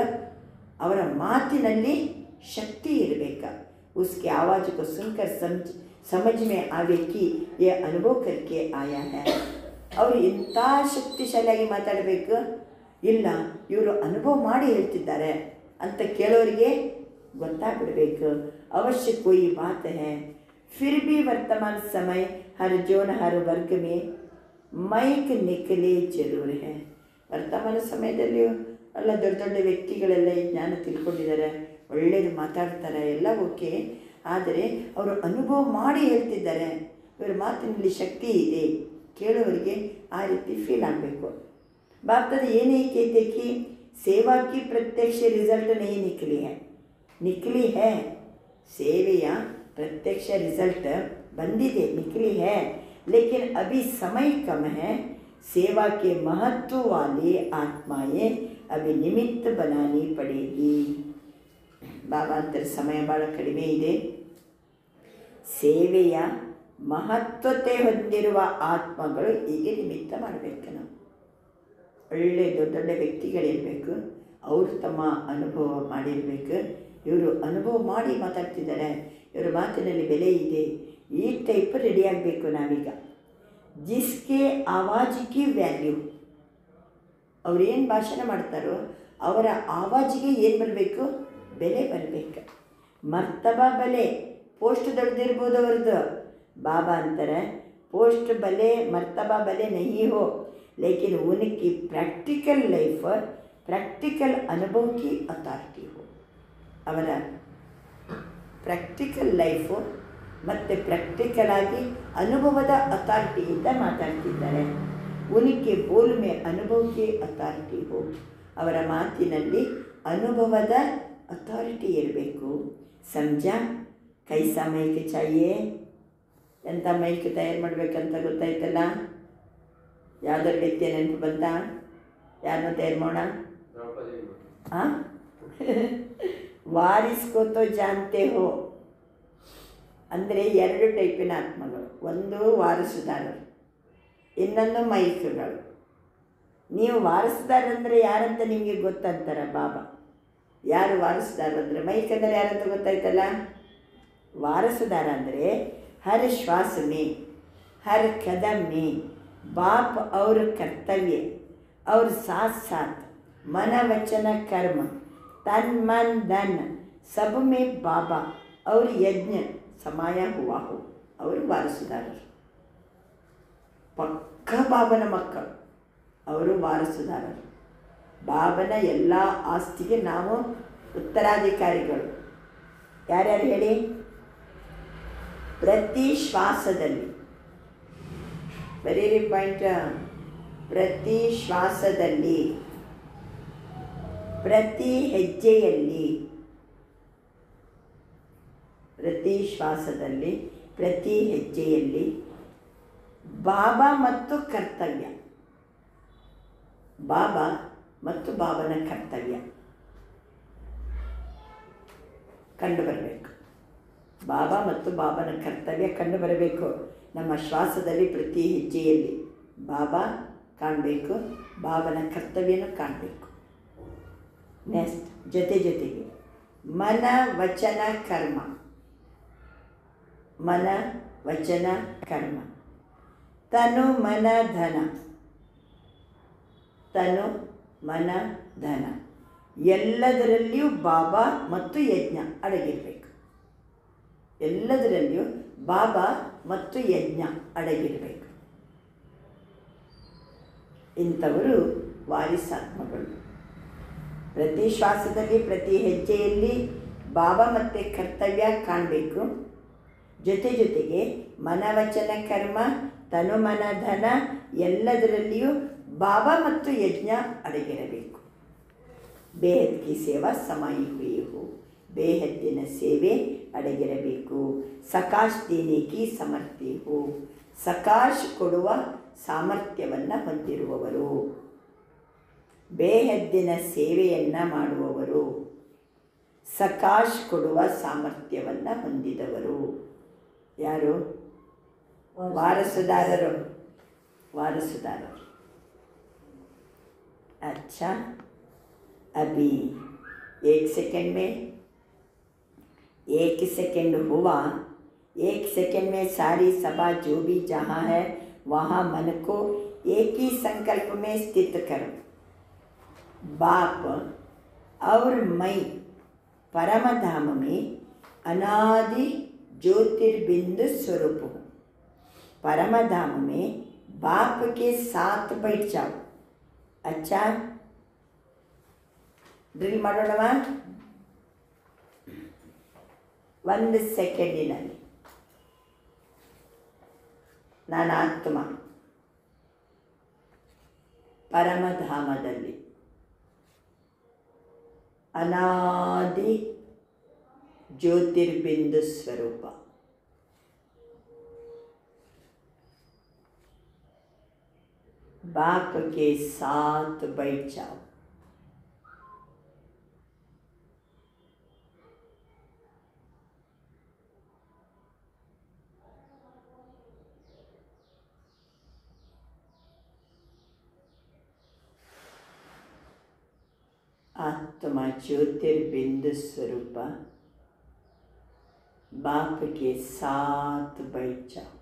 ಅವರ ಮಾತಿನಲ್ಲಿ ಶಕ್ತಿ ಇರಬೇಕು. ಉಸ್ಕೆ ಆವಾಜ್ ಕೋ ಸುನ್ಕರ್ ಸಮझ में आवे कि ये अनुभव करके आया है. ಅವರು ಇಂಥ ಶಕ್ತಿಶಾಲಿಯಾಗಿ ಮಾತಾಡಬೇಕು, ಇಲ್ಲ ಇವರು ಅನುಭವ ಮಾಡಿ ಹೇಳ್ತಿದ್ದಾರೆ ಅಂತ ಕೇಳೋರಿಗೆ ಗೊತ್ತಾಗ್ಬಿಡ್ಬೇಕು. ಅವಶ್ಯ कोई बात है, फिर भी वर्तमान समय हर जोन हर वर्ग में माइक निकले जरूर है. ವರ್ತಮಾನ ಸಮಯದಲ್ಲಿ ಎಲ್ಲ ದೊಡ್ಡ ದೊಡ್ಡ ವ್ಯಕ್ತಿಗಳೆಲ್ಲ ಈ ಜ್ಞಾನ ತಿಳ್ಕೊಂಡಿದ್ದಾರೆ, ಒಳ್ಳೆಯದು ಮಾತಾಡ್ತಾರೆ, ಎಲ್ಲ ಓಕೆ. ಆದರೆ ಅವರು ಅನುಭವ ಮಾಡಿ ಹೇಳ್ತಿದ್ದಾರೆ, ಇವರ ಮಾತಿನಲ್ಲಿ ಶಕ್ತಿ ಇದೆ, ಕೇಳೋರಿಗೆ ಆ ರೀತಿ ಫೀಲ್ ಆಗಬೇಕು. ಭಾರತದ ಏನೇ कहते कि सेवा की प्रत्यक्ष रिजल्ट नहीं निकली है, ಸೇವೆಯ ಪ್ರತ್ಯಕ್ಷ ರಿಸಲ್ಟ್ ಬಂದಿದೆ, निकली है, लेकिन अभी समय कम है. सेवा के महत्व वाली आत्माएं अभी निमित्त बनानी पड़ेगी. ಬಾಬಾ ಅಂತಾರೆ ಸಮಯ ಭಾಳ ಕಡಿಮೆ ಇದೆ, ಸೇವೆಯ ಮಹತ್ವತೆ ಹೊಂದಿರುವ ಆತ್ಮಗಳು ಹೀಗೆ ನಿಮಿತ್ತ ಮಾಡಬೇಕು. ನಾವು ಒಳ್ಳೆ ದೊಡ್ಡ ದೊಡ್ಡ ವ್ಯಕ್ತಿಗಳಿರಬೇಕು, ಅವರು ತಮ್ಮ ಅನುಭವ ಮಾಡಿರಬೇಕು. ಇವರು ಅನುಭವ ಮಾಡಿ ಮಾತಾಡ್ತಿದ್ದಾರೆ, ಇವರ ಮಾತಿನಲ್ಲಿ ಬೆಲೆ ಇದೆ. ಈ ಟೈಪ್ ರೆಡಿ ಆಗಬೇಕು ನಾವೀಗ. ಜಿಸ್ಕೆ ಆವಾಜಿಗೆ ವ್ಯಾಲ್ಯೂ, ಅವ್ರೇನು ಭಾಷಣ ಮಾಡ್ತಾರೋ ಅವರ ಆವಾಜಿಗೆ ಏನು ಬರಬೇಕು? ಬೆಲೆ ಬರಬೇಕು. ಮರ್ತಬಾ ಬೆಲೆ, ಪೋಸ್ಟ್ ದೊಡ್ಡದಿರ್ಬೋದು ಅವ್ರದ್ದು. ಬಾಬಾ ಅಂತಾರೆ ಪೋಸ್ಟ್ ಬಲೆ ಮರ್ತಬಾ ಬಲೆ ನಹಿ ಹೋ, ಲೇಕಿನ್ ಉನಕಿ ಪ್ರಾಕ್ಟಿಕಲ್ ಲೈಫ್ ಪ್ರಾಕ್ಟಿಕಲ್ ಅನುಭವ ಕಿ ಅಥಾರಿಟಿ ಹೋ. ಅವರ ಪ್ರಾಕ್ಟಿಕಲ್ ಲೈಫು ಮತ್ತು ಪ್ರಾಕ್ಟಿಕಲ್ ಆಗಿ ಅನುಭವದ ಅಥಾರಿಟಿಯಿಂದ ಮಾತಾಡ್ತಿದ್ದಾರೆ. ಉನಕೆ ಬೋಲ್ ಮೇ ಅನುಭವಕ್ಕೆ ಅಥಾರಿಟಿ ಹೋ, ಅವರ ಮಾತಿನಲ್ಲಿ ಅನುಭವದ ಅಥಾರಿಟಿ ಇರಬೇಕು. ಸಮಜಾ? ಕೈಸಾ ಮೈಕ್ ಚಾಹಿಯೆ, ಎಂಥ ಮೈಕ್ ತಯಾರು ಮಾಡಬೇಕಂತ ಗೊತ್ತಾಯ್ತಲ್ಲ. ಯಾವುದಾದ್ರು ವ್ಯಕ್ತಿಯ ನೆನಪು ಬಂತಾ? ಯಾರನ್ನ ತಯಾರು ಮಾಡೋಣ? ಹಾಂ, ವಾರಿಸ್ಕೋ ತೋ ಜಾನ್ತೆ ಹೋ ಅಂದರೆ ಎರಡು ಟೈಪಿನ ಆತ್ಮಗಳು. ಒಂದು ವಾರಸುದಾರರು, ಇನ್ನೊಂದು ಮೈಕ್ಗಳು. ನೀವು ವಾರಸುದಾರಂದರೆ ಯಾರಂತ ನಿಮಗೆ ಗೊತ್ತಂತಾರ ಬಾಬಾ. ಯಾರು ವಾರಸುದಾರಂದರೆ? ಮೈಕ್ ಅಂದರೆ ಯಾರಂತ ಗೊತ್ತಾಯ್ತಲ್ಲ. ವಾರಸುದಾರ ಅಂದರೆ ಹರ್ ಶ್ವಾಸ ಮೇ, ಹರ್ ಕದಮ್ ಮೇ बाप और कर्तव्य और साथ साथ मन वचन कर्म तन मन धन सब में बाबा और यज्ञ समाया हुआ हो ಅವರು ವಾರಸುದಾರರು. ಪಕ್ಕ ಬಾಬನ ಮಕ್ಕಳು, ಅವರು ವಾರಸುದಾರರು. ಬಾಬನ ಎಲ್ಲ ಆಸ್ತಿಗೆ ನಾವು ಉತ್ತರಾಧಿಕಾರಿಗಳು. ಯಾರ್ಯಾರು ಹೇಳಿ? ಪ್ರತಿ ಶ್ವಾಸದಲ್ಲಿ, ಬರೀರಿ ಪಾಯಿಂಟ್, ಪ್ರತಿ ಶ್ವಾಸದಲ್ಲಿ, ಪ್ರತಿ ಹೆಜ್ಜೆಯಲ್ಲಿ, ಪ್ರತಿ ಶ್ವಾಸದಲ್ಲಿ, ಪ್ರತಿ ಹೆಜ್ಜೆಯಲ್ಲಿ ಬಾಬಾ ಮತ್ತು ಕರ್ತವ್ಯ, ಬಾಬಾ ಮತ್ತು ಬಾಬನ ಕರ್ತವ್ಯ ಕಂಡುಬರಬೇಕು. ಬಾಬಾ ಮತ್ತು ಬಾಬನ ಕರ್ತವ್ಯ ಕಂಡುಬರಬೇಕು. ನಮ್ಮ ಶ್ವಾಸದಲ್ಲಿ ಪ್ರತಿ ಹೆಜ್ಜೆಯಲ್ಲಿ ಬಾಬಾ ಕಾಣಬೇಕು, ಬಾಬನ ಕರ್ತವ್ಯನೂ ಕಾಣಬೇಕು. ನೆಕ್ಸ್ಟ್ ಜೊತೆಗೆ ಮನ ವಚನ ಕರ್ಮ, ಮನ ವಚನ ಕರ್ಮ, ತನು ಮನ ಧನ, ತನು ಮನ ಧನ, ಎಲ್ಲದರಲ್ಲಿಯೂ ಬಾಬಾ ಮತ್ತು ಯಜ್ಞ ಅಡಗಿರಬೇಕು. ಎಲ್ಲದರಲ್ಲಿಯೂ ಬಾಬಾ ಮತ್ತು ಯಜ್ಞ ಅಡಗಿರಬೇಕು. ಇಂಥವರು ವಾರಿಸಾತ್ಮಗಳು. ಪ್ರತಿ ಶ್ವಾಸದಲ್ಲಿ, ಪ್ರತಿ ಹೆಜ್ಜೆಯಲ್ಲಿ ಬಾಬಾ ಮತ್ತು ಕರ್ತವ್ಯ ಕಾಣಬೇಕು. ಜೊತೆಗೆ ಮನವಚನ ಕರ್ಮ, ತನು ಮನ ಧನ ಎಲ್ಲದರಲ್ಲಿಯೂ ಬಾಬಾ ಮತ್ತು ಯಜ್ಞ ಅಡಗಿರಬೇಕು. ಬೇಹದ್ ಕಿ ಸೇವಾ ಸಮಾಯಿ ಹುಯಿ ಹೋ, ಬೇಹದ್ದಿನ ಸೇವೆ ಅಡಗಿರಬೇಕು. ಸಕಾಶ್ ದೇನೆ ಕಿ ಸಮರ್ಥಿ ಹೋ, ಸಕಾಶ್ ಕೊಡುವ ಸಾಮರ್ಥ್ಯವನ್ನು ಹೊಂದಿರುವವರು, ಬೇಹದ್ದಿನ ಸೇವೆಯನ್ನು ಮಾಡುವವರು, ಸಕಾಶ್ ಕೊಡುವ ಸಾಮರ್ಥ್ಯವನ್ನು ಹೊಂದಿದವರು. ಯಾರು? ವಾರಸುದಾರರು. ವಾರಸುದಾರರು. अच्छा, अभी 1 सेकंड में 1 सेकंड हुआ. 1 सेकंड में सारी सभा जो भी जहाँ है वहाँ मन को एक ही संकल्प में स्थित करो. बाप और मैं परम धाम में अनादि ज्योतिर्बिंदु स्वरूप हूँ. परम धाम में बाप के साथ बैठ जाओ. अच्छा, ಡ್ರಿಲ್ ಮಾಡೋಣವ? 1 ಸೆಕೆಂಡಿನಲ್ಲಿ ನಾನು ಆತ್ಮ ಪರಮಧಾಮದಲ್ಲಿ ಅನಾದಿ ज्योतिर्बिंदु स्वरूप. बाप के साथ बैठ जाओ. आत्मा ज्योतिर्बिंदु स्वरूप बाप के साथ बैठ जाओ.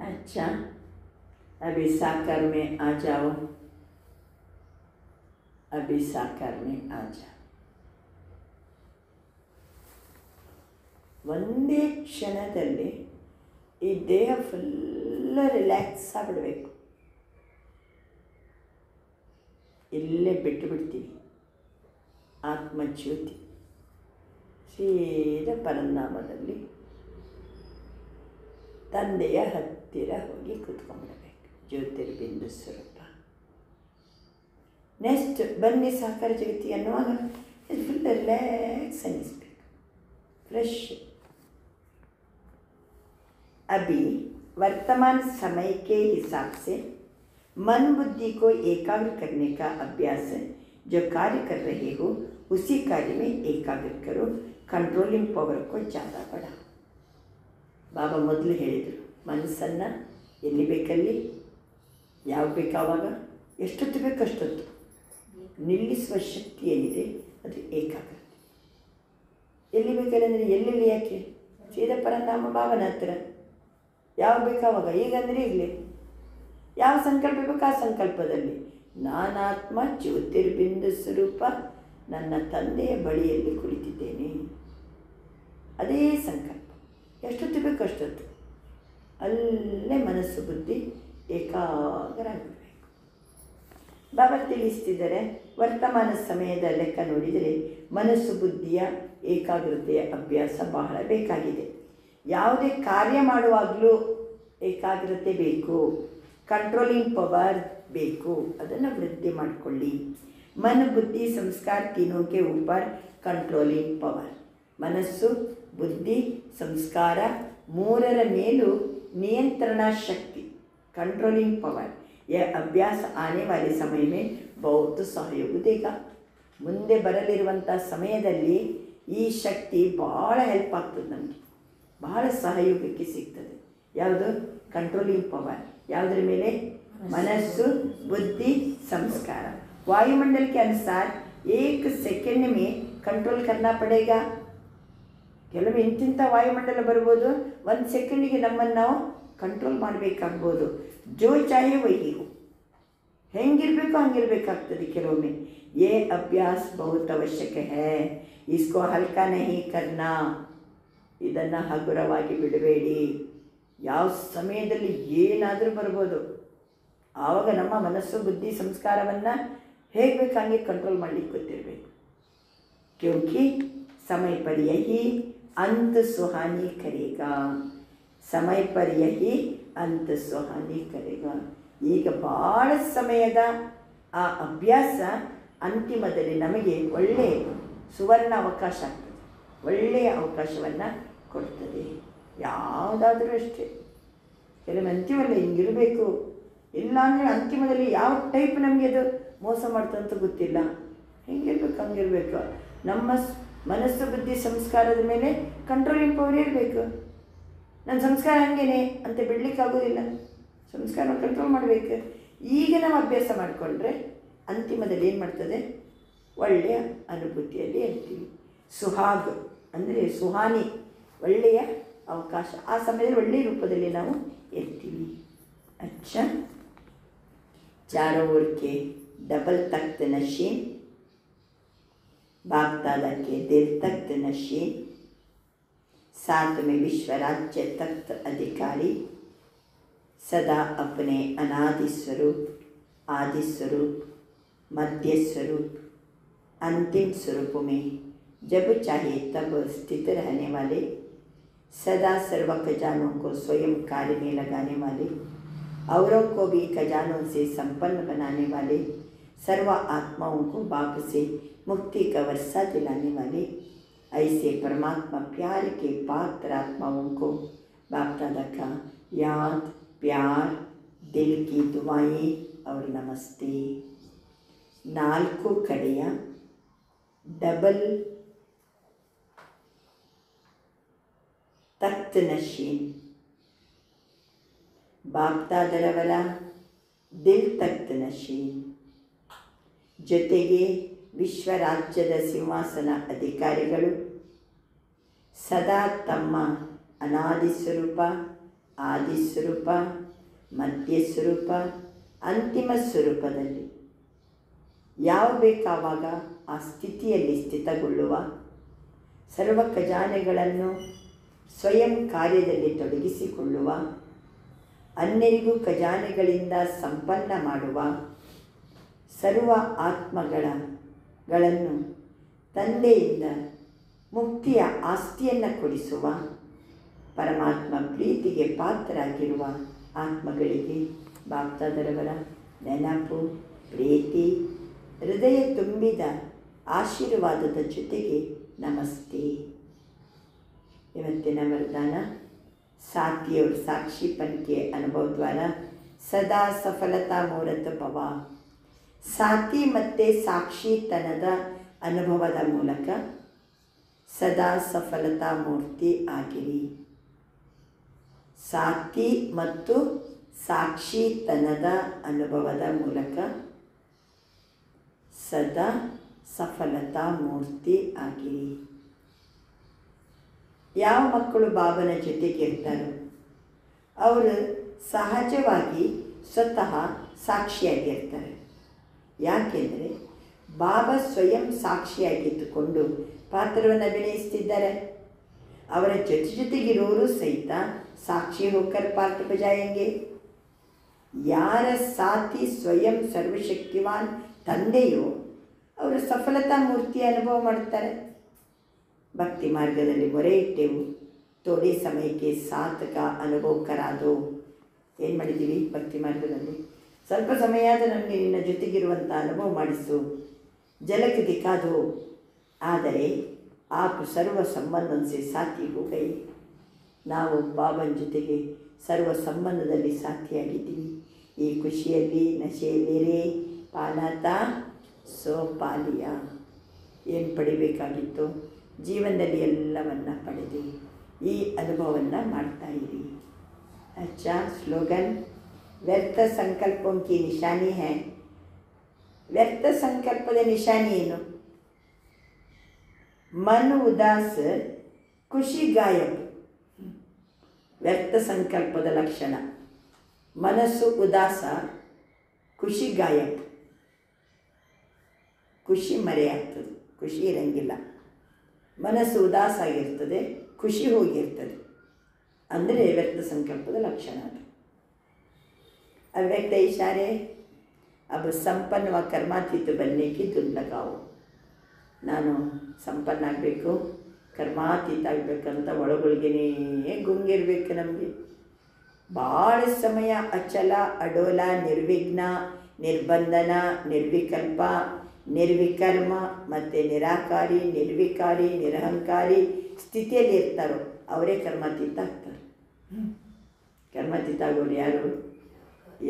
अच्छा, अभी साकार में आ जाओ. अभी साकार में आ जाओ. ಒಂದೇ ಕ್ಷಣದಲ್ಲಿ ಈ ದೇಹ ಫುಲ್ಲ ರಿಲ್ಯಾಕ್ಸ್ ಆಗಿಬಿಡಬೇಕು. ಇಲ್ಲೇ ಬಿಟ್ಟು ಬಿಡ್ತೀವಿ. ಆತ್ಮಜ್ಯೋತಿ ಸೀದಾ ಪರನಾಮದಲ್ಲಿ ತಂದೆಯ ಹತ್ತಿರ ಹೋಗಿ ಕೂತ್ಕೊಂಡ್ಬಿಡಬೇಕು. ಜ್ಯೋತಿರ್ಬಿಂದು ಸ್ವರೂಪ. ನೆಕ್ಸ್ಟ್ ಬನ್ನಿ ಸಾಕಾರ ಜಗತಿ ಅನ್ನುವಾಗ ಫುಲ್ ರಿಲ್ಯಾಕ್ಸ್ ಅನ್ನಿಸ್ಬೇಕು, ಫ್ರೆಶ್. अभी वर्तमान समय के हिसाब से मन बुद्धि को एकाग्र करने का अभ्यास है. जो कार्य कर रहे हो उसी कार्य में एकाग्र करो. कंट्रोलिंग पावर को ज़्यादा बढ़ाओ. ಬಾಬಾ ಮೊದಲು ಹೇಳಿದರು, ಮನಸ್ಸನ್ನು ಎಲ್ಲಿ ಬೇಕಲ್ಲಿ, ಯಾವಾಗ ಬೇಕಾವಾಗ, ಎಷ್ಟೊತ್ತು ಬೇಕು ಅಷ್ಟೊತ್ತು ನಿಲ್ಲಿಸುವ ಶಕ್ತಿ ಏನಿದೆ ಅದು ಏಕಾಗ್ರತೆ. ಎಲ್ಲಿ ಬೇಕಂದರೆ ಎಲ್ಲೆಲ್ಲಿ, ಯಾಕೆ ಸೀದಾ ಪರನಾಮ ಭಾವನ ಹತ್ರ ಯಾವಾಗ ಬೇಕಾವಾಗ, ಈಗಂದರೆ ಈಗಲೇ, ಯಾವ ಸಂಕಲ್ಪ ಬೇಕು ಆ ಸಂಕಲ್ಪದಲ್ಲಿ. ನಾನಾತ್ಮ ಜ್ಯೋತಿರ್ಬಿಂದು ಸ್ವರೂಪ, ನನ್ನ ತಂದೆಯ ಬಳಿಯಲ್ಲಿ ಕುಳಿತಿದ್ದೇನೆ, ಅದೇ ಸಂಕಲ್ಪ. ಎಷ್ಟೊತ್ತು ಬೇಕು ಅಷ್ಟೊತ್ತು ಅಲ್ಲೇ ಮನಸ್ಸು ಬುದ್ಧಿ ಏಕಾಗ್ರ ಆಗಬೇಕು. ಬಾಬಾ ತಿಳಿಸ್ತಿದ್ದಾರೆ, ವರ್ತಮಾನ ಸಮಯದ ಲೆಕ್ಕ ನೋಡಿದರೆ ಮನಸ್ಸು ಬುದ್ಧಿಯ ಏಕಾಗ್ರತೆಯ ಅಭ್ಯಾಸ ಬಹಳ ಬೇಕಾಗಿದೆ. ಯಾವುದೇ ಕಾರ್ಯ ಮಾಡುವಾಗಲೂ ಏಕಾಗ್ರತೆ ಬೇಕು, ಕಂಟ್ರೋಲಿಂಗ್ ಪವರ್ ಬೇಕು, ಅದನ್ನು ವೃದ್ಧಿ ಮಾಡಿಕೊಳ್ಳಿ. ಮನ ಬುದ್ಧಿ ಸಂಸ್ಕಾರ ತೀನೋಕೆ ऊपर ಕಂಟ್ರೋಲಿಂಗ್ ಪವರ್. ಮನಸ್ಸು ಬುದ್ಧಿ ಸಂಸ್ಕಾರ ಮೂರರ ಮೇಲೂ नियंत्रण शक्ति, कंट्रोलिंग पावर. यह अभ्यास आने वाले समय में बहुत सहयोग देगा. ಮುಂದೆ ಬರಲಿರುವಂಥ ಸಮಯದಲ್ಲಿ ಈ ಶಕ್ತಿ ಭಾಳ ಹೆಲ್ಪ್ ಆಗ್ತದೆ, ನಮಗೆ ಬಹಳ ಸಹಯೋಗಕ್ಕೆ ಸಿಗ್ತದೆ. ಯಾವುದು? Controlling power. ಯಾವುದ್ರ ಮೇಲೆ? ಮನಸ್ಸು ಬುದ್ಧಿ ಸಂಸ್ಕಾರ. वायुमंडल के अनुसार 1 सेकंड में कंट्रोल करना पड़ेगा. ಕೆಲವು ಇಂತಿಂಥ ವಾಯುಮಂಡಲ ಬರ್ಬೋದು, 1 ಸೆಕೆಂಡಿಗೆ ನಮ್ಮನ್ನು ನಾವು ಕಂಟ್ರೋಲ್ ಮಾಡಬೇಕಾಗ್ಬೋದು. ಜೋ ಚಾಹೆ ವಹಿ ಹೋ, ಹೆಂಗಿರಬೇಕು ಹಂಗಿರಬೇಕಾಗ್ತದೆ ಕೆಲವೊಮ್ಮೆ. ಯೇ ಅಭ್ಯಾಸ ಬಹುತ್ ಅವಶ್ಯಕ ಹೈ, ಇಸ್ಕೋ ಹಲ್ಕಾ ನಹಿ ಕರ್ನಾ. ಇದನ್ನು ಹಗುರವಾಗಿ ಬಿಡಬೇಡಿ. ಯಾವ ಸಮಯದಲ್ಲಿ ಏನಾದರೂ ಬರ್ಬೋದು, ಆವಾಗ ನಮ್ಮ ಮನಸ್ಸು ಬುದ್ಧಿ ಸಂಸ್ಕಾರವನ್ನು ಹೇಗೆ ಬೇಕು ಹಂಗೆ ಕಂಟ್ರೋಲ್ ಮಾಡಲಿಕ್ಕೆ ಗೊತ್ತಿರಬೇಕು. ಕ್ಯೋಂಕಿ ಸಮಯ पर यही अंत सुहानी करेगा, समय पर यही अंत सुहानी करेगा. ಈಗ ಭಾಳ ಸಮಯದ ಆ ಅಭ್ಯಾಸ ಅಂತಿಮದಲ್ಲಿ ನಮಗೆ ಒಳ್ಳೆಯ ಸುವರ್ಣ ಅವಕಾಶ ಆಗ್ತದೆ, ಒಳ್ಳೆಯ ಅವಕಾಶವನ್ನು ಕೊಡ್ತದೆ. ಯಾವುದಾದ್ರೂ ಅಷ್ಟೇ, ಕೆಲವು ಅಂತಿಮಲ್ಲ ಹಿಂಗಿರಬೇಕು, ಇಲ್ಲ ಅಂದರೆ ಅಂತಿಮದಲ್ಲಿ ಯಾವ ಟೈಪ್ ನಮಗೆ ಅದು ಮೋಸ ಮಾಡ್ತಂತ ಗೊತ್ತಿಲ್ಲ. ಹೆಂಗಿರ್ಬೇಕು ಹಂಗಿರಬೇಕು. ನಮ್ಮ ಮನಸ್ಸು ಬುದ್ಧಿ ಸಂಸ್ಕಾರದ ಮೇಲೆ ಕಂಟ್ರೋಲಿಂಗ್ ಪವರ್ ಇರಬೇಕು. ನನ್ನ ಸಂಸ್ಕಾರ ಹಂಗೇನೆ ಅಂತ ಬಿಡಲಿಕ್ಕಾಗೋದಿಲ್ಲ, ಸಂಸ್ಕಾರ ಕಂಟ್ರೋಲ್ ಮಾಡಬೇಕು. ಈಗ ನಾವು ಅಭ್ಯಾಸ ಮಾಡಿಕೊಂಡ್ರೆ ಅಂತಿಮದಲ್ಲಿ ಏನು ಮಾಡ್ತದೆ? ಒಳ್ಳೆಯ ಅನುಭೂತಿಯಲ್ಲಿ ಇರ್ತೀವಿ. ಸುಹಾಗ್ ಅಂದರೆ ಸುಹಾನಿ, ಒಳ್ಳೆಯ ಅವಕಾಶ. ಆ ಸಮಯದಲ್ಲಿ ಒಳ್ಳೆಯ ರೂಪದಲ್ಲಿ ನಾವು ಇರ್ತೀವಿ. अच्छा, चारों ओर के डबल तख्त नशीन, बाप दादा के दिल तख्त नशीन, साथ में विश्व राज्य तख्त अधिकारी, सदा अपने अनादि स्वरूप, आदि स्वरूप, मध्य स्वरूप, अंतिम स्वरूप में जब चाहे तब स्थित रहने वाले, सदा सर्व खजानों को स्वयं कार्य में लगाने वाले, औरों को भी खजानों से संपन्न बनाने वाले, सर्व आत्माओं को बाप से मुक्ति का वर्षा दिलाने वाले, ऐसे परमात्मा प्यार के पात्र आत्माओं को बाप दादा का याद, प्यार, दिल की दुआएं और नमस्ते. 4 कड़िया डबल तख्त नशीन, ಬಾಪ್ತಾದರವರ ದಿಲ್ ತಖ್ತ್ ನಶೀನ್, ಜೊತೆಗೆ ವಿಶ್ವ ರಾಜ್ಯದ ಸಿಂಹಾಸನ ಅಧಿಕಾರಿಗಳು ಸದಾ ತಮ್ಮ ಅನಾದಿ ಸ್ವರೂಪ, ಆದಿ ಸ್ವರೂಪ, ಮಧ್ಯ ಸ್ವರೂಪ, ಅಂತಿಮ ಸ್ವರೂಪದಲ್ಲಿ ಯಾವ ಬೇಕಾವಾಗ ಆ ಸ್ಥಿತಿಯಲ್ಲಿ ಸ್ಥಿತಗೊಳ್ಳುವ, ಸರ್ವ ಖಜಾನೆಗಳನ್ನು ಸ್ವಯಂ ಕಾರ್ಯದಲ್ಲಿ ತೊಡಗಿಸಿಕೊಳ್ಳುವ, ಅನ್ಯರಿಗೂ ಖಜಾನೆಗಳಿಂದ ಸಂಪನ್ನ ಮಾಡುವ, ಸರ್ವ ಆತ್ಮಗಳನ್ನು ತಂದೆಯಿಂದ ಮುಕ್ತಿಯ ಆಸ್ತಿಯನ್ನು ಕೊಡಿಸುವ, ಪರಮಾತ್ಮ ಪ್ರೀತಿಗೆ ಪಾತ್ರರಾಗಿರುವ ಆತ್ಮಗಳಿಗೆ ಬಾಪ್ತಾದರವರ ನೆನಪು, ಪ್ರೀತಿ, ಹೃದಯ ತುಂಬಿದ ಆಶೀರ್ವಾದದ ಜೊತೆಗೆ ನಮಸ್ತೆ. ಇವತ್ತಿನ ವರದಾನ, साथी और साक्षीपन के अनुभव द्वारा सदा सफलता मूर्त भव. ಸಾಥಿ ಮತ್ತು ಸಾಕ್ಷಿತನದ ಅನುಭವದ ಮೂಲಕ ಸದಾ ಸಫಲತಾ ಮೂರ್ತಿ ಆಗಿರಿ. ಸಾತಿ ಮತ್ತು ಸಾಕ್ಷಿತನದ ಅನುಭವದ ಮೂಲಕ ಸದಾ ಸಫಲತಾ ಮೂರ್ತಿ ಆಗಿರಿ. ಯಾವ ಮಕ್ಕಳು ಬಾಬನ ಜೊತೆಗಿರ್ತಾರೋ ಅವರು ಸಹಜವಾಗಿ ಸ್ವತಃ ಸಾಕ್ಷಿಯಾಗಿರ್ತಾರೆ. ಯಾಕೆಂದರೆ ಬಾಬಾ ಸ್ವಯಂ ಸಾಕ್ಷಿಯಾಗಿದ್ದುಕೊಂಡು ಪಾತ್ರವನ್ನು ಅಭಿನಯಿಸ್ತಿದ್ದಾರೆ. ಅವರ ಜೊತೆಗಿರೋರು ಸಹಿತ ಸಾಕ್ಷಿ ಹೋಕರ್ ಪಾತ್ರ ಬಜಾಯಂಗೆ. ಯಾರ ಸಾಥಿ ಸ್ವಯಂ ಸರ್ವಶಕ್ತಿವಾನ್ ತಂದೆಯೋ ಅವರು ಸಫಲತಾ ಮೂರ್ತಿಯ ಅನುಭವ ಮಾಡ್ತಾರೆ. ಭಕ್ತಿ ಮಾರ್ಗದಲ್ಲಿ ಮೊರೆ ಇಟ್ಟೆವು, ಥೋಡೆ ಸಮಯಕ್ಕೆ ಸಾಧಕ ಅನುಭವಕರಾದೋ. ಏನು ಮಾಡಿದ್ದೀವಿ ಭಕ್ತಿ ಮಾರ್ಗದಲ್ಲಿ? ಸ್ವಲ್ಪ ಸಮಯ ಆದ ನಮಗೆ ನಿನ್ನ ಜೊತೆಗಿರುವಂಥ ಅನುಭವ ಮಾಡಿಸು, ಜಲಕ್ಕೆ ದಿಕ್ಕಾದೋ. ಆದರೆ ಆಪ್ ಸರ್ವ ಸಂಬಂಧನ್ಸೆ ಸಾಥಿ ಹೋಗೈ. ನಾವು ಬಾಬನ ಜೊತೆಗೆ ಸರ್ವ ಸಂಬಂಧದಲ್ಲಿ ಸಾಥಿಯಾಗಿದ್ದೀವಿ. ಈ ಖುಷಿಯಲ್ಲಿ ನಶೆಯಲ್ಲಿರೇ ಪಾಲಾತಾ ಸೋ ಪಾಲಿಯ. ಏನು ಪಡಿಬೇಕಾಗಿತ್ತು ಜೀವನದಲ್ಲಿ ಎಲ್ಲವನ್ನು ಪಡೆದು ಈ ಅನುಭವವನ್ನು ಮಾಡ್ತಾಯಿರಿ. अच्छा स्लोगन व्यर्थ संकल्पों की निशानी है. व्यर्थ ಸಂಕಲ್ಪದ ನಿಶಾನಿ ಏನು? ಮನ್ ಉದಾಸ್ ಖುಷಿ ಗಾಯಬ್. ವ್ಯರ್ಥ ಸಂಕಲ್ಪದ ಲಕ್ಷಣ ಮನಸ್ಸು ಉದಾಸ, ಖುಷಿ ಗಾಯಬ್. ಖುಷಿ ಮರೆಯಾಗ್ತದೆ, ಖುಷಿ ಇರಂಗಿಲ್ಲ. ಮನಸ್ಸು ಉದಾಸ ಆಗಿರ್ತದೆ, ಖುಷಿ ಹೋಗಿರ್ತದೆ. ಅಂದರೆ ವ್ಯಕ್ತ ಸಂಕಲ್ಪದ ಲಕ್ಷಣ ಅದು. ಅವ್ಯಕ್ತ ಇಶಾರೆ अब ಸಂಪನ್ನ ವ ಕರ್ಮಾತೀತ ಬನ್ನೇಕಿ ದುನ್ ಲಗಾವು. ನಾನು ಸಂಪನ್ನ ಆಗಬೇಕು, ಕರ್ಮಾತೀತ ಆಗಬೇಕಂತ ಒಳಗೊಳಗೇನೇ ಗುಂಗಿರ್ಬೇಕು. ನಮಗೆ ಭಾಳ ಸಮಯ ಅಚಲ ಅಡೋಲ ನಿರ್ವಿಘ್ನ ನಿರ್ಬಂಧನ ನಿರ್ವಿಕಲ್ಪ ನಿರ್ವಿಕರ್ಮ ಮತ್ತು ನಿರಾಕಾರಿ ನಿರ್ವಿಕಾರಿ ನಿರಹಂಕಾರಿ ಸ್ಥಿತಿಯಲ್ಲಿ ಇರ್ತಾರೋ ಅವರೇ ಕರ್ಮಾತೀತ ಆಗ್ತಾರೆ. ಕರ್ಮಾತೀತ ಆಗೋರು ಯಾರು?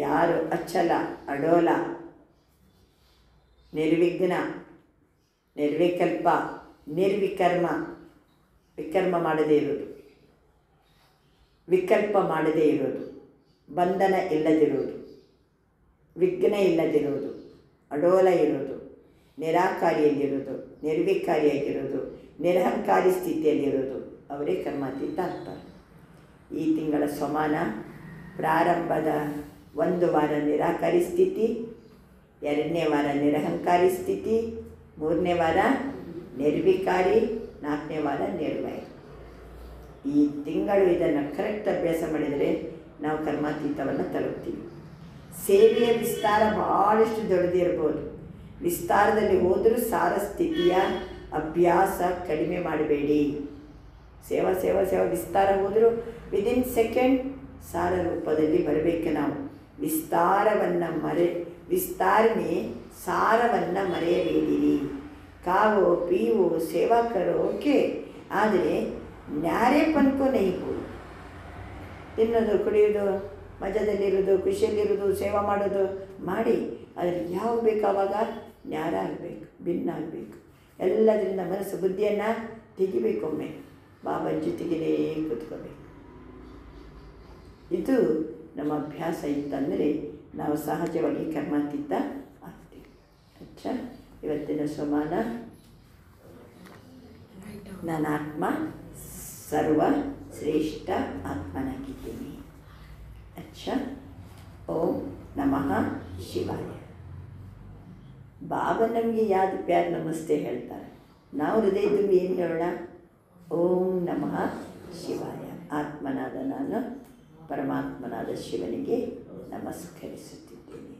ಯಾರು ಅಚಲ ಅಡೋಲ ನಿರ್ವಿಘ್ನ ನಿರ್ವಿಕಲ್ಪ ನಿರ್ವಿಕರ್ಮ, ವಿಕರ್ಮ ಮಾಡದೇ ಇರೋದು, ವಿಕಲ್ಪ ಮಾಡದೇ ಇರೋದು, ಬಂಧನ ಇಲ್ಲದಿರೋದು, ವಿಘ್ನ ಇಲ್ಲದಿರೋದು, ಅಡೋಲ ಇರೋದು, ನಿರಾಕಾರಿಯಲ್ಲಿರೋದು, ನಿರ್ವಿಕಾರಿಯಾಗಿರೋದು, ನಿರಹಂಕಾರಿ ಸ್ಥಿತಿಯಲ್ಲಿರೋದು ಅವರೇ ಕರ್ಮಾತೀತ ಆಗ್ತಾರೆ. ಈ ತಿಂಗಳ ಸಮಾನ ಪ್ರಾರಂಭದ 1 ವಾರ ನಿರಾಕಾರಿ ಸ್ಥಿತಿ, 2ನೇ ವಾರ ನಿರಹಂಕಾರಿ ಸ್ಥಿತಿ, 3ನೇ ವಾರ ನಿರ್ವಿಕಾರಿ, 4ನೇ ವಾರ ನಿರ್ವಯ. ಈ ತಿಂಗಳು ಇದನ್ನು ಕರೆಕ್ಟ್ ಅಭ್ಯಾಸ ಮಾಡಿದರೆ ನಾವು ಕರ್ಮಾತೀತವನ್ನು ತಲುಪ್ತೀವಿ. ಸೇವೆಯ ವಿಸ್ತಾರ ಭಾಳಷ್ಟು ದೊಡ್ಡದಿರ್ಬೋದು. ವಿಸ್ತಾರದಲ್ಲಿ ಹೋದರೂ ಸಾರ ಸ್ಥಿತಿಯ ಅಭ್ಯಾಸ ಕಡಿಮೆ ಮಾಡಬೇಡಿ. ಸೇವಾ ಸೇವಾ ಸೇವಾ ವಿಸ್ತಾರ ಹೋದರೂ ವಿದಿನ್ ಸೆಕೆಂಡ್ ಸಾರ ರೂಪದಲ್ಲಿ ಬರಬೇಕು. ನಾವು ವಿಸ್ತಾರನೆ ಸಾರವನ್ನು ಮರೆಯಬೇಡಿರಿ. ಕಾವೋ ಪೀವೋ ಸೇವಾ ಕರೋ ಓಕೆ, ಆದರೆ ನ್ಯಾರೆ ಪನ್ಕೋ ನೈಪು. ತಿನ್ನೋದು ಕುಡಿಯೋದು ಮಜದಲ್ಲಿರೋದು ಖುಷಿಯಲ್ಲಿರೋದು ಸೇವಾ ಮಾಡೋದು ಮಾಡಿ, ಆದರೆ ಯಾವ ಬೇಕು ಆವಾಗ ನ್ಯಾರ ಆಗಬೇಕು, ಭಿನ್ನ ಆಗಬೇಕು. ಎಲ್ಲದರಿಂದ ಮನಸ್ಸು ಬುದ್ಧಿಯನ್ನು ತೆಗಿಬೇಕೊಮ್ಮೆ, ಬಾಬಾ ಜೊತೆಗೇ ಕೂತ್ಕೋಬೇಕು. ಇದು ನಮ್ಮ ಅಭ್ಯಾಸ ಇತ್ತಂದರೆ ನಾವು ಸಹಜವಾಗಿ ಕರ್ಮಾತೀತ ಆಗ್ತೀವಿ. ಅಚ್ಚಾ, ಇವತ್ತಿನ ಸಮಾನ ನಾನಾತ್ಮ ಸರ್ವ ಶ್ರೇಷ್ಠ ಆತ್ಮನಾಗಿದ್ದೀನಿ. ಅಚ್ಚಾ, ಓಂ ನಮಃ ಶಿವಾಯ. ಬಾಬಾ ನಮಗೆ ಯಾವ್ದು ಪ್ಯಾರ್ ನಮಸ್ತೆ ಹೇಳ್ತಾರೆ, ನಾವು ಹೃದಯದಲ್ಲಿ ಏನು ಹೇಳೋಣ? ಓಂ ನಮಃ ಶಿವಾಯ. ಆತ್ಮನಾದ ನಾನು ಪರಮಾತ್ಮನಾದ ಶಿವನಿಗೆ ನಮಸ್ಕರಿಸುತ್ತಿದ್ದೇನೆ.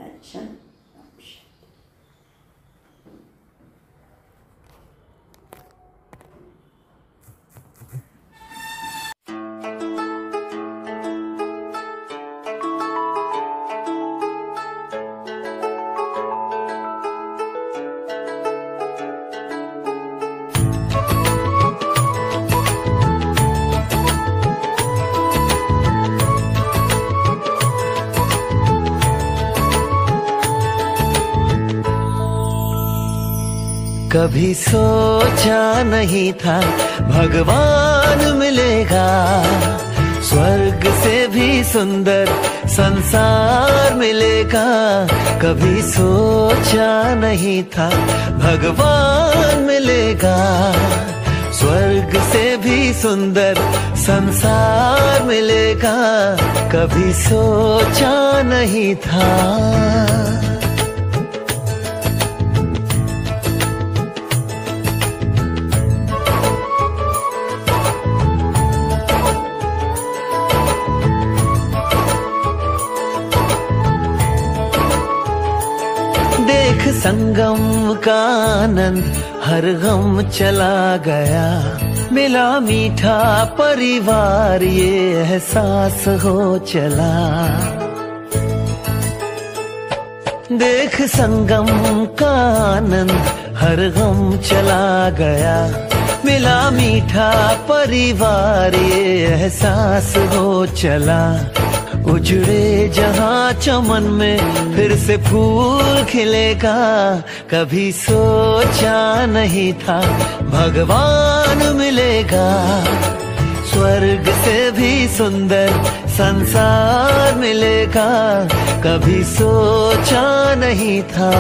ಅಚ್ಚಾ. कभी सोचा नहीं था भगवान मिलेगा, स्वर्ग से भी सुंदर संसार मिलेगा। कभी सोचा नहीं था भगवान मिलेगा, स्वर्ग से भी सुंदर संसार मिलेगा। कभी सोचा नहीं था। देख संगम का आनंद हर गम चला गया, मिला मीठा परिवार ये एहसास हो चला। देख संगम का आनंद हर गम चला गया, मिला मीठा परिवार ये एहसास हो चला। उजड़े जहां चमन में फिर से फूल खिलेगा, कभी सोचा नहीं था भगवान मिलेगा, स्वर्ग से भी सुंदर संसार मिलेगा। कभी सोचा नहीं था।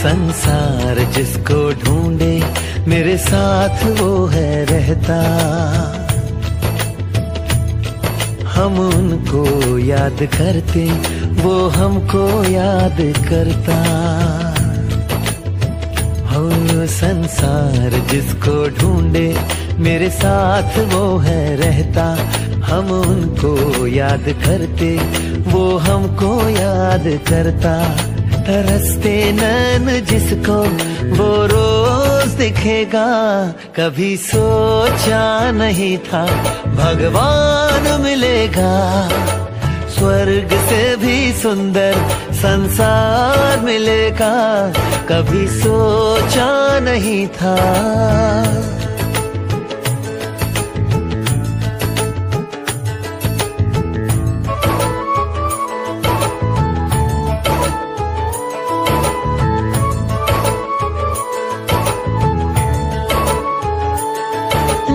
संसार जिसको ढूंढे मेरे साथ वो है रहता, हम उनको याद करते वो हमको याद करता। हो संसार जिसको ढूंढे मेरे साथ वो है रहता, हम उनको याद करते वो हमको याद करता। तरसते नैन जिसको वो रोज दिखेगा, कभी सोचा नहीं था भगवान मिलेगा, स्वर्ग से भी सुंदर संसार मिलेगा। कभी सोचा नहीं था।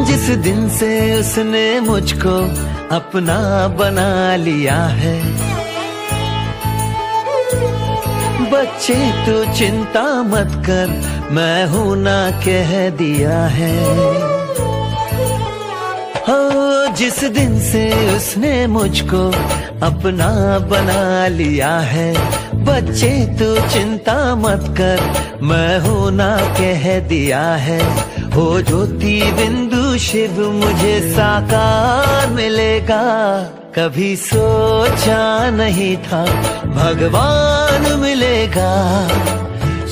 जिस दिन से उसने मुझको अपना बना लिया है, बच्चे तू चिंता मत कर मैं हूं ना कह दिया है। हो जिस दिन से उसने मुझको अपना बना लिया है, बच्चे तू चिंता मत कर मैं हूं ना कह दिया है। हो ज्योति बिंदु शिव मुझे साकार मिलेगा, कभी सोचा नहीं था भगवान मिलेगा,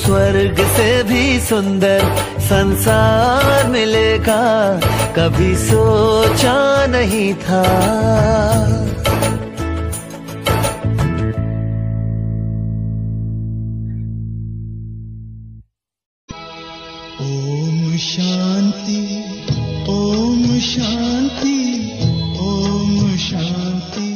स्वर्ग से भी सुंदर संसार मिलेगा। कभी सोचा नहीं था। ओम शांति, ओम शांति, ओम शांति।